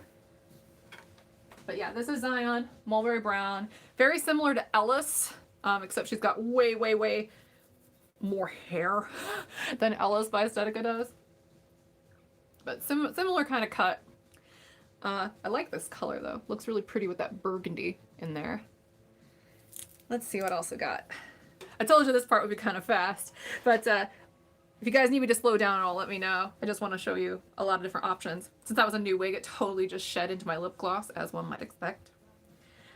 but yeah, this is Zion, mulberry brown. Very similar to Ellis, except she's got way, way, way more hair than Ellis by Aesthetica does. But similar kind of cut. I like this color though. Looks really pretty with that burgundy in there. Let's see what else we got. I told you this part would be kind of fast, but if you guys need me to slow down at all, let me know. I just want to show you a lot of different options. Since that was a new wig, it totally just shed into my lip gloss, as one might expect.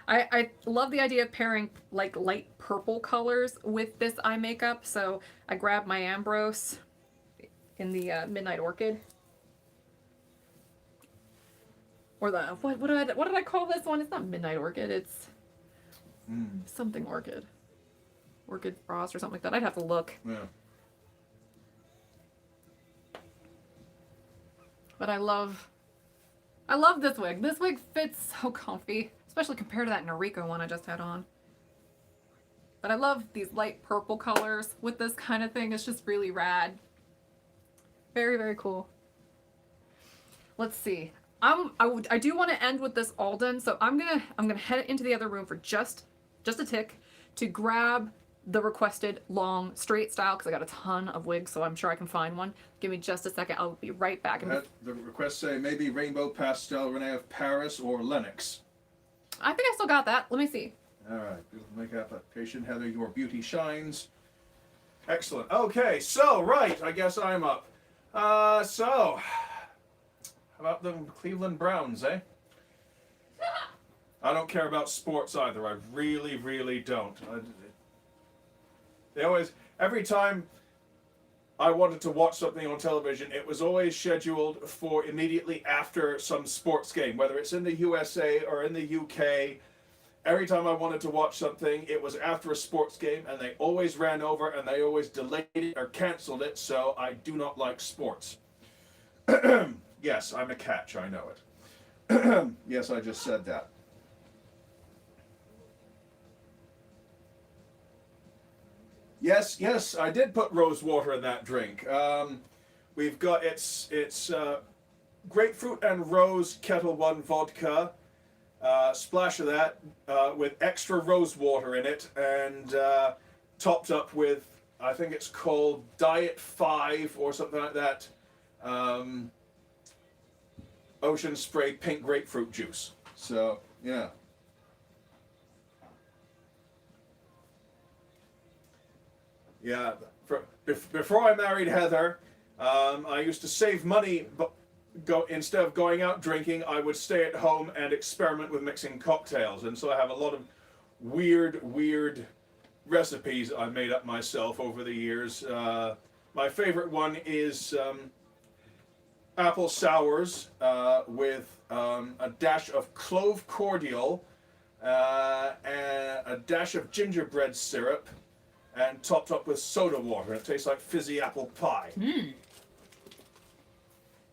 I love the idea of pairing like light purple colors with this eye makeup, so I grabbed my Ambrose in the Midnight Orchid. Or the, what did I call this one? It's not Midnight Orchid, it's something Orchid. Orchid Frost or something like that. I'd have to look. Yeah. But I love this wig. This wig fits so comfy, especially compared to that Noriko one I just had on. But I love these light purple colors with this kind of thing. It's just really rad. Very, very cool. Let's see. I do want to end with this Alden, so I'm gonna head into the other room for just a tick to grab the requested long straight style, because I got a ton of wigs, so I'm sure I can find one. Give me just a second. I'll be right back. The requests say maybe Rainbow Pastel Renee of Paris or Lennox. I think I still got that. Let me see. All right, make application. Heather, your beauty shines. Excellent. Okay, so right, I guess I'm up. So how about the Cleveland Browns, eh? I don't care about sports either. I really, really don't. They always, every time I wanted to watch something on television, it was always scheduled for immediately after some sports game, whether it's in the USA or in the UK. Every time I wanted to watch something, it was after a sports game, and they always ran over, and they always delayed it or canceled it, so I do not like sports. Yes, I'm a catch, I know it. Yes, I just said that. Yes, I did put rose water in that drink. We've got, it's grapefruit and rose Kettle One vodka. Splash of that with extra rose water in it, and topped up with, I think it's called Diet 5 or something like that, ocean spray pink grapefruit juice. So, yeah. Yeah, before I married Heather, I used to save money, but instead of going out drinking, I would stay at home and experiment with mixing cocktails. And so I have a lot of weird recipes I made up myself over the years. My favorite one is apple sours with a dash of clove cordial, and a dash of gingerbread syrup, and topped up with soda water. It tastes like fizzy apple pie.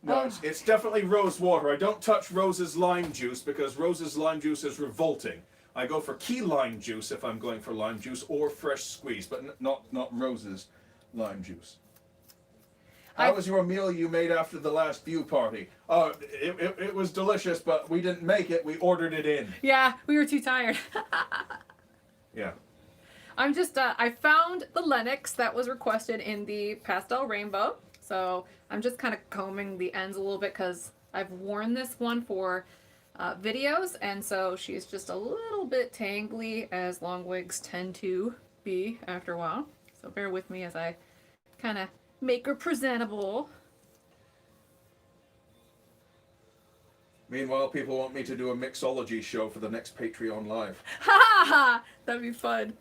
No, it's definitely rose water. I don't touch Rose's lime juice because Rose's lime juice is revolting. I go for key lime juice if I'm going for lime juice, or fresh squeeze, but not Rose's lime juice. How was your meal you made after the last view party? Oh, it was delicious, but we didn't make it. We ordered it in. Yeah, we were too tired. Yeah. I'm just, I found the Lennox that was requested in the pastel rainbow. So I'm just kind of combing the ends a little bit because I've worn this one for videos, and so she's just a little bit tangly, as long wigs tend to be after a while. So bear with me as I kind of make her presentable. Meanwhile, people want me to do a mixology show for the next Patreon Live. Ha ha! That'd be fun.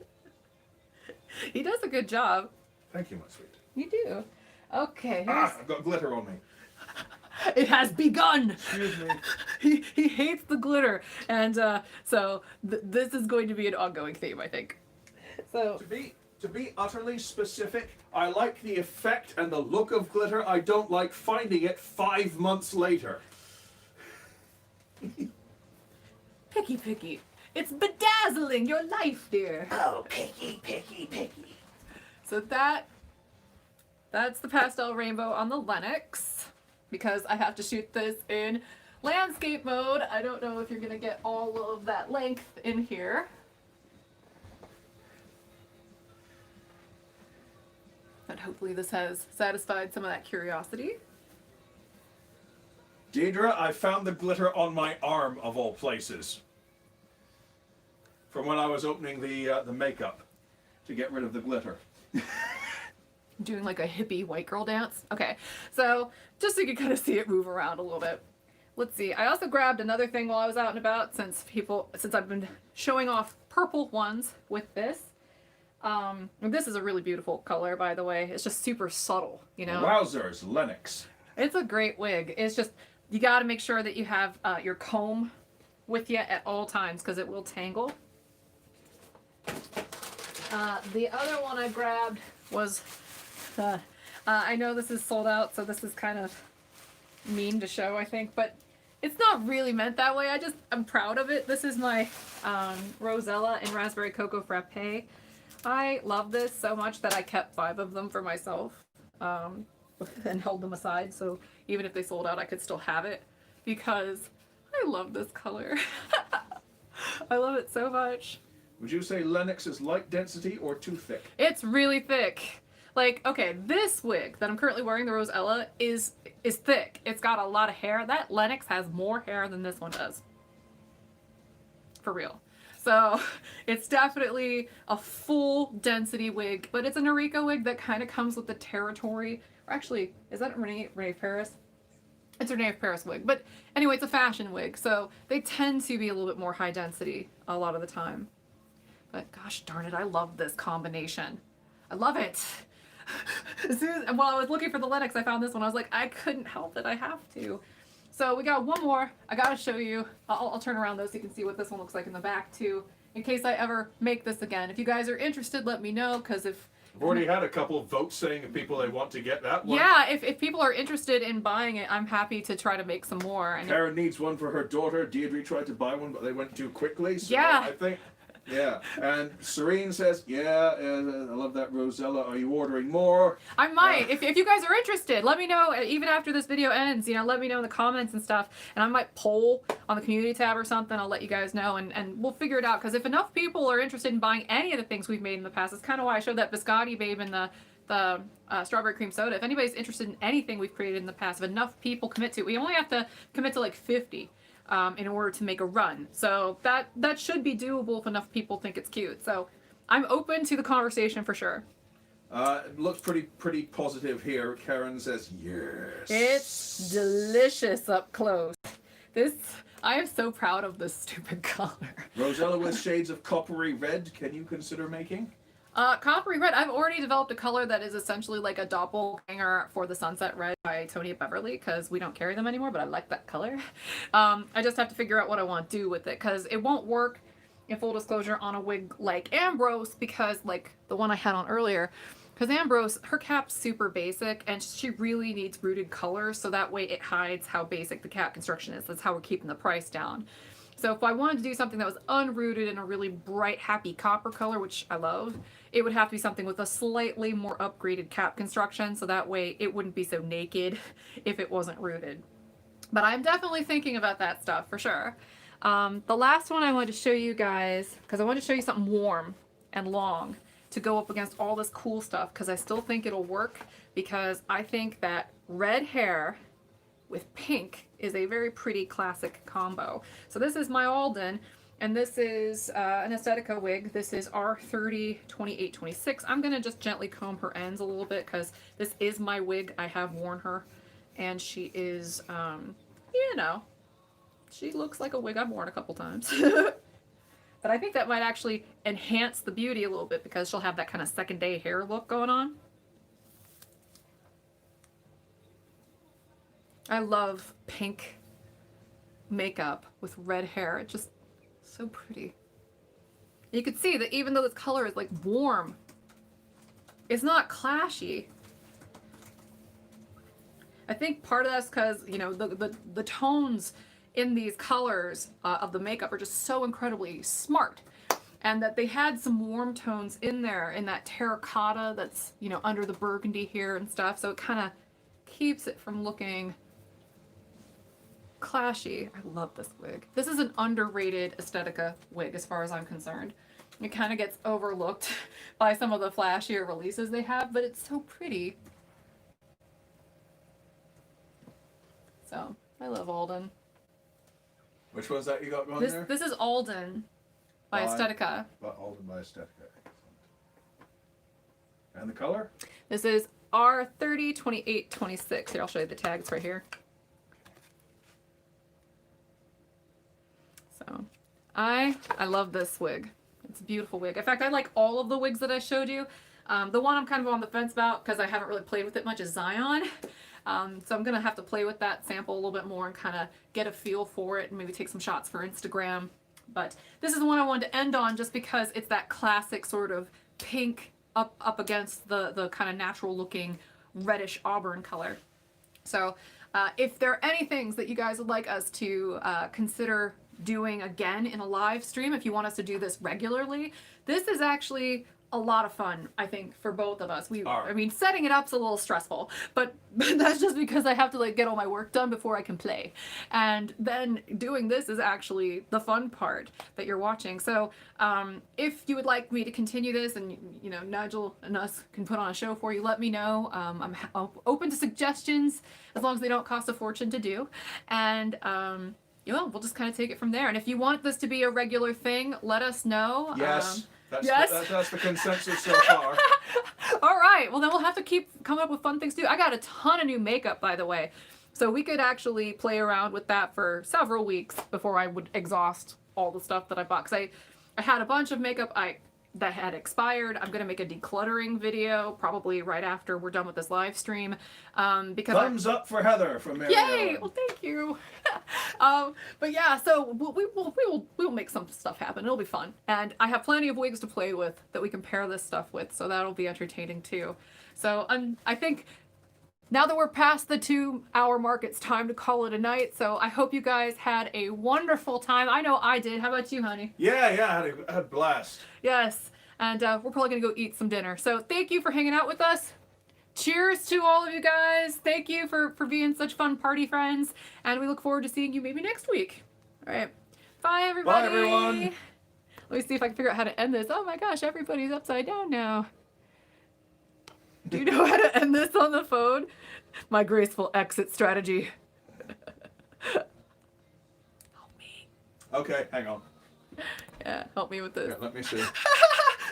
He does a good job. Thank you, my sweet. You do. Okay. I've got glitter on me. It has begun. Excuse me. He hates the glitter, and so this is going to be an ongoing theme, I think. So To be utterly specific, I like the effect and the look of glitter. I don't like finding it 5 months later. picky. It's bedazzling your life, dear. Oh, picky. So that's the pastel rainbow on the Lennox, because I have to shoot this in landscape mode. I don't know if you're gonna get all of that length in here. But hopefully this has satisfied some of that curiosity. Deidre, I found the glitter on my arm, of all places. From when I was opening the makeup to get rid of the glitter. Doing like a hippie white girl dance. Okay, so just so you can kind of see it move around a little bit. Let's see. I also grabbed another thing while I was out and about, since I've been showing off purple ones with this. This is a really beautiful color, by the way. It's just super subtle, you know. Wowzers, Lennox. It's a great wig. It's just, you got to make sure that you have your comb with you at all times, because it will tangle. The other one I grabbed was, I know this is sold out, so this is kind of mean to show, I think, but it's not really meant that way. I'm proud of it. This is my Rosella in Raspberry Cocoa Frappe. I love this so much that I kept 5 of them for myself, and held them aside, so even if they sold out, I could still have it, because I love this color. I love it so much. Would you say Lennox is light density or too thick? It's really thick. Like, okay, this wig that I'm currently wearing, the Rosella, is thick. It's got a lot of hair. That Lennox has more hair than this one does. For real. So it's definitely a full density wig, but it's a Noriko wig that kind of comes with the territory. Or actually, is that Renee Paris? It's a Renee Paris wig. But anyway, it's a fashion wig, so they tend to be a little bit more high density a lot of the time. But gosh darn it, I love this combination. I love it. As soon as, while I was looking for the Lennox, I found this one. I was like, I couldn't help it. I have to. So we got one more. I gotta show you. I'll turn around though so you can see what this one looks like in the back too, in case I ever make this again. If you guys are interested, let me know, because if I've already had a couple of votes saying if people they want to get that one. yeah, if people are interested in buying it, I'm happy to try to make some more. And Karen needs one for her daughter. Deirdre tried to buy one, but they went too quickly. So Yeah. I think. Yeah. And Serene says, yeah, I love that, Rosella. Are you ordering more? I might. If you guys are interested, let me know. Even after this video ends, you know, let me know in the comments and stuff. And I might poll on the community tab or something. I'll let you guys know, and we'll figure it out. Because if enough people are interested in buying any of the things we've made in the past, it's kind of why I showed that biscotti babe in the strawberry cream soda. If anybody's interested in anything we've created in the past, if enough people commit to it, we only have to commit to like 50. In order to make a run. So that should be doable if enough people think it's cute. So I'm open to the conversation for sure. It looks pretty positive here. Karen says, yes. It's delicious up close. I am so proud of this stupid color. Rosella with shades of coppery red. Can you consider making? Coppery red. I've already developed a color that is essentially like a doppelganger for the Sunset Red by Tony Beverly, because we don't carry them anymore, but I like that color. I just have to figure out what I want to do with it, because it won't work, in full disclosure, on a wig like Ambrose, because like the one I had on earlier, because Ambrose, her cap's super basic, and she really needs rooted color, so that way it hides how basic the cap construction is. That's how we're keeping the price down. So if I wanted to do something that was unrooted in a really bright, happy copper color, which I love, it would have to be something with a slightly more upgraded cap construction, so that way it wouldn't be so naked if it wasn't rooted. But I'm definitely thinking about that stuff, for sure. The last one I wanted to show you guys, because I wanted to show you something warm and long to go up against all this cool stuff, because I still think it'll work, because I think that red hair with pink is a very pretty classic combo. So this is my Alden, and this is an Aesthetica wig. This is R30 2826. I'm gonna just gently comb her ends a little bit, because this is my wig. I have worn her, and she is, you know, she looks like a wig I've worn a couple times. But I think that might actually enhance the beauty a little bit, because she'll have that kind of second day hair look going on. I love pink makeup with red hair. It's just so pretty. You can see that even though this color is like warm, it's not clashy. I think part of that's because, you know, the tones in these colors of the makeup are just so incredibly smart. And that they had some warm tones in there, in that terracotta that's, you know, under the burgundy here and stuff. So it kind of keeps it from looking clashy. I love this wig. This is an underrated Aesthetica wig as far as I'm concerned. It kind of gets overlooked by some of the flashier releases they have, but it's so pretty. So, I love Alden. Which one's that you got going there? This is Alden by Aesthetica. Alden by Aesthetica. And the color? This is R30 2826. Here, I'll show you the tags right here. So, I love this wig. It's a beautiful wig. In fact, I like all of the wigs that I showed you. The one I'm kind of on the fence about, because I haven't really played with it much, is Zion. So I'm going to have to play with that sample a little bit more and kind of get a feel for it and maybe take some shots for Instagram. But this is the one I wanted to end on, just because it's that classic sort of pink up against the kind of natural looking reddish auburn color. So if there are any things that you guys would like us to consider doing again in a live stream, if you want us to do this regularly, this is actually a lot of fun, I think, for both of us. I mean, setting it up's a little stressful, but that's just because I have to like get all my work done before I can play. And then doing this is actually the fun part that you're watching. So if you would like me to continue this, and you know, Nigel and us can put on a show for you, let me know. I'm open to suggestions, as long as they don't cost a fortune to do. And you know, we'll just kind of take it from there. And if you want this to be a regular thing, let us know. Yes. Yes. That's the consensus so far. All right. Well, then we'll have to keep coming up with fun things to do. I got a ton of new makeup, by the way. So we could actually play around with that for several weeks before I would exhaust all the stuff that I bought. Because I had a bunch of makeup I that had expired. I'm gonna make a decluttering video probably right after we're done with this live stream, because Thumbs up for Heather from Mary yay! Ellen. Well, thank you. But yeah, so we'll make some stuff happen. It'll be fun, and I have plenty of wigs to play with that we can pair this stuff with, so that'll be entertaining too. So I think now that we're past the 2-hour mark, it's time to call it a night. So I hope you guys had a wonderful time. I know I did. How about you, honey? Yeah, I had a blast. Yes, and we're probably gonna go eat some dinner. So thank you for hanging out with us. Cheers to all of you guys. Thank you for being such fun party friends, and we look forward to seeing you maybe next week. All right, bye everybody. Bye, everyone. Let me see if I can figure out how to end this. Oh my gosh, everybody's upside down now. Do you know how to end this on the phone? My graceful exit strategy. Help me. Okay, hang on. Yeah, help me with this. Yeah, let me see.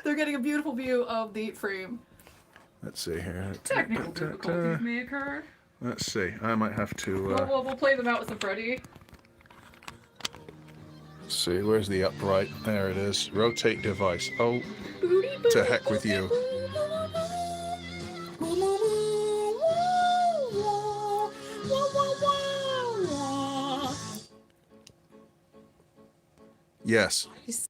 They're getting a beautiful view of the frame. Let's see here. Technical difficulties may occur. Let's see. I might have to. We'll play them out with some Freddy. Let's see. Where's the upright? There it is. Rotate device. Oh, to heck with you. Yes. He's